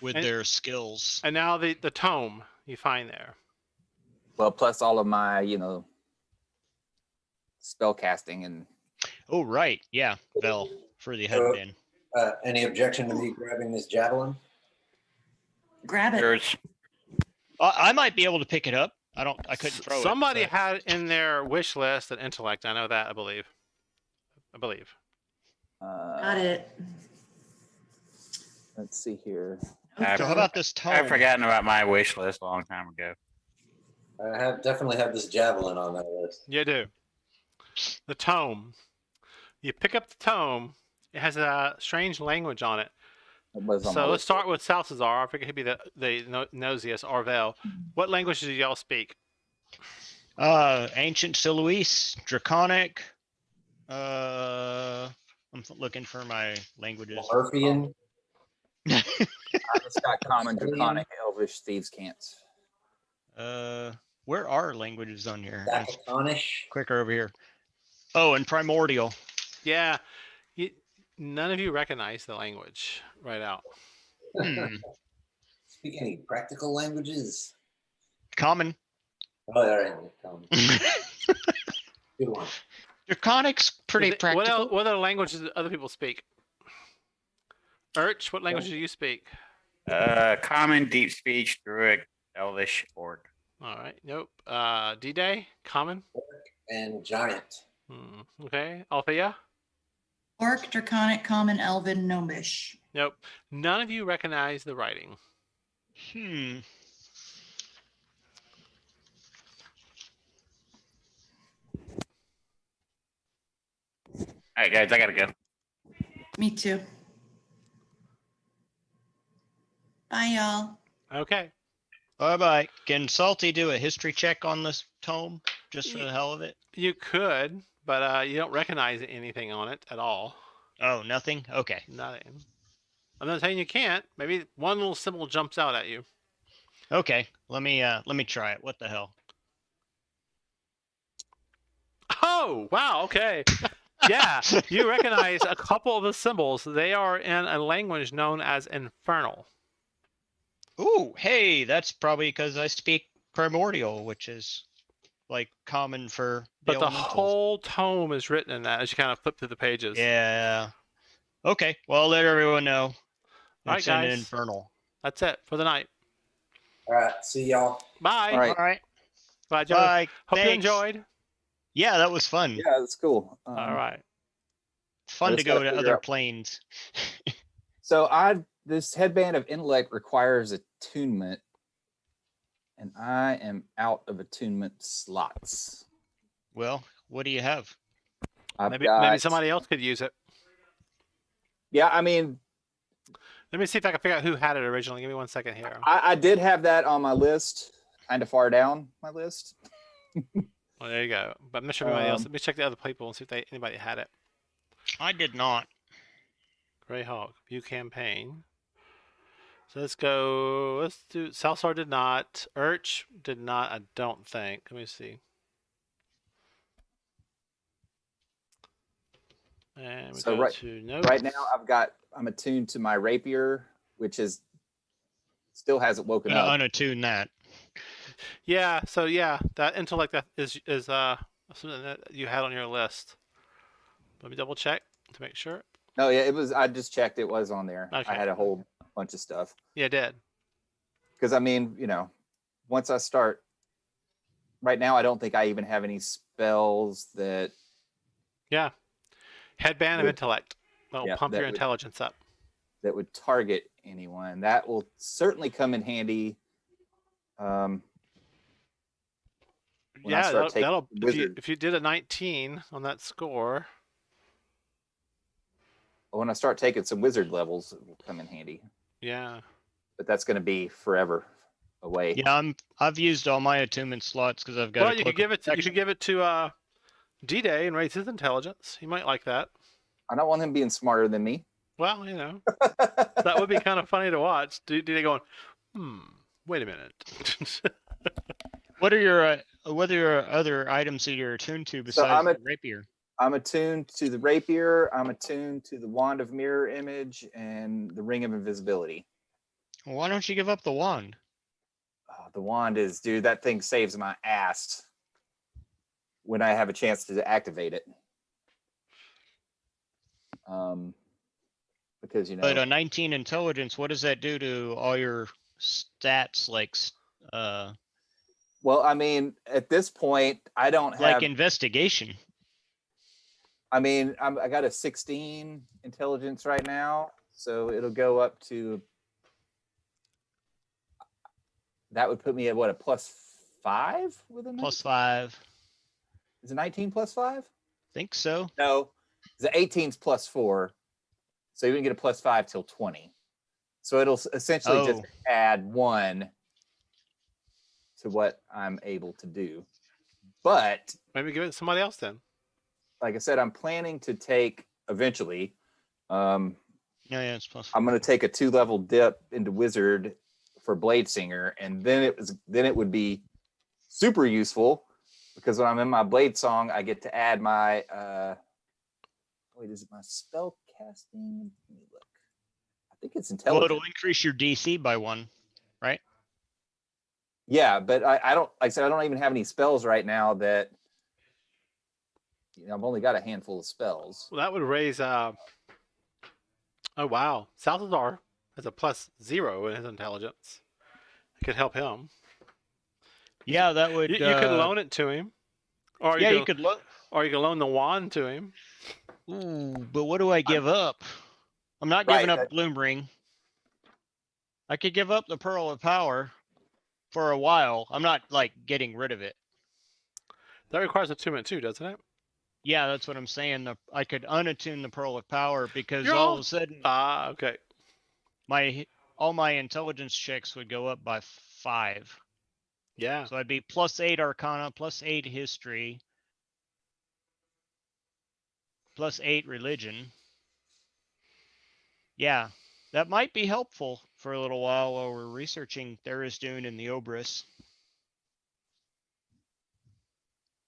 Speaker 2: And-
Speaker 1: their skills.
Speaker 2: And now the tome you find there.
Speaker 3: Well, plus all of my, spell casting and
Speaker 1: Oh right, yeah, Vel for the headband.
Speaker 4: Any objection to me grabbing this javelin?
Speaker 5: Grab it.
Speaker 6: Yours.
Speaker 1: I might be able to pick it up. I couldn't throw
Speaker 2: Somebody
Speaker 1: it. but-
Speaker 2: had in their wish list an intellect. I know that. I believe.
Speaker 5: Got it.
Speaker 3: let's see here.
Speaker 6: I-
Speaker 1: So how about this tome?
Speaker 6: I've forgotten about my wish list a long time ago.
Speaker 4: I definitely have this javelin on that list.
Speaker 2: You do. The tome. You pick up the tome. It has a strange language on it.
Speaker 3: It was on
Speaker 2: So
Speaker 3: my
Speaker 2: let's
Speaker 3: list.
Speaker 2: start with Salsazar. I figure he'd be the nosiest, Arvel. What language do y'all speak?
Speaker 1: Ancient Siluise, Draconic. I'm looking for my languages.
Speaker 4: Orphean.
Speaker 3: It's got common, draconic, elvish, thieves' cants.
Speaker 1: Where are languages on here? It's
Speaker 4: Dakotonish.
Speaker 1: quicker over here. Oh, and Primordial.
Speaker 2: Yeah. None of you recognize the language right out.
Speaker 1: Hmm.
Speaker 4: Speak any practical languages?
Speaker 1: Common.
Speaker 4: Oh, all right. Good one.
Speaker 1: Draconic's pretty
Speaker 2: Is it-
Speaker 1: practical.
Speaker 2: What other languages do other people speak? Urch, what language do you speak?
Speaker 6: Common, deep speech, druid, elvish, orc.
Speaker 2: All right. Nope. D-Day? Common?
Speaker 4: And giant.
Speaker 2: Okay. Althea?
Speaker 5: Orc, Draconic, Common, Elven, Gnomish.
Speaker 2: Nope. None of you recognize the writing.
Speaker 1: Hmm.
Speaker 6: All right, guys, I gotta go.
Speaker 5: Me too. Bye, y'all.
Speaker 2: Okay.
Speaker 1: Bye bye. Can Salty do a history check on this tome just for the hell of it?
Speaker 2: You could, but you don't recognize anything on it at all.
Speaker 1: Oh, nothing? Okay.
Speaker 2: Nothing. I'm not saying you can't. Maybe one little symbol jumps out at you.
Speaker 1: Okay. Let me try it. What the hell?
Speaker 2: Oh, wow. Okay. Yeah, you recognize a couple of the symbols. They are in a language known as Infernal.
Speaker 1: Ooh, hey, that's probably because I speak Primordial, which is like common for
Speaker 2: But the
Speaker 1: elementals.
Speaker 2: whole tome is written in that as you kind of flip through the pages.
Speaker 1: Yeah. Okay. Well, let everyone know.
Speaker 2: All right,
Speaker 1: It's in
Speaker 2: guys.
Speaker 1: Infernal.
Speaker 2: That's it for the night.
Speaker 4: All right. See y'all.
Speaker 2: Bye.
Speaker 3: All right.
Speaker 1: All right.
Speaker 2: Bye, Joe.
Speaker 1: Bye.
Speaker 2: Hope you
Speaker 1: Thanks.
Speaker 2: enjoyed.
Speaker 1: Yeah, that was fun.
Speaker 3: Yeah, that's cool.
Speaker 2: All right.
Speaker 1: Fun
Speaker 3: I
Speaker 1: to
Speaker 3: just
Speaker 1: go
Speaker 3: gotta
Speaker 1: to
Speaker 3: figure
Speaker 1: other
Speaker 3: out-
Speaker 1: planes.
Speaker 3: So this headband of intellect requires attunement, and I am out of attunement slots.
Speaker 1: Well, what do you have?
Speaker 3: I've
Speaker 2: Maybe
Speaker 3: got,
Speaker 2: somebody else could use it.
Speaker 3: Yeah, I mean,
Speaker 2: Let me see if I can figure out who had it originally. Give me 1 second here.
Speaker 3: I did have that on my list, kind of far down my list.
Speaker 2: Well, there you go. But I'm not sure if anybody else. Let me check the other people and see if anybody had it.
Speaker 1: I did not.
Speaker 2: Greyhawk, view campaign. So let's go. Let's do. Salsar did not. Urch did not. I don't think. Let me see. And we
Speaker 3: So
Speaker 2: go
Speaker 3: right-
Speaker 2: to notes.
Speaker 3: Right now, I'm attuned to my rapier, which still hasn't woken
Speaker 1: Gonna
Speaker 3: up.
Speaker 1: unattune that.
Speaker 2: Yeah. So yeah, that intellect that is something that you had on your list. Let me double check to make sure.
Speaker 3: No, yeah, it was. I just checked; it was on there.
Speaker 2: Okay.
Speaker 3: I had a whole bunch of stuff
Speaker 2: Yeah, it did.
Speaker 3: because I mean, once I start. Right now, I don't think I even have any spells that.
Speaker 2: Yeah. Headband of
Speaker 3: Would-
Speaker 2: intellect. That'll
Speaker 3: yeah,
Speaker 2: pump
Speaker 3: that
Speaker 2: your
Speaker 3: would-
Speaker 2: intelligence up.
Speaker 3: that would target anyone. That will certainly come in handy. When I
Speaker 2: Yeah,
Speaker 3: start taking
Speaker 2: that'll
Speaker 3: wizard.
Speaker 2: if you did a 19 on that score.
Speaker 3: When I start taking some wizard levels, it will come in handy.
Speaker 2: Yeah.
Speaker 3: But that's going to be forever. away.
Speaker 1: Yeah, I've used all my attunement slots because I've got.
Speaker 2: Well,
Speaker 1: a
Speaker 2: you could
Speaker 1: cloak
Speaker 2: give
Speaker 1: of
Speaker 2: it. You
Speaker 1: protection.
Speaker 2: could give it to D-Day and raise his intelligence. He might like that.
Speaker 3: I don't want him being smarter than me.
Speaker 2: Well, that would be kind of funny to watch. D-Day going, wait a minute.
Speaker 1: What are your other items that you're attuned to
Speaker 3: So
Speaker 1: besides the rapier?
Speaker 3: I'm attuned to the rapier. I'm attuned to the wand of mirror image and the ring of invisibility.
Speaker 1: Well, why don't you give up the wand?
Speaker 3: The wand is, dude, that thing saves my ass when I have a chance to activate it. Because
Speaker 1: But a 19 intelligence, what does that do to all your stats?
Speaker 3: Well, I mean, at this point, I don't have.
Speaker 1: Like investigation.
Speaker 3: I mean, I got a 16 intelligence right now, so it'll go up to. That would put me at what, a +5 with a
Speaker 1: +5.
Speaker 3: Is it 19 +5?
Speaker 1: Think so.
Speaker 3: No, the 18's +4, so you can get a +5 till 20. So it'll essentially just add 1 to what I'm able to do. But
Speaker 2: maybe give it to somebody else then.
Speaker 3: Like I said, I'm planning to take eventually.
Speaker 1: Yeah, it's +4.
Speaker 3: I'm going to take a 2-level dip into Wizard for Blade Singer, and then it would be super useful because when I'm in my Blade Song, I get to add my is it my spell casting? Let me look. I think it's intelligence.
Speaker 1: Well, it'll increase your DC by 1, right?
Speaker 3: Yeah, but I don't. Like I said, I don't even have any spells right now that. I've only got a handful of spells.
Speaker 2: Well, that would raise. Oh wow, Salazar has a +0 in his intelligence. It could help him.
Speaker 1: Yeah, that would.
Speaker 2: You could loan it to him, or
Speaker 1: you could loan.
Speaker 2: Or you could loan the wand to him.
Speaker 1: Ooh, but what do I give up? I'm not giving up Bloom Ring. I could give up the Pearl of Power for a while. I'm not like getting rid of it.
Speaker 2: That requires attunement too, doesn't it?
Speaker 1: Yeah, that's what I'm saying. I could unattune the Pearl of Power because all of a sudden,
Speaker 2: okay.
Speaker 1: all my intelligence checks would go up by 5.
Speaker 2: Yeah.
Speaker 1: So I'd be +8 Arcana, +8 History, +8 Religion. Yeah, that might be helpful for a little while we're researching Tharizdun and the Obris.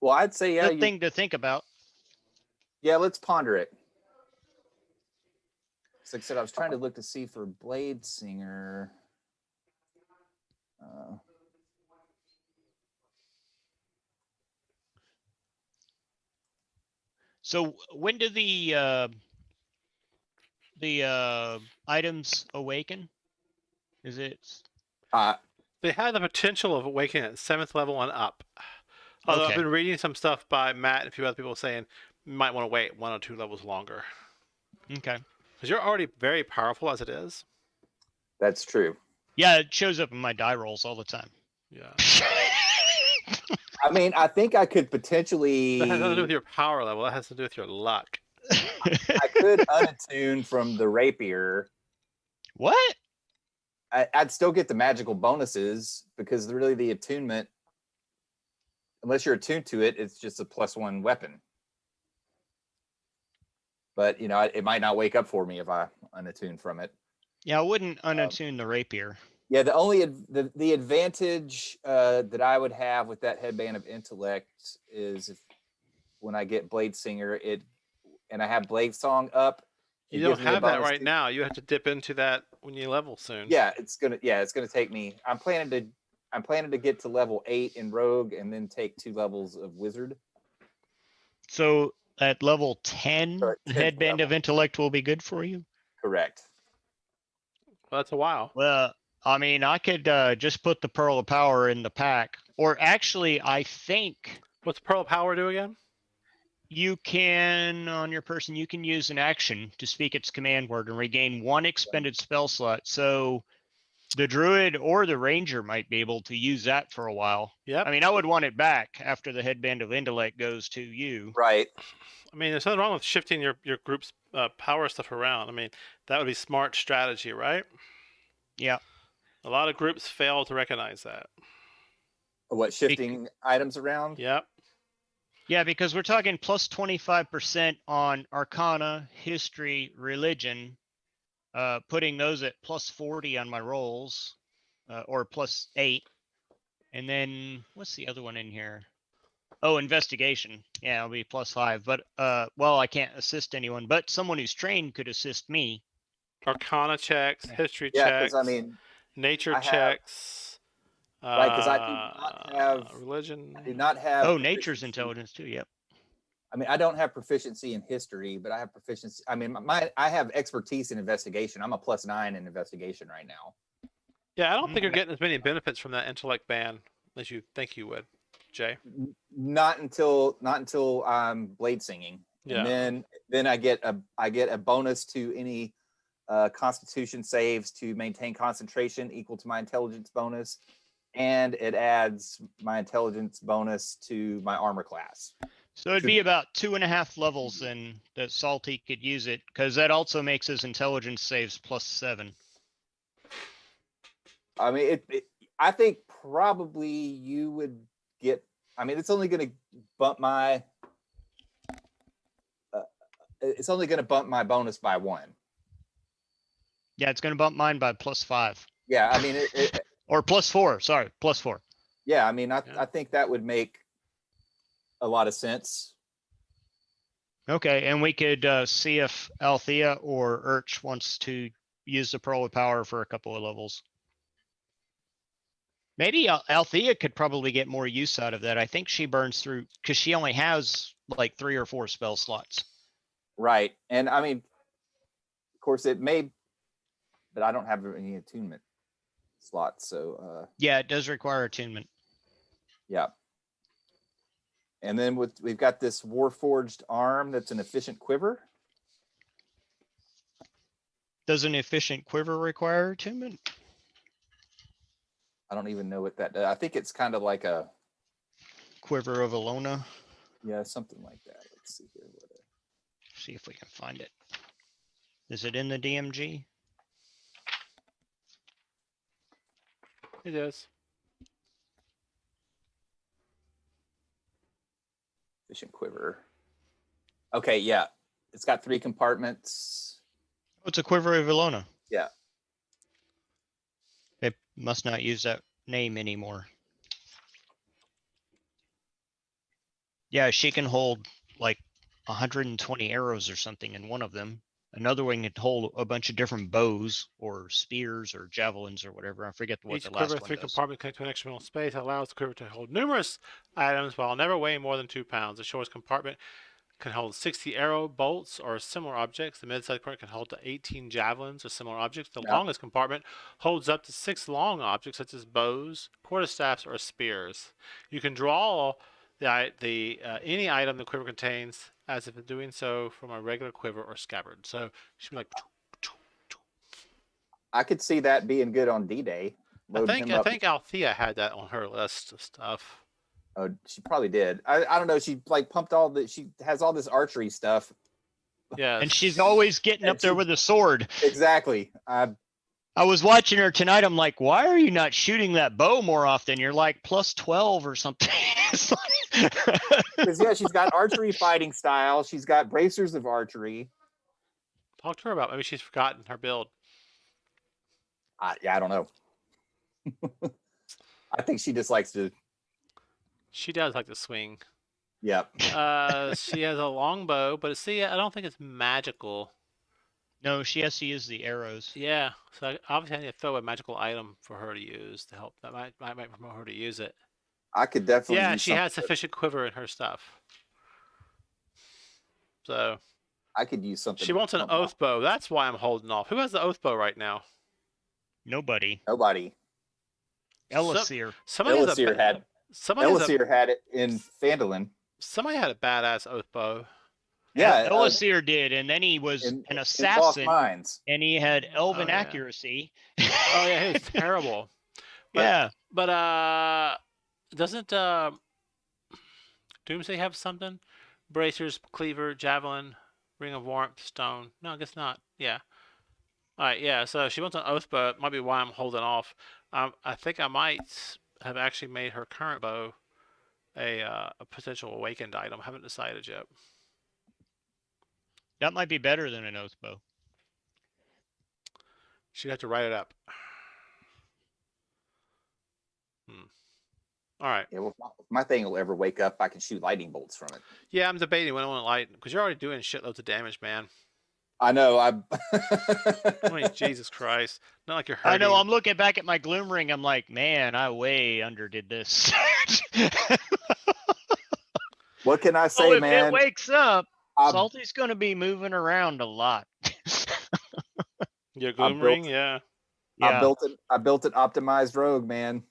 Speaker 3: Well, I'd say
Speaker 1: Good thing to think about.
Speaker 3: Yeah, let's ponder it. Like I said, I was trying to look to see for Blade Singer.
Speaker 1: So when do the items awaken? Is it?
Speaker 2: They have the potential of awakening at 7th level and up. Although I've been reading some stuff by Matt and a few other people saying you might want to wait 1 or 2 levels longer.
Speaker 1: Okay.
Speaker 2: Because you're already very powerful as it is.
Speaker 3: That's true.
Speaker 1: Yeah, it shows up in my die rolls all the time.
Speaker 2: Yeah.
Speaker 3: I mean, I think I could potentially.
Speaker 2: That has nothing to do with your power level. That has to do with your luck.
Speaker 3: I could unattune from the rapier.
Speaker 1: What?
Speaker 3: I'd still get the magical bonuses because really the attunement, unless you're attuned to it, it's just a +1 weapon. But it might not wake up for me if I unattune from it.
Speaker 1: Yeah, I wouldn't unattune the rapier.
Speaker 3: Yeah, the only the advantage that I would have with that headband of intellect is when I get Blade Singer, and I have Blade Song up.
Speaker 2: You don't have that right now. You have to dip into that when you level soon.
Speaker 3: Yeah, it's gonna take me. I'm planning to get to level 8 in Rogue and then take 2 levels of Wizard.
Speaker 1: So at level 10, the headband of intellect will be good for you?
Speaker 3: Correct.
Speaker 2: Well, that's a while.
Speaker 1: Well, I mean, I could just put the Pearl of Power in the pack. Or actually, I think...
Speaker 2: What's Pearl of Power do again?
Speaker 1: You can, on your person, you can use an action to speak its command word and regain 1 expended spell slot. So the Druid or the Ranger might be able to use that for a while.
Speaker 2: Yeah.
Speaker 1: I mean, I would want it back after the headband of intellect goes to you.
Speaker 3: Right.
Speaker 2: I mean, there's nothing wrong with shifting your group's power stuff around. I mean, that would be smart strategy, right?
Speaker 1: Yeah.
Speaker 2: A lot of groups fail to recognize that.
Speaker 3: What, shifting items around?
Speaker 2: Yep.
Speaker 1: Yeah, because we're talking plus 25% on Arcana, History, Religion, putting those at plus 40 on my rolls, or plus 8. And then what's the other one in here? Oh, Investigation. Yeah, it'll be plus 5. But well, I can't assist anyone, but someone who's trained could assist me.
Speaker 2: Arcana checks, history
Speaker 3: Yeah,
Speaker 2: checks,
Speaker 3: because I mean,
Speaker 2: nature
Speaker 3: I have-
Speaker 2: checks.
Speaker 3: right, because I do not have
Speaker 2: religion.
Speaker 3: I do not have.
Speaker 1: Oh, Nature's
Speaker 3: proficiency.
Speaker 1: Intelligence too. Yep.
Speaker 3: I mean, I don't have proficiency in history, but I have proficiency. I mean, I have expertise in investigation. I'm a +9 in investigation right now.
Speaker 2: Yeah, I don't think you're getting as many benefits from that intellect ban as you think you would, Jay.
Speaker 3: Not until blade singing.
Speaker 2: Yeah.
Speaker 3: And then I get a bonus to any Constitution saves to maintain concentration equal to my intelligence bonus, and it adds my intelligence bonus to my armor class.
Speaker 1: So it'd be about 2.5 levels then that Salty could use it, because that also makes his intelligence saves +7.
Speaker 3: I mean, I think probably you would get. I mean, it's only going to bump my. It's only going to bump my bonus by 1.
Speaker 1: Yeah, it's going to bump mine by +5.
Speaker 3: Yeah, I mean,
Speaker 1: Or +4. Sorry, +4.
Speaker 3: yeah, I mean,
Speaker 2: Yeah.
Speaker 3: I think that would make a lot of sense.
Speaker 1: Okay, and we could see if Althea or Urch wants to use the Pearl of Power for a couple of levels. Maybe Althea could probably get more use out of that. I think she burns through, because she only has like 3 or 4 spell slots.
Speaker 3: Right. And I mean, of course, it may, but I don't have any attunement slots. So,
Speaker 1: Yeah, it does require attunement.
Speaker 3: yeah. And then we've got this Warforged arm that's an efficient quiver.
Speaker 1: Does an efficient quiver require attunement?
Speaker 3: I don't even know what that does. I think it's kind of like a,
Speaker 1: Quiver of Alona.
Speaker 3: yeah, something like that. Let's see here.
Speaker 1: See if we can find it. Is it in the DMG?
Speaker 2: It is.
Speaker 3: Efficient quiver. Okay, yeah. It's got 3 compartments.
Speaker 1: Oh, it's a Quiver of Alona.
Speaker 3: Yeah.
Speaker 1: They must not use that name anymore. Yeah, she can hold like 120 arrows or something in one of them. Another one can hold a bunch of different bows or spears or javelins or whatever. I forget what
Speaker 2: Each
Speaker 1: the last
Speaker 2: quiver,
Speaker 1: one
Speaker 2: 3
Speaker 1: does.
Speaker 2: compartments connect to an external space that allows the quiver to hold numerous items while never weighing more than 2 pounds. The shortest compartment can hold 60 arrow bolts or similar objects. The mid-sized compartment can hold 18 javelins or similar objects. The longest compartment holds up to 6 long objects such as bows, quarterstaffs, or spears. You can draw any item the quiver contains as if doing so from a regular quiver or scabbard. So she'd be like.
Speaker 3: I could see that being good on D-Day.
Speaker 2: I think Althea had that on her list of stuff.
Speaker 3: Oh, she probably did. I don't know. She like pumped all the. She has all this archery stuff.
Speaker 2: Yeah.
Speaker 1: And she's always getting up there with a sword.
Speaker 3: Exactly.
Speaker 1: I was watching her tonight. I'm like, why are you not shooting that bow more often? You're like +12 or something.
Speaker 3: Because yeah, she's got archery fighting style. She's got bracers of archery.
Speaker 2: Talk to her about. Maybe she's forgotten her build.
Speaker 3: Yeah, I don't know. I think she just likes to.
Speaker 2: She does like to swing.
Speaker 3: Yep.
Speaker 2: She has a longbow, but see, I don't think it's magical.
Speaker 1: No, she has to use the arrows.
Speaker 2: Yeah, so obviously I need to throw a magical item for her to use to help. That might promote her to use it.
Speaker 3: I could definitely.
Speaker 2: Yeah,
Speaker 3: use
Speaker 2: she has
Speaker 3: something
Speaker 2: sufficient quiver in her stuff. So
Speaker 3: I could use something.
Speaker 2: she wants an oath bow. That's why I'm holding off. Who has the oath bow right now?
Speaker 1: Nobody.
Speaker 3: Nobody.
Speaker 1: Ellisir.
Speaker 2: Somebody has
Speaker 3: Ellisir had. Ellisir had it in Phandalin.
Speaker 2: Somebody had a badass oath bow.
Speaker 3: Yeah,
Speaker 1: Ellisir did, and then he was an
Speaker 3: in Lost
Speaker 1: assassin,
Speaker 3: Mines.
Speaker 1: and he had elven
Speaker 2: Oh, yeah.
Speaker 1: accuracy.
Speaker 2: Oh yeah, he was terrible.
Speaker 1: Yeah.
Speaker 2: But doesn't Doomsday have something? Bracers, cleaver, javelin, ring of warmth, stone. No, I guess not. Yeah. All right, yeah. So she wants an oath bow. It might be why I'm holding off. I think I might have actually made her current bow a potential awakened item. I haven't decided yet.
Speaker 1: That might be better than an oath bow.
Speaker 2: She'd have to write it up. All right.
Speaker 3: Yeah, well, if my thing will ever wake up, I can shoot lightning bolts from it.
Speaker 2: Yeah, I'm debating when I want to light because you're already doing shitloads of damage, man.
Speaker 3: I know.
Speaker 2: I mean, Jesus Christ! Not like you're hurting.
Speaker 1: I know. I'm looking back at my gloom ring. I'm like, man, I way underdid this.
Speaker 3: What can I say,
Speaker 1: Oh, if
Speaker 3: man?
Speaker 1: it wakes up,
Speaker 3: I'm-
Speaker 1: Salty's going to be moving around a lot.
Speaker 2: Your gloom
Speaker 3: built-
Speaker 2: ring, yeah.
Speaker 3: I built an optimized rogue, man.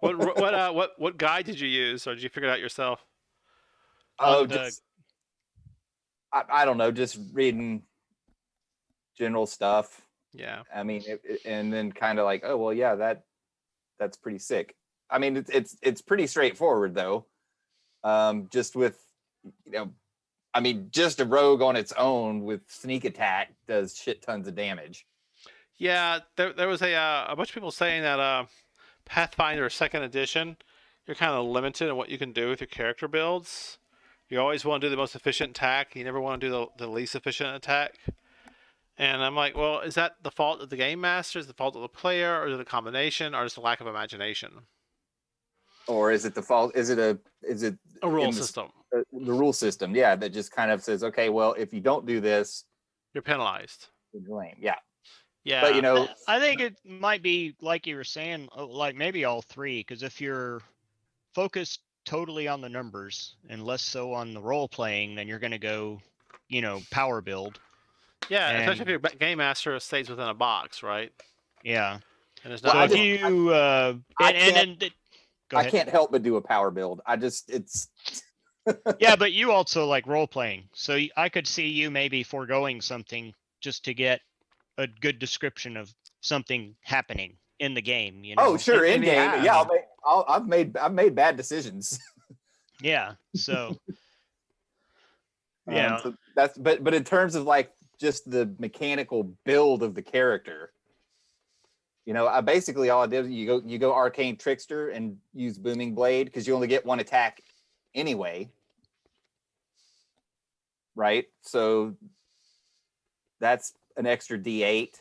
Speaker 2: What guide did you use, or did you figure it out yourself?
Speaker 3: Oh,
Speaker 1: On the-
Speaker 3: I don't know, just reading general stuff.
Speaker 2: Yeah.
Speaker 3: I mean, and then kind of like, oh well, yeah, that's pretty sick. I mean, it's pretty straightforward though. Just with, I mean, just a rogue on its own with sneak attack does shit tons of damage.
Speaker 2: Yeah, there was a bunch of people saying that Pathfinder 2nd edition, you're kind of limited in what you can do with your character builds. You always want to do the most efficient attack. You never want to do the least efficient attack. And I'm like, well, is that the fault of the game master? Is it the fault of the player? Or is it a combination? Or just a lack of imagination?
Speaker 3: Or is it the fault? Is it
Speaker 2: a rule
Speaker 3: in
Speaker 2: system?
Speaker 3: The rule system, yeah, that just kind of says, okay, well, if you don't do this,
Speaker 2: You're penalized.
Speaker 3: you're lame. Yeah.
Speaker 2: Yeah.
Speaker 3: But
Speaker 1: I think it might be like you were saying, like maybe all three, because if you're focused totally on the numbers and less so on the role playing, then you're going to go, power build.
Speaker 2: Yeah,
Speaker 1: And-
Speaker 2: especially if your game master stays within a box, right?
Speaker 1: Yeah.
Speaker 2: And there's
Speaker 3: Well,
Speaker 2: not.
Speaker 1: So
Speaker 3: I
Speaker 1: if
Speaker 3: just-
Speaker 1: you go
Speaker 3: I
Speaker 1: ahead.
Speaker 3: can't help but do a power build. It's
Speaker 1: Yeah, but you also like role playing, so I could see you maybe foregoing something just to get a good description of something happening in the game.
Speaker 3: oh sure, in
Speaker 2: and
Speaker 3: game,
Speaker 2: yeah.
Speaker 3: yeah. I've made bad decisions.
Speaker 1: Yeah. So
Speaker 3: So that's but in terms of like just the mechanical build of the character, I basically all I did you go arcane trickster and use booming blade because you only get one attack anyway, right? So that's an extra D8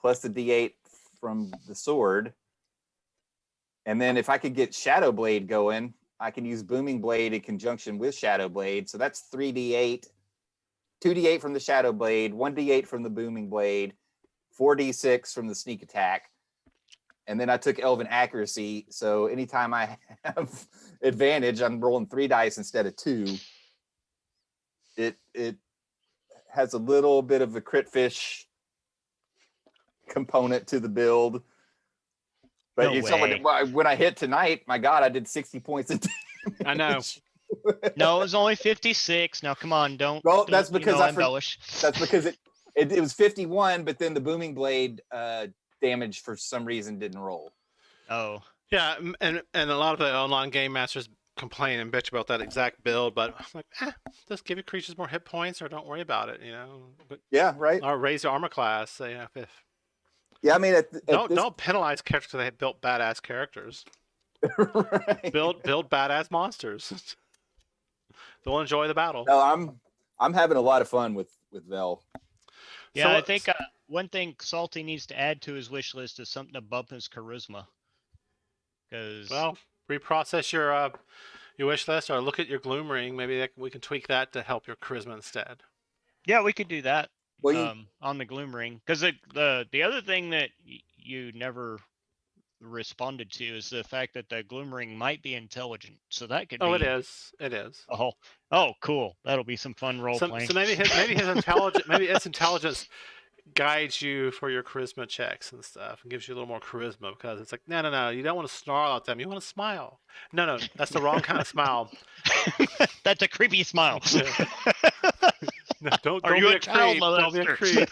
Speaker 3: plus the D8 from the sword, and then if I could get Shadow Blade going, I can use Booming Blade in conjunction with Shadow Blade. So that's 3d8, 2d8 from the Shadow Blade, 1d8 from the Booming Blade, 4d6 from the sneak attack. And then I took Elven Accuracy. So anytime I have advantage, I'm rolling 3 dice instead of 2. It has a little bit of a crit fish component to the build. But
Speaker 1: No
Speaker 3: when I hit tonight, my God, I did 60 points of damage.
Speaker 2: I know.
Speaker 1: no, it was only 56. Now come on, don't.
Speaker 3: Well,
Speaker 1: don't,
Speaker 3: that's because I
Speaker 1: embellish.
Speaker 3: That's because it was 51, but then the Booming Blade damage for some reason didn't roll.
Speaker 1: Oh.
Speaker 2: Yeah, and a lot of the online game masters complain and bitch about that exact build, but I'm like, just give your creatures more hit points or don't worry about it, But,
Speaker 3: Yeah, right.
Speaker 2: or raise your armor class. If
Speaker 3: Yeah, I mean,
Speaker 2: don't penalize characters because they built badass characters.
Speaker 3: right.
Speaker 2: Build badass monsters. They'll enjoy the battle.
Speaker 3: No, I'm having a lot of fun with Vel.
Speaker 1: Yeah,
Speaker 2: So
Speaker 1: I
Speaker 2: what-
Speaker 1: think one thing Salty needs to add to his wish list is something to bump his charisma. Because
Speaker 2: Well, reprocess your wish list or look at your gloom ring. Maybe we can tweak that to help your charisma instead.
Speaker 1: yeah, we could do that.
Speaker 3: Well,
Speaker 1: On the gloom ring, because the other thing that you never responded to is the fact that the gloom ring might be intelligent, so that could
Speaker 2: Oh,
Speaker 1: be
Speaker 2: it is. It is.
Speaker 1: oh cool, that'll be some fun role playing.
Speaker 2: So maybe his intelligence maybe its intelligence guides you for your charisma checks and stuff and gives you a little more charisma because it's like no, you don't want to snarl at them, you want to smile. No, that's the wrong kind of smile.
Speaker 1: That's a creepy smile.
Speaker 2: No, don't
Speaker 1: Are
Speaker 2: be
Speaker 1: you
Speaker 2: a
Speaker 1: a child
Speaker 2: creep. Don't be a
Speaker 1: molester?
Speaker 2: creep.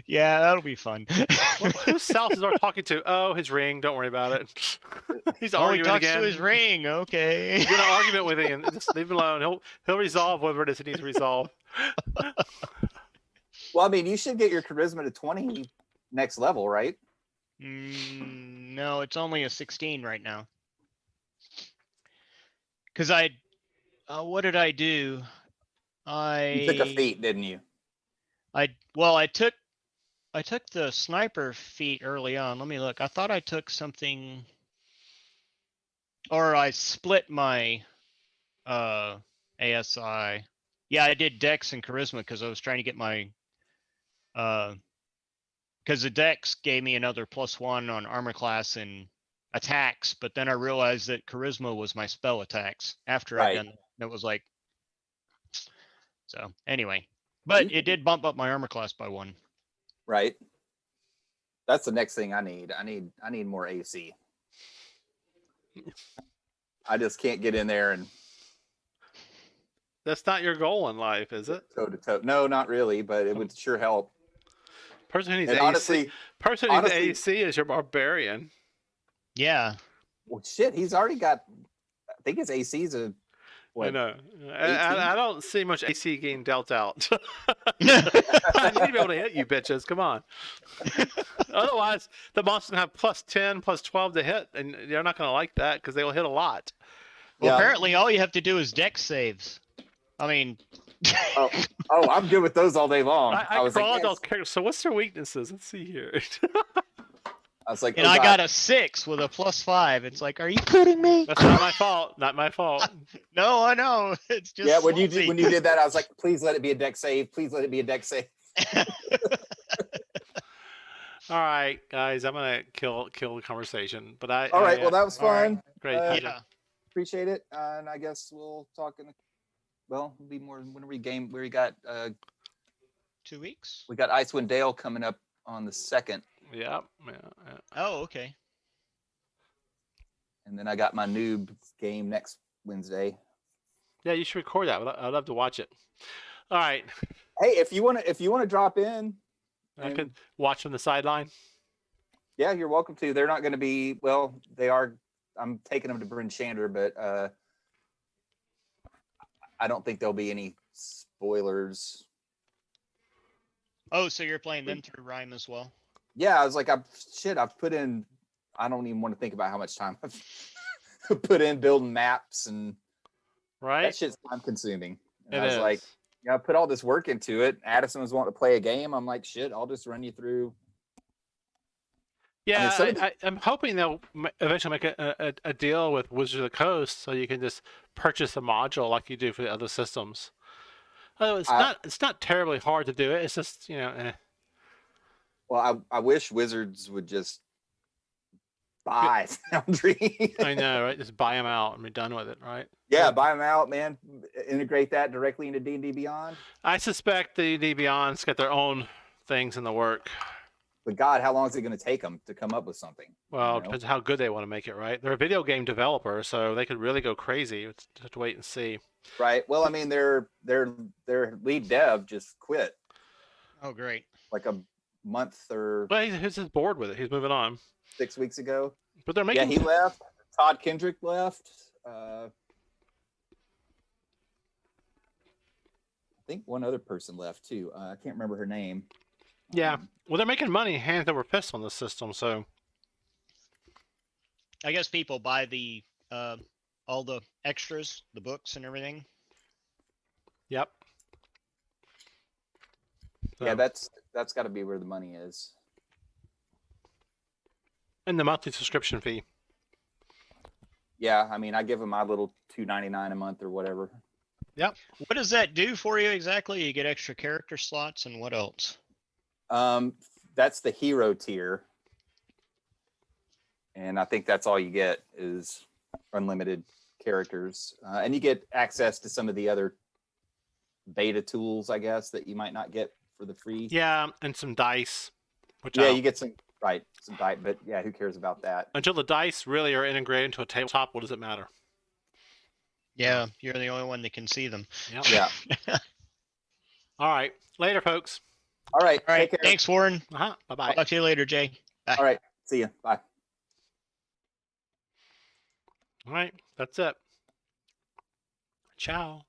Speaker 1: Yeah, that'll be fun.
Speaker 2: Whose self is our talking to? Oh, his ring. Don't worry about it. He's
Speaker 1: Oh, he
Speaker 2: arguing
Speaker 1: talks
Speaker 2: again.
Speaker 1: to his ring. Okay.
Speaker 2: Get an argument with him. Just leave him alone. He'll resolve whatever it is he needs to resolve.
Speaker 3: Well, I mean, you should get your charisma to 20 next level, right?
Speaker 1: No, it's only a 16 right now. Because what did I do?
Speaker 3: You took a feat, didn't you?
Speaker 1: I took the sniper feat early on. Let me look. I thought I took something, or I split my ASI. Yeah, I did Dex and Charisma because I was trying to get my because the Dex gave me another +1 on armor class and attacks, but then I realized that Charisma was my spell attacks after I'd
Speaker 3: Right.
Speaker 1: done that. It was like, so anyway, but it did bump up my armor class by 1.
Speaker 3: Right. That's the next thing I need. I need more AC. I just can't get in there and
Speaker 2: That's not your goal in life, is it?
Speaker 3: toe to toe. No, not really, but it would sure help.
Speaker 2: Person who needs
Speaker 3: And
Speaker 2: AC.
Speaker 3: honestly,
Speaker 2: Person who needs AC is your barbarian.
Speaker 1: Yeah.
Speaker 3: well, shit, he's already got. I think his AC's a.
Speaker 2: I
Speaker 3: What?
Speaker 2: know.
Speaker 3: 18?
Speaker 2: I don't see much AC getting dealt out. I need to be able to hit you bitches. Come on. Otherwise, the monster's going to have +10, +12 to hit, and you're not going to like that because they will hit a lot.
Speaker 1: Well,
Speaker 3: Yeah.
Speaker 1: apparently all you have to do is Dex saves. I mean,
Speaker 3: Oh, I'm good with those all day long.
Speaker 2: I
Speaker 3: was
Speaker 2: crawled
Speaker 3: like,
Speaker 2: those
Speaker 3: yes.
Speaker 2: characters. So what's their weaknesses? Let's see here.
Speaker 3: I was like,
Speaker 1: and
Speaker 3: oh,
Speaker 1: I
Speaker 3: God.
Speaker 1: got a 6 with a +5. It's like, are you kidding me?
Speaker 2: That's not my fault. Not my fault.
Speaker 1: No, I know. It's just
Speaker 3: Yeah, when you
Speaker 1: salty.
Speaker 3: did that, I was like, please let it be a deck save. Please let it be a deck save.
Speaker 2: All right, guys, I'm gonna kill the conversation. But
Speaker 3: All right, well, that was
Speaker 1: all right.
Speaker 3: fun.
Speaker 2: great.
Speaker 1: Yeah.
Speaker 3: Appreciate it. And I guess we'll talk well, it'll be more when we got
Speaker 1: 2 weeks.
Speaker 3: we got Icewind Dale coming up on the 2nd,
Speaker 2: Yeah.
Speaker 1: Oh, okay.
Speaker 3: and then I got my noob game next Wednesday.
Speaker 2: Yeah, you should record that. I'd love to watch it. All right,
Speaker 3: Hey, if you wanna drop in,
Speaker 2: I can watch from the sideline.
Speaker 3: yeah, you're welcome to. They're not going to be, well, they are. I'm taking them to Bryn Shander, but I don't think there'll be any spoilers.
Speaker 1: Oh, so you're playing them through Rhyme as well?
Speaker 3: Yeah, I was like, I've put in, I don't even want to think about how much time I've put in building maps, and
Speaker 2: Right.
Speaker 3: that shit's time consuming. And
Speaker 2: It
Speaker 3: I was
Speaker 2: is.
Speaker 3: like, yeah, I put all this work into it. Addison was wanting to play a game. I'm like, shit, I'll just run you through.
Speaker 2: Yeah,
Speaker 3: some of the-
Speaker 2: I'm hoping they'll eventually make a deal with Wizards of the Coast, so you can just purchase a module like you do for the other systems. Oh, it's not terribly hard to do it. It's just
Speaker 3: Well, I wish Wizards would just buy Foundry.
Speaker 2: I know, right? Just buy them out and be done with it, right?
Speaker 3: Yeah, buy them out, man. Integrate that directly into D&D Beyond.
Speaker 2: I suspect the D Beyond's got their own things in the work.
Speaker 3: But God, how long is it going to take them to come up with something?
Speaker 2: Well,
Speaker 3: You
Speaker 2: it
Speaker 3: know?
Speaker 2: depends how good they want to make it, right? They're a video game developer, so they could really go crazy. It's just have to wait and see.
Speaker 3: Right. Well, I mean, their lead dev just quit
Speaker 1: Oh, great.
Speaker 3: like a month or
Speaker 2: Well, he's just bored with it. He's moving on.
Speaker 3: 6 weeks ago.
Speaker 2: But they're
Speaker 3: Yeah,
Speaker 2: making
Speaker 3: he left. Todd Kendrick left. I think one other person left too. I can't remember her name.
Speaker 2: Yeah. Well, they're making money hand over fist on this system, so
Speaker 1: I guess people buy the all the extras, the books and everything.
Speaker 2: yep.
Speaker 3: Yeah,
Speaker 2: So-
Speaker 3: that's got to be where the money is.
Speaker 2: and the monthly subscription fee.
Speaker 3: Yeah, I mean, I give them my little $2.99 a month or whatever.
Speaker 1: What does that do for you exactly? You get extra character slots and what else?
Speaker 3: That's the hero tier, and I think that's all you get is unlimited characters, and you get access to some of the other beta tools, I guess, that you might not get for the free.
Speaker 2: Yeah, and some dice. Which I
Speaker 3: Yeah,
Speaker 2: don't-
Speaker 3: you get some dice, but yeah, who cares about that?
Speaker 2: until the dice really are integrated into a tabletop, what does it matter?
Speaker 1: Yeah, you're the only one that can see them.
Speaker 2: Yep.
Speaker 3: Yeah.
Speaker 2: All right. Later, folks.
Speaker 3: All right.
Speaker 1: All right.
Speaker 3: Take care.
Speaker 1: Thanks, Warren.
Speaker 2: Bye
Speaker 1: I'll
Speaker 2: bye.
Speaker 1: talk to you later, Jay.
Speaker 3: All right. See you. Bye.
Speaker 2: All right, that's it. Ciao.